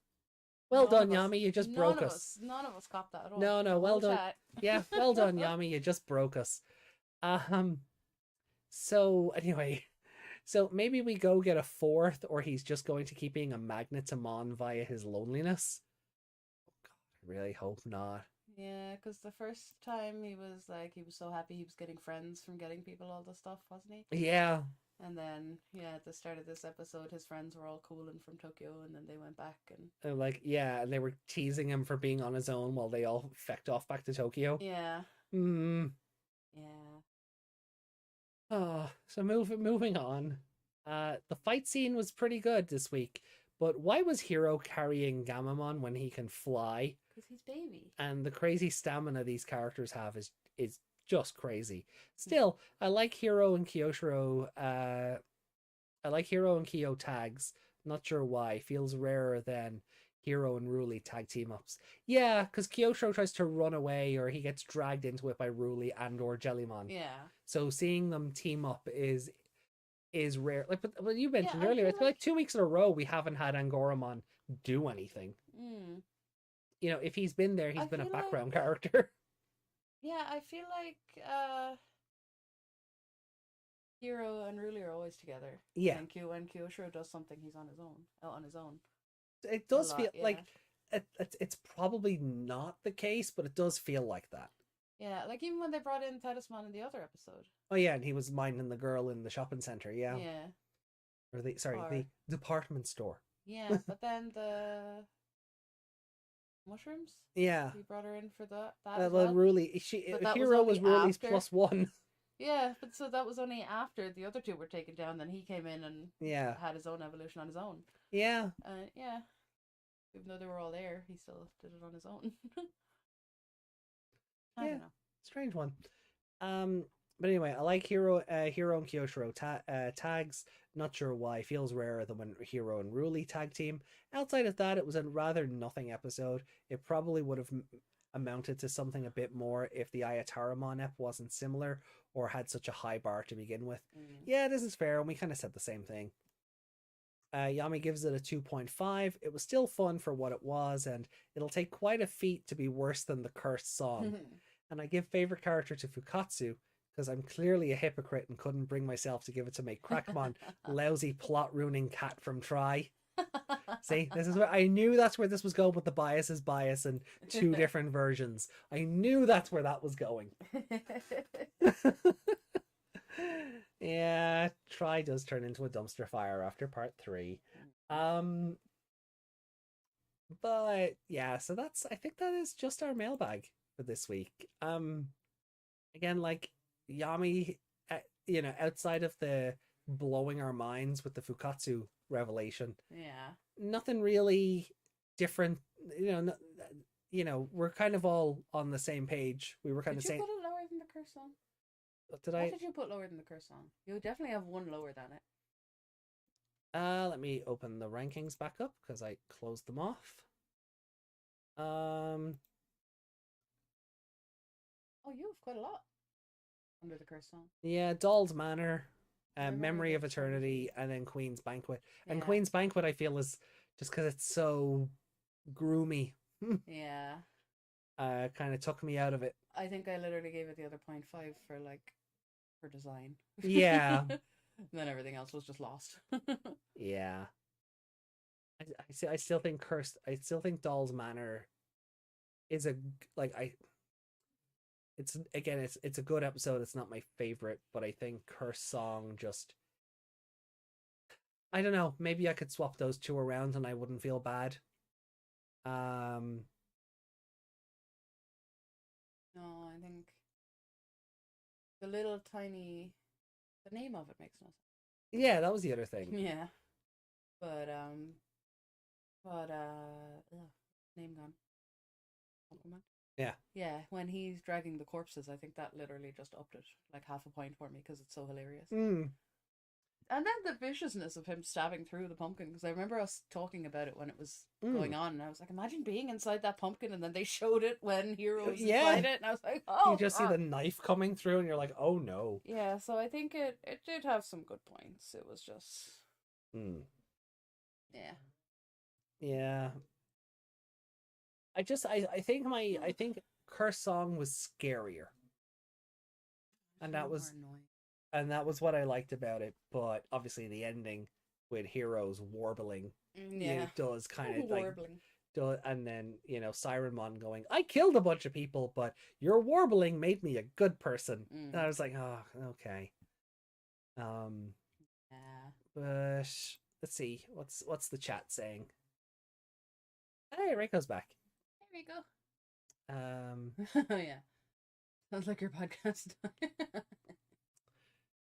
Well done, Yami. You just broke us. None of us caught that at all. No, well done. Yeah, well done, Yami. You just broke us. So anyway, so maybe we go get a fourth, or he's just going to keep being a magnet to Mon via his loneliness. Oh God, I really hope not. Yeah, because the first time he was so happy he was getting friends from getting people all the stuff, wasn't he? Yeah. And then, at the start of this episode, his friends were all cool and from Tokyo, and then they went back and... and they were teasing him for being on his own while they all fecked off back to Tokyo. Yeah. Yeah. Oh, so moving on. The fight scene was pretty good this week, but why was Hiro carrying Gamamon when he can fly? Because he's baby. And the crazy stamina these characters have is just crazy. Still, I like Hiro and Kyoshiro. I like Hiro and Kyo tags. Not sure why. Feels rarer than Hiro and Ruli tag team ups. Yeah, because Kyoshiro tries to run away or he gets dragged into it by Ruli and or Jellymon. Yeah. So seeing them team up is rare. But you mentioned earlier, it's been like 2 weeks in a row we haven't had Angoramon do anything. If he's been there, he's been a background character. Yeah, I feel like Hiro and Ruli are always together. Yeah. And Kyoshiro does something, he's on his own. It does feel like it's probably not the case, but it does feel like that. Yeah, like even when they brought in Talisman in the other episode. Oh yeah, and he was minding the girl in the shopping center, yeah. Yeah. Or the department store. Yeah, but then the mushrooms. Yeah, he brought her in for that. Ruli, Hiro was Ruli's +1. Yeah, but so that was only after the other two were taken down. Then he came in and had his own evolution on his own. Yeah. Yeah. Even though they were all there, he still did it on his own. I don't know. Strange one. But anyway, I like Hero and Kyoshiro tags. Not sure why. Feels rarer than when Hero and Ruli tag team. Outside of that, it was a rather nothing episode. It probably would have amounted to something a bit more if the Ayataramon ep wasn't similar or had such a high bar to begin with. Yeah, this is fair, and we kind of said the same thing. Yami gives it a 2.5. It was still fun for what it was, and it'll take quite a feat to be worse than the cursed song. And I give favorite character to Fukatsu, because I'm clearly a hypocrite and couldn't bring myself to give it to my Crackmon, lousy plot ruining cat from Try. See, this is where I knew that's where this was going with the bias is bias and two different versions. I knew that's where that was going. Yeah, Try does turn into a dumpster fire after part 3. But yeah, so I think that is just our mailbag for this week. Again, like Yami, outside of the blowing our minds with the Fukatsu revelation, nothing really different. We're kind of all on the same page. We were kind of saying. Did you put it lower than the curse song? What did you put lower than the curse song? You definitely have one lower than it. Let me open the rankings back up because I closed them off. Oh, you have quite a lot under the curse song. Yeah, Doll's Manor, Memory of Eternity, and then Queen's Banquet. And Queen's Banquet, I feel, is just because it's so groomy. Yeah. Kind of took me out of it. I think I literally gave it the other 0.5 for design. Yeah. Then everything else was just lost. Yeah. I still think Cursed. I still think Doll's Manor is it's a good episode. It's not my favorite, but I think Cursed Song just, I don't know, maybe I could swap those two around and I wouldn't feel bad. No, I think the little tiny, the name of it makes no sense. Yeah, that was the other thing. Yeah. But name gone. Pokemon? Yeah. Yeah, when he's dragging the corpses, I think that literally just upped it like half a point for me because it's so hilarious. And then the viciousness of him stabbing through the pumpkin, because I remember us talking about it when it was going on, and I was like, imagine being inside that pumpkin, and then they showed it when Hero was inside it, and I was like, oh, you just see the knife coming through, and you're like, oh no. Yeah, so I think it did have some good points. It was just... Yeah. Yeah. I think Curse Song was scarier. And that was what I liked about it, but obviously the ending with Heroes warbling, it does kind of warbling. And then, Sirenmon going, I killed a bunch of people, but your warbling made me a good person. And I was like, oh, okay. But let's see, what's the chat saying? Hey, Reiko's back. Hey, Reiko. Yeah. Sounds like your podcast.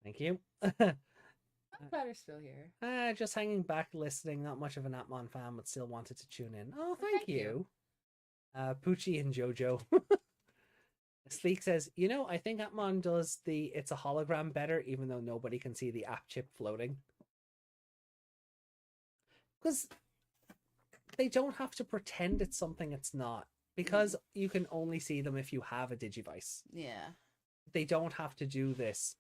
Thank you. I'm glad you're still here. Just hanging back, listening. Not much of an Atmon fan, but still wanted to tune in. Oh, thank you. Poochie and Jojo. Sleek says, I think Atmon does the it's a hologram better, even though nobody can see the app chip floating. Because they don't have to pretend it's something it's not. Because you can only see them if you have a Digivice. Yeah. They don't have to do this.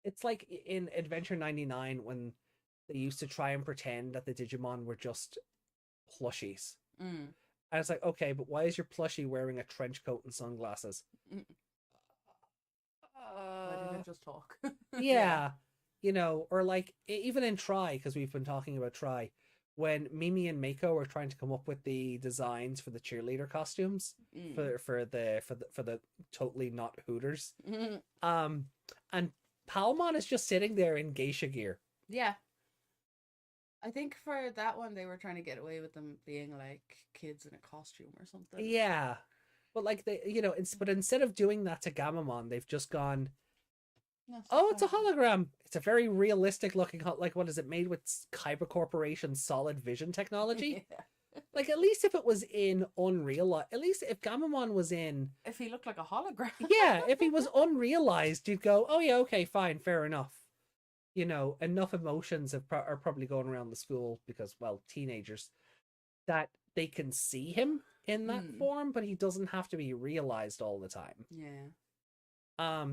It's like in Adventure 99 when they used to try and pretend that the Digimon were just plushies. And it's like, okay, but why is your plushie wearing a trench coat and sunglasses? Why did it just talk? Yeah. Or like, even in Try, because we've been talking about Try, when Mimi and Mako were trying to come up with the designs for the cheerleader costumes for the totally not Hooters, and Palmon is just sitting there in geisha gear. Yeah, I think for that one they were trying to get away with them being like kids in a costume or something. Yeah, but like but instead of doing that to Gamamon, they've just gone, it's a hologram. It's a very realistic looking, like, what is it, made with Kyber Corporation's solid vision technology? Like, at least if it was in unreal, at least if Gamamon was in, If he looked like a hologram. yeah, if he was unrealized, you'd go, oh yeah, okay, fine, fair enough. You know, enough emotions are probably going around the school because, well, teenagers, that they can see him in that form, but he doesn't have to be realized all the time. Yeah.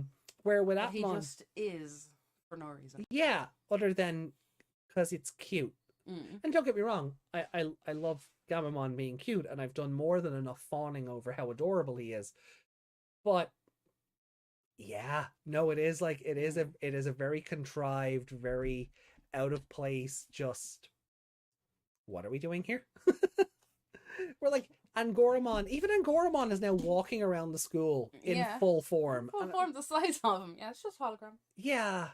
Where with But he Atmon, just is for no reason. yeah, other than because it's cute. And don't get me wrong, I love Gamamon being cute, and I've done more than enough fawning over how adorable he is. But yeah, no, it is like it is a very contrived, very out of place. Just what are we doing here? We're like Angoramon. Even Angoramon is now walking around the school in full form. Full form, the size of him. Yeah, it's just hologram. Yeah,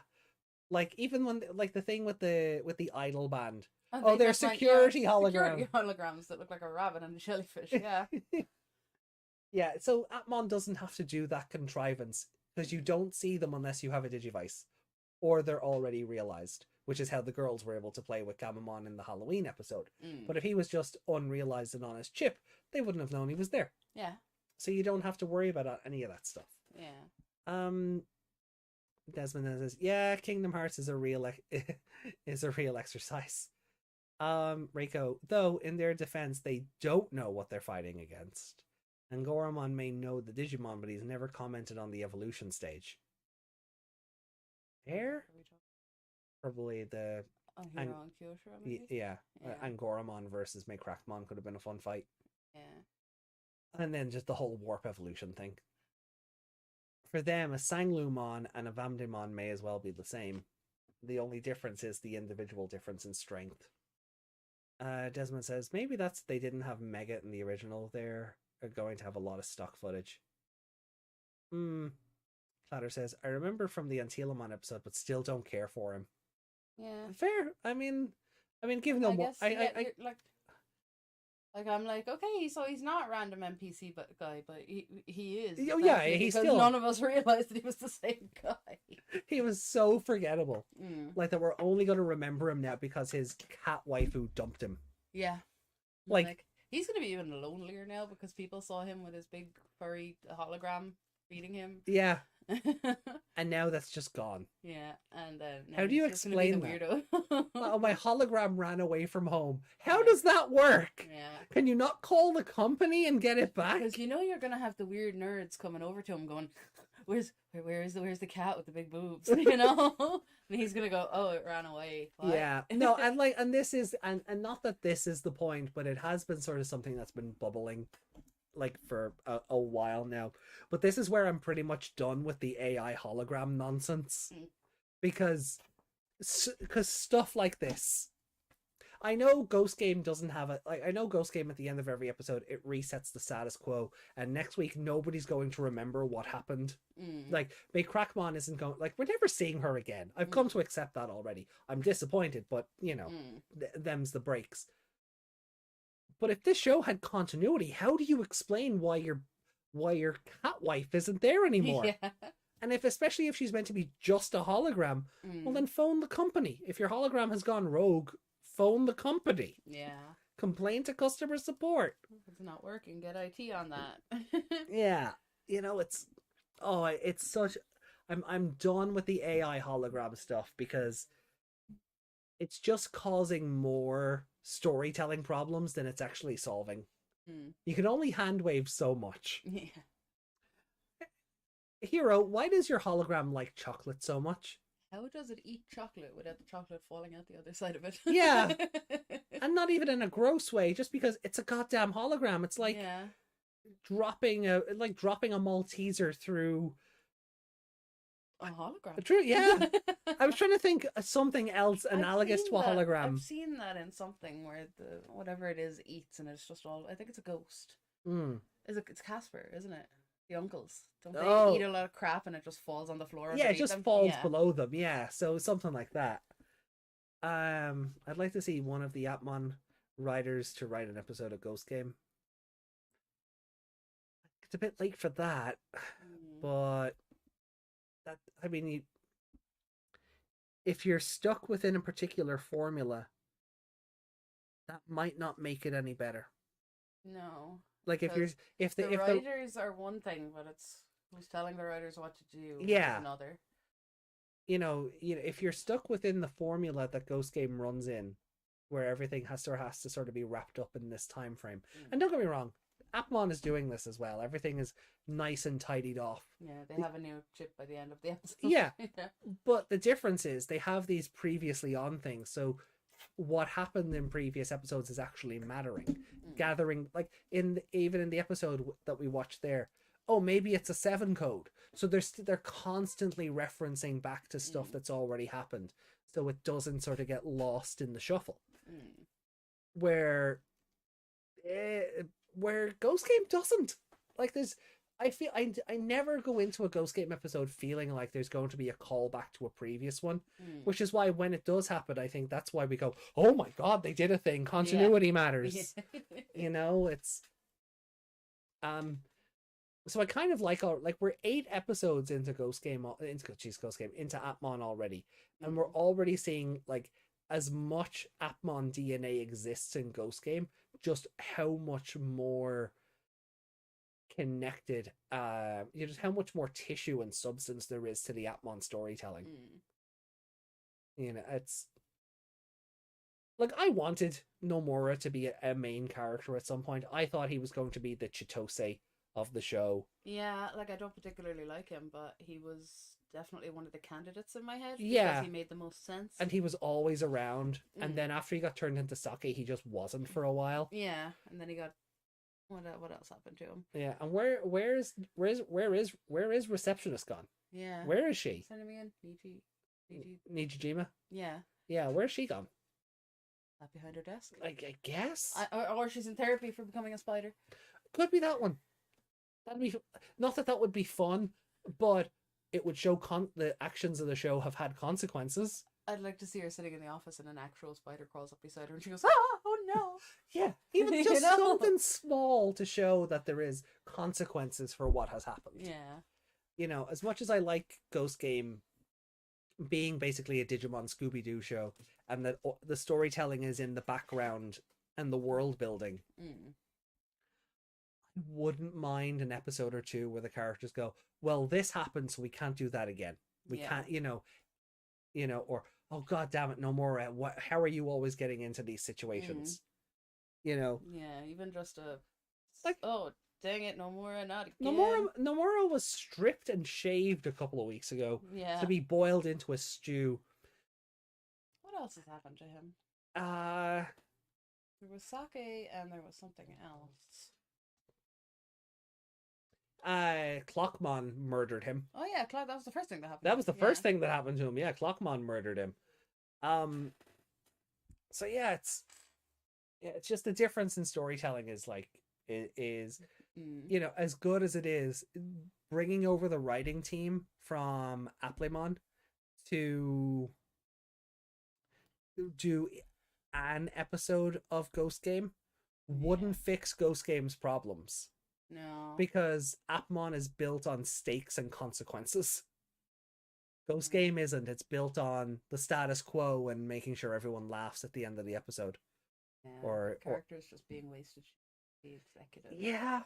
like even when like the thing with the idol band. And Oh, they're security holograms. Security holograms that look like a rabbit and a jellyfish. Yeah. Yeah, so Atmon doesn't have to do that contrivance because you don't see them unless you have a Digivice, or they're already realized, which is how the girls were able to play with Gamamon in the Halloween episode. But if he was just unrealized and on his chip, they wouldn't have known he was there. Yeah. So you don't have to worry about any of that stuff. Yeah. Desmond says, "Yeah, Kingdom Hearts is a real exercise." Reiko, though, in their defense, they don't know what they're fighting against. And Goramon may know the Digimon, but he's never commented on the evolution stage. Fair? Probably the... Hero and Kyosho, maybe? Yeah. Angoramon versus Maycrackmon could have been a fun fight. Yeah. And then just the whole warp evolution thing. For them, a Sanglumon and a Vamdemon may as well be the same. The only difference is the individual difference in strength. Desmond says, maybe that's they didn't have Mega in the original. They're going to have a lot of stock footage. Platter says, I remember from the Antilamon episode, but still don't care for him. Yeah. Fair. I mean, give them what like I'm like, okay, so he's not a random NPC guy, but he is. Oh yeah, he's still. None of us realized that he was the same guy. He was so forgettable. Like that we're only going to remember him now because his cat waifu dumped him. Yeah. Like he's going to be even lonelier now because people saw him with his big furry hologram feeding him. Yeah. And now that's just gone. Yeah, and how do you explain that? Weirdo. Oh, my hologram ran away from home. How does that work? Yeah. Can you not call the company and get it back? Because you're gonna have the weird nerds coming over to him, going, "Where's the cat with the big boobs?" You know, and he's gonna go, "Oh, it ran away." What? Yeah. No, and this is and not that this is the point, but it has been sort of something that's been bubbling. Like for a while now, but this is where I'm pretty much done with the AI hologram nonsense, because stuff like this. I know Ghost Game doesn't have it. Like I know Ghost Game at the end of every episode it resets the status quo, and next week nobody's going to remember what happened. Like Maycrackmon isn't going. Like we're never seeing her again. I've come to accept that already. I'm disappointed, but you know, them's the breaks. But if this show had continuity, how do you explain why your cat wife isn't there anymore? Yeah. And especially if she's meant to be just a hologram, well then phone the company. If your hologram has gone rogue, phone the company. Yeah. Complain to customer support. If it's not working, get IT on that. Yeah. You know, it's such I'm done with the AI hologram stuff because it's just causing more storytelling problems than it's actually solving. You can only hand wave so much. Yeah. Hero, why does your hologram like chocolate so much? How does it eat chocolate without the chocolate falling out the other side of it? Yeah. And not even in a gross way, just because it's a goddamn hologram. It's like dropping a Malteser through a hologram. True, yeah. I was trying to think of something else analogous to a hologram. I've seen that in something where the whatever it is eats and it's just all. I think it's a ghost. It's Casper, isn't it? The uncles don't they eat a lot of crap and it just falls on the floor? Yeah, it just falls below them. Yeah, so something like that. I'd like to see one of the Atmon writers to write an episode of Ghost Game. It's a bit late for that, but. That I mean, if you're stuck within a particular formula, that might not make it any better. No. Like if you're if the the writers are one thing, but it's who's telling the writers what to do is another. If you're stuck within the formula that Ghost Game runs in, where everything has to sort of be wrapped up in this time frame. And don't get me wrong, Appmon is doing this as well. Everything is nice and tidied off. Yeah, they have a new chip by the end of the episode. Yeah. But the difference is they have these previously on things, so what happened in previous episodes is actually mattering. Gathering, like even in the episode that we watched there, oh, maybe it's a 7 code. So they're constantly referencing back to stuff that's already happened, so it doesn't sort of get lost in the shuffle. Where Ghost Game doesn't. Like I never go into a Ghost Game episode feeling like there's going to be a callback to a previous one, which is why when it does happen, I think that's why we go, oh my god, they did a thing. Continuity matters. It's so I kind of like we're 8 episodes into into Appmon already, and we're already seeing like as much Appmon DNA exists in Ghost Game, just how much more connected, just how much more tissue and substance there is to the Appmon storytelling. It's like I wanted Nomura to be a main character at some point. I thought he was going to be the Chitose of the show. Yeah, like I don't particularly like him, but he was definitely one of the candidates in my head. Yeah, because he made the most sense, and he was always around. And then after he got turned into Sake, he just wasn't for a while. Yeah, and then he got what else happened to him? Yeah, and where is receptionist gone? Yeah, where is she? Send me in, Nijijima. Yeah, where's she gone? Not behind her desk. I guess. Or she's in therapy for becoming a spider. Could be that one. That'd be not that would be fun, but it would show the actions of the show have had consequences. I'd like to see her sitting in the office and an actual spider crawls up beside her and she goes, "Ah, oh no!" Yeah, even just something small to show that there is consequences for what has happened. Yeah. As much as I like Ghost Game being basically a Digimon Scooby-Doo show, and that the storytelling is in the background and the world building. I wouldn't mind an episode or two where the characters go, well, this happened, so we can't do that again. We can't, or, oh, god damn it, Nomura, how are you always getting into these situations? Yeah, even just oh, dang it, Nomura, not again. Nomura was stripped and shaved a couple of weeks ago to be boiled into a stew. What else has happened to him? There was Sake and there was something else. Clockmon murdered him. Oh yeah, that was the first thing that happened. That was the first thing that happened to him. Yeah, Clockmon murdered him. So yeah, it's just the difference in storytelling is as good as it is, bringing over the writing team from Applimonster to do an episode of Ghost Game wouldn't fix Ghost Game's problems. No. Because Appmon is built on stakes and consequences. Ghost Game isn't. It's built on the status quo and making sure everyone laughs at the end of the episode. Yeah, or characters just being wasted. The executive. Yeah.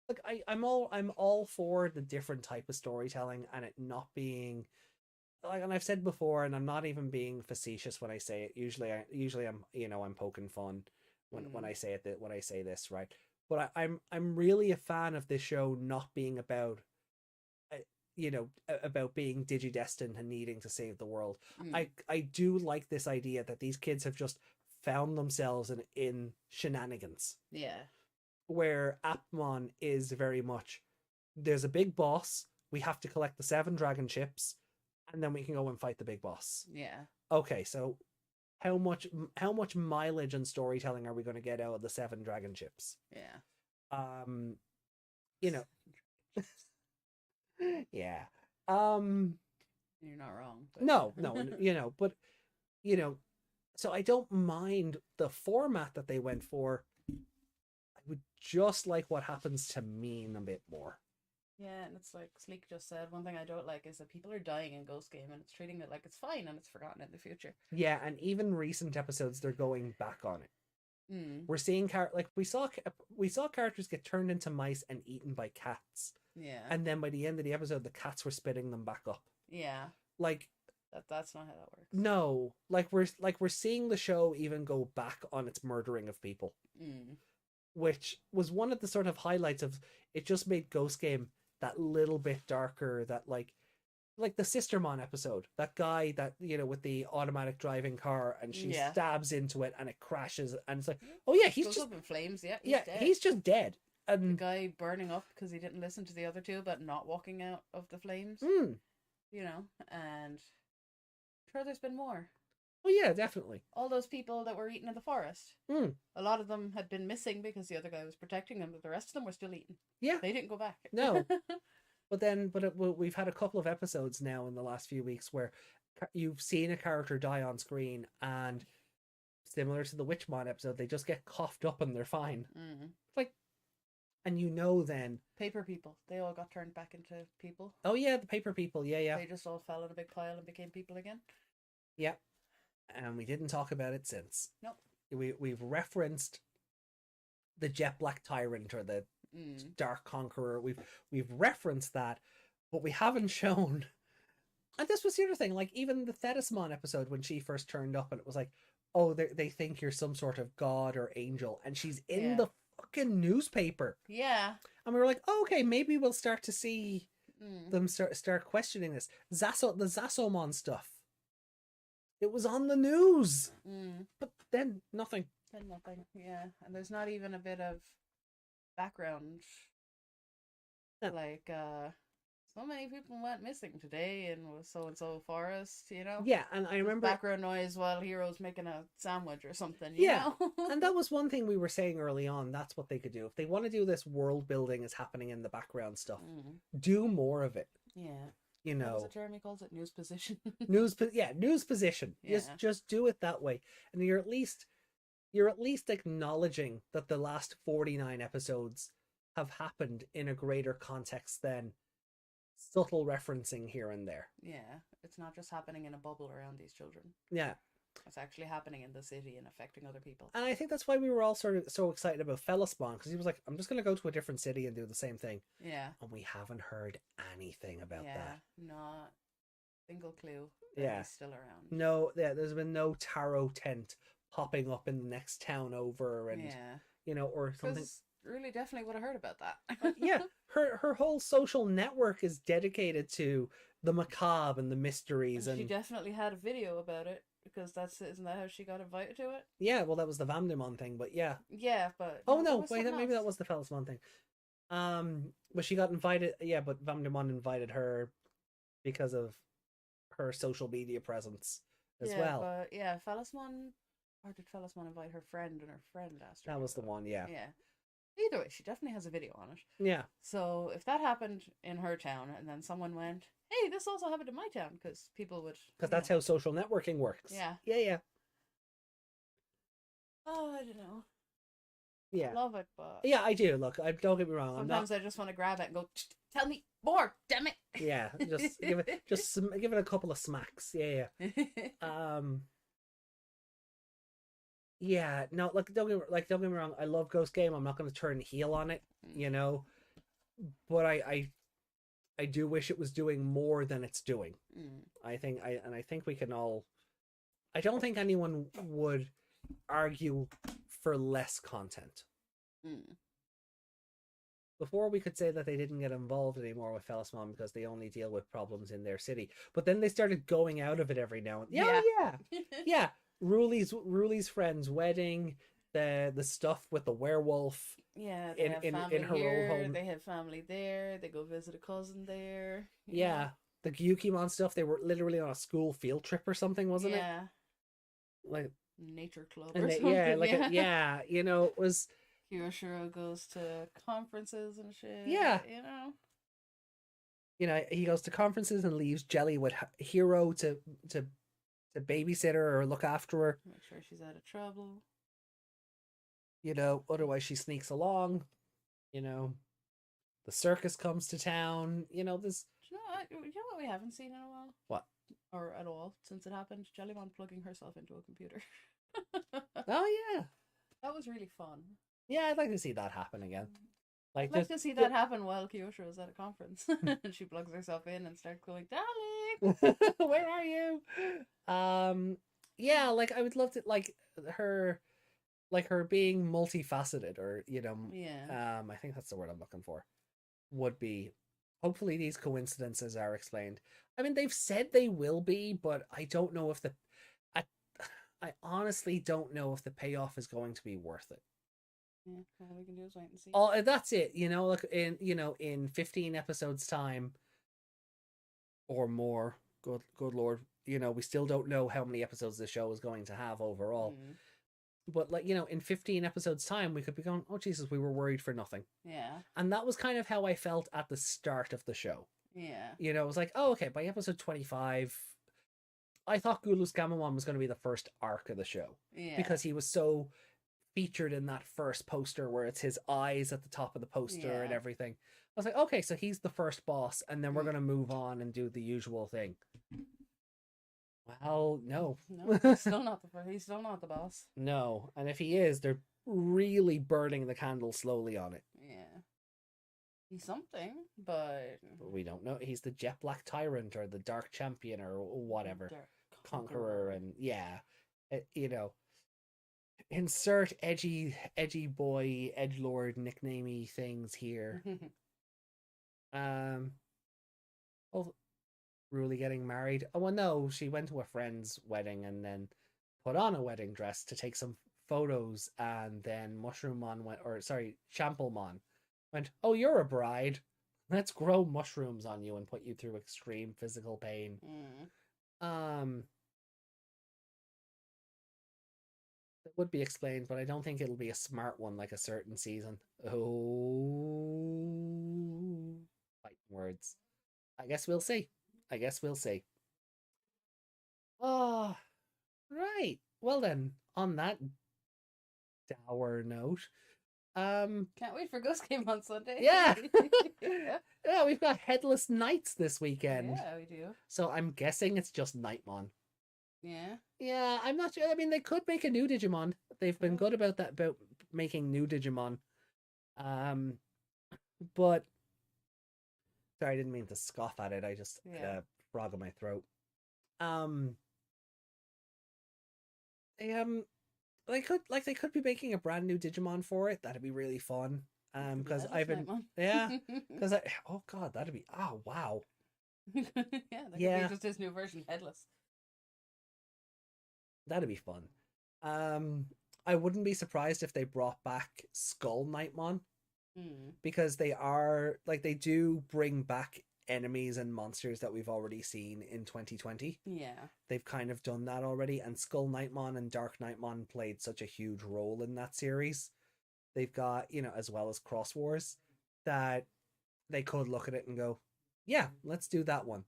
Look, I'm all for the different type of storytelling and it not being like, and I've said before, and I'm not even being facetious when I say it. Usually I'm I'm poking fun when I say it, when I say this, right? But I'm really a fan of this show not being about about being digidestined and needing to save the world. I do like this idea that these kids have just found themselves in shenanigans. Yeah. Where Appmon is very much, there's a big boss, we have to collect the 7 dragon chips, and then we can go and fight the big boss. Yeah. Okay, so how much mileage and storytelling are we going to get out of the 7 dragon chips? Yeah. Yeah. You're not wrong. But... No, but so I don't mind the format that they went for. I would just like what happens to mean a bit more. Yeah, and it's like Sleek just said, one thing I don't like is that people are dying in Ghost Game and it's treating it like it's fine and it's forgotten in the future. Yeah, and even recent episodes, they're going back on it. We're seeing we saw characters get turned into mice and eaten by cats. Yeah. And then by the end of the episode, the cats were spitting them back up. Yeah. Like that's not how that works. No, we're seeing the show even go back on its murdering of people, which was one of the sort of highlights of it. Just made Ghost Game that little bit darker. That like the Sistermon episode, that guy that with the automatic driving car, and she stabs into it and it crashes, and it's like, oh yeah, he's goes just up in flames. Yeah, he's just dead. And the guy burning up because he didn't listen to the other two about not walking out of the flames. And sure, there's been more. Oh yeah, definitely. All those people that were eaten in the forest. A lot of them had been missing because the other guy was protecting them, but the rest of them were still eaten. Yeah, they didn't go back. No. We've had a couple of episodes now in the last few weeks where you've seen a character die on screen, and similar to the Witchmon episode, they just get coughed up and they're fine. Like, and then paper people, they all got turned back into people. Oh yeah, the paper people, yeah. They just all fell in a big pile and became people again. Yeah, and we didn't talk about it since. Nope. We've referenced the Jet Black Tyrant or the Dark Conqueror. We've referenced that, but we haven't shown. And this was the other thing, like even the Thetismon episode when she first turned up, and it was like, oh, they think you're some sort of god or angel, and she's in the fucking newspaper. Yeah. And we were like, oh, okay, maybe we'll start to see them start questioning this. The Zasomon stuff. It was on the news. But then nothing. Yeah. And there's not even a bit of background. No. Like, so many people went missing today in so-and-so forest, Yeah, and I remember background noise while Hero's making a sandwich or something, yeah. And that was one thing we were saying early on. That's what they could do. If they want to do this world building is happening in the background stuff, do more of it. Yeah. What was it Jeremy calls it? News position. news position. Yeah. Just do it that way. And you're at least acknowledging that the last 49 episodes have happened in a greater context than subtle referencing here and there. Yeah, it's not just happening in a bubble around these children. Yeah. It's actually happening in the city and affecting other people. And I think that's why we were all sort of so excited about Fellaspawn, because he was like, I'm just going to go to a different city and do the same thing. Yeah. And we haven't heard anything about that. Not a single clue that he's still around. No, there's been no tarot tent popping up in the next town over, and or something. Really definitely would have heard about that. Yeah, her whole social network is dedicated to the macabre and the mysteries, and she definitely had a video about it, because isn't that how she got invited to it? Yeah, well, that was the Vamdemon thing, but yeah. Yeah, but maybe that was the Fellasmon thing. But she got invited. Yeah, but Vamdemon invited her because of her social media presence as well. But yeah, Fellasmon, or did Fellasmon invite her friend, and her friend asked her? That was the one. Yeah. Yeah. Either way, she definitely has a video on it. Yeah. So if that happened in her town, and then someone went, hey, this also happened in my town, because people would... Because that's how social networking works. Yeah. Yeah. Oh, I don't know. Yeah. Love it, but... Yeah, I do. Look, don't get me wrong. Sometimes I just want to grab it and go, tell me more, damn it! Yeah, give it a couple of smacks. Yeah. Yeah, no, don't get me wrong. I love Ghost Game. I'm not going to turn heel on it, but I do wish it was doing more than it's doing. I think we can all. I don't think anyone would argue for less content. Before, we could say that they didn't get involved anymore with Fellasmon because they only deal with problems in their city. But then they started going out of it every now and yeah. Ruli's friend's wedding, the stuff with the werewolf. Yeah, they have family in her old home. They have family there. They go visit a cousin there. Yeah, the Gyukimon stuff. They were literally on a school field trip or something, wasn't it? Yeah, like nature club or something. It was. Kyoshiro goes to conferences and shit. Yeah, he goes to conferences and leaves Jelly with Hero to babysit her or look after her. Make sure she's out of trouble. Otherwise she sneaks along. The circus comes to town. This. Do you know what we haven't seen in a while? What? Or at all since it happened? Jellymon plugging herself into a computer. Oh yeah. That was really fun. Yeah, I'd like to see that happen again. I'd like to see that happen while Kyosho was at a conference. And she plugs herself in and starts going, "Darling, where are you?" Yeah, like I would love to her being multifaceted, or yeah, I think that's the word I'm looking for. Would be, hopefully these coincidences are explained. I mean, they've said they will be, but I don't know if I, I honestly don't know if the payoff is going to be worth it. yeah. All we can do is wait and see. Oh, that's it. Like in 15 episodes time or more. Good lord. We still don't know how many episodes the show is going to have overall. Mm. But in 15 episodes time, we could be going, oh Jesus, we were worried for nothing. Yeah. And that was kind of how I felt at the start of the show. Yeah. It was like, oh, okay, by episode 25, I thought Gulus Gamamon was going to be the first arc of the show. Yeah. Because he was so featured in that first poster where it's his eyes at the top of the poster and everything. I was like, okay, so he's the first boss, and then we're going to move on and do the usual thing. Well, no. No, he's still not the boss. No, and if he is, they're really burning the candle slowly on it. Yeah. He's something, but we don't know. He's the Jet Black Tyrant or the Dark Champion or whatever. Conqueror, and insert edgy boy, edgelord nicknamey things here. Oh, Ruli getting married. Oh well, no, she went to a friend's wedding and then put on a wedding dress to take some photos, and then Champlemon went, oh, you're a bride. Let's grow mushrooms on you and put you through extreme physical pain. It would be explained, but I don't think it'll be a smart one like a certain season. Oh, fighting words. I guess we'll see. Oh, right. Well then, on that dour note, can't wait for Ghost Game on Sunday. Yeah. Yeah, we've got Headless Knights this weekend. Yeah, we do. So I'm guessing it's just Nightmon. Yeah. Yeah, I'm not sure. I mean, they could make a new Digimon. They've been good about that, about making new Digimon. But sorry, I didn't mean to scoff at it. I just had a frog in my throat. They could be making a brand new Digimon for it. That'd be really fun. Because I've been because oh god, that'd be wow. That could be just his new version, Headless. That'd be fun. I wouldn't be surprised if they brought back Skull Nightmon. Because they do bring back enemies and monsters that we've already seen in 2020. Yeah. They've kind of done that already, and Skull Nightmon and Dark Nightmon played such a huge role in that series. They've got, as well as Cross Wars, that they could look at it and go, yeah, let's do that one.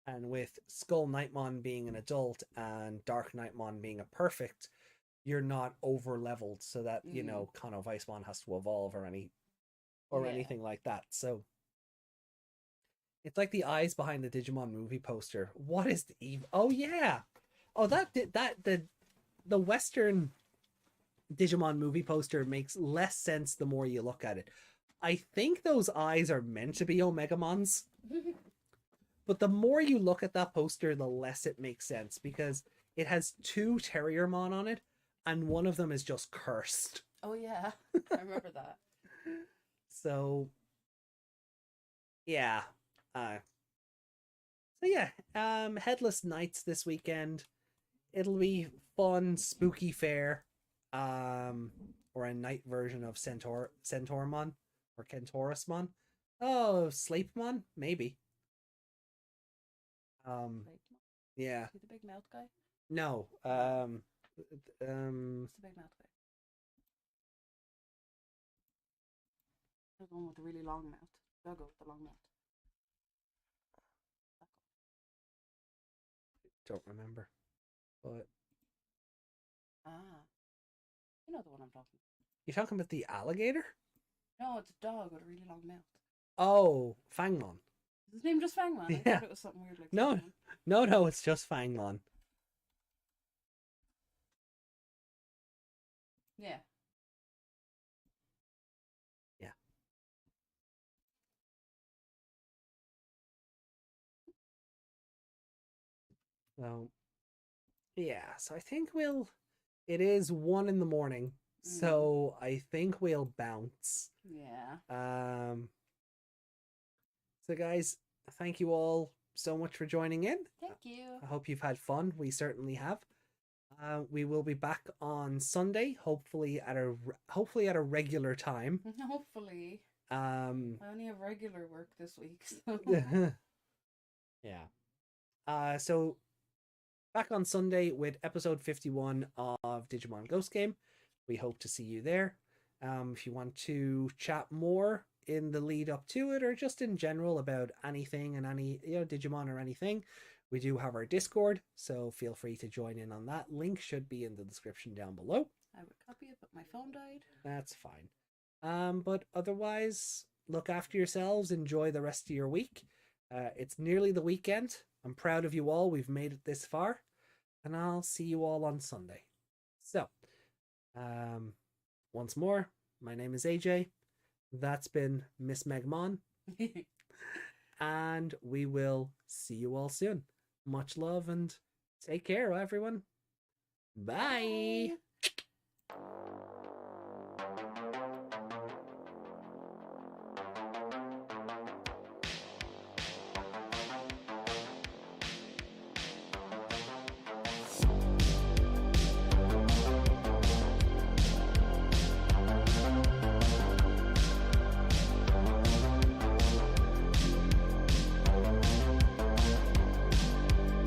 And with Skull Nightmon being an adult and Dark Nightmon being a perfect, you're not over leveled so that Kano Weissmon has to evolve or anything like that. So it's like the eyes behind the Digimon movie poster. What is the oh yeah, oh the Western Digimon movie poster makes less sense the more you look at it. I think those eyes are meant to be Omegamons. But the more you look at that poster, the less it makes sense, because it has 2 Terriermon on it, and one of them is just cursed. Oh yeah, I remember that. So, yeah. Headless Knights this weekend. It'll be fun, spooky fair. Or a night version of Centaurmon or Kentorusmon. Oh, Sleepmon? Maybe. Yeah. Is he the big mouth guy? No. What's the big mouth guy? The one with the really long mouth. Doggo with the long mouth. Don't remember. But you know the one I'm talking about. You're talking about the alligator? No, it's a dog with a really long mouth. Oh, Fangmon. Is his name just Fangmon? Yeah. I thought it was something weird like No, it's just Fangmon. Yeah. Yeah. So yeah, so I think it is 1 in the morning. So I think we'll bounce. Yeah. So guys, thank you all so much for joining in. Thank you. I hope you've had fun. We certainly have. We will be back on Sunday, hopefully at a regular time. Hopefully. I only have regular work this week, so. Yeah. So back on Sunday with episode 51 of Digimon Ghost Game. We hope to see you there. If you want to chat more in the lead up to it, or just in general about anything and any Digimon or anything, we do have our Discord, so feel free to join in on that. Link should be in the description down below. I would copy it, but my phone died. That's fine. But otherwise, look after yourselves. Enjoy the rest of your week. It's nearly the weekend. I'm proud of you all. We've made it this far. And I'll see you all on Sunday. So, once more, my name is AJ. That's been Miss Megmon. And we will see you all soon. Much love and take care, everyone. Bye.